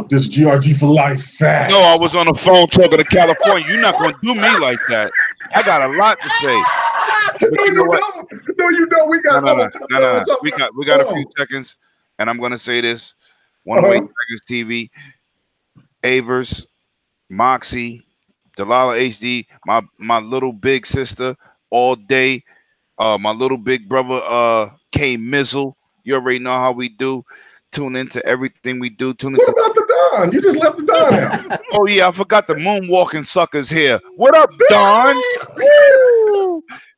This is GRG for life. Facts. No, I was on the phone talking to California. You're not going to do me like that. I got a lot to say. No, you don't. We got no. We got a few seconds, and I'm going to say this. 108 Dragons TV, Avers, Moxie, Delilah HD, my little big sister all day, my little big brother K Mizzle. You already know how we do. Tune into everything we do. What about the Don? You just left the Don out. Oh yeah, I forgot the moonwalking suckers here. What up, Don?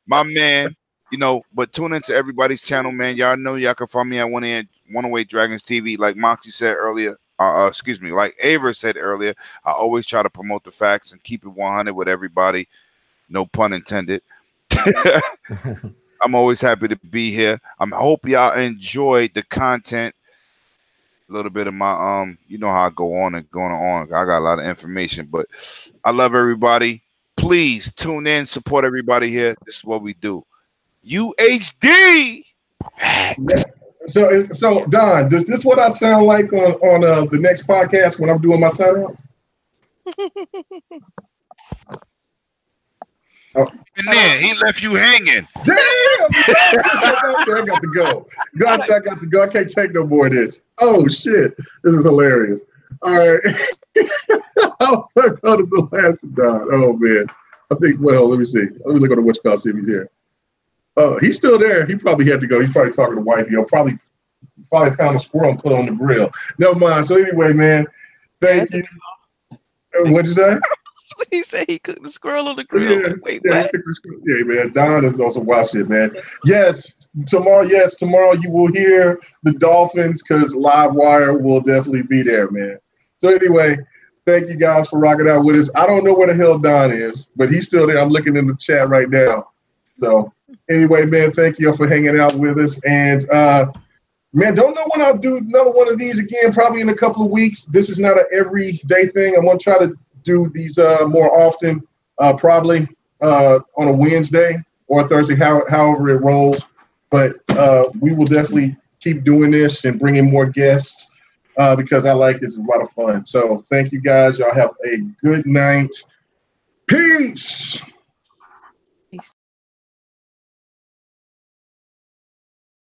My man. You know, but tune into everybody's channel, man. Y'all know y'all can find me at 108 Dragons TV. Like Moxie said earlier, like Aver said earlier, I always try to promote the facts and keep it 100 with everybody. No pun intended. I'm always happy to be here. I hope y'all enjoyed the content. A little bit of my you know how I go on and going on. I got a lot of information, but I love everybody. Please tune in, support everybody here. This is what we do. UHD. So Don, does this what I sound like on the next podcast when I'm doing my sign out? And then he left you hanging. Damn! I got to go. God said I got to go. I can't take no more of this. Oh shit! This is hilarious. All right. I'll go to the last Don. Oh man. I think. Well, let me see. Let me look on the watch call, see if he's here. He's still there. He probably had to go. He's probably talking to wifey. He'll probably found a squirrel and put on the grill. Never mind. So anyway, man, thank you. What'd you say? He said he cooked the squirrel on the grill. Yeah, Wait, yeah, what? Yeah, man. Don is also wild shit, man. Yes, tomorrow you will hear the Dolphins because Live Wire will definitely be there, man. So anyway, thank you guys for rocking out with us. I don't know where the hell Don is, but he's still there. I'm looking in the chat right now. So anyway, man, thank you for hanging out with us. And Man, don't know when I'll do another one of these again, probably in a couple of weeks. This is not an everyday thing. I'm going to try to do these more often, probably on a Wednesday or a Thursday, however it rolls. But we will definitely keep doing this and bringing more guests because I like this. It's a lot of fun. So thank you guys. Y'all have a good night. Peace.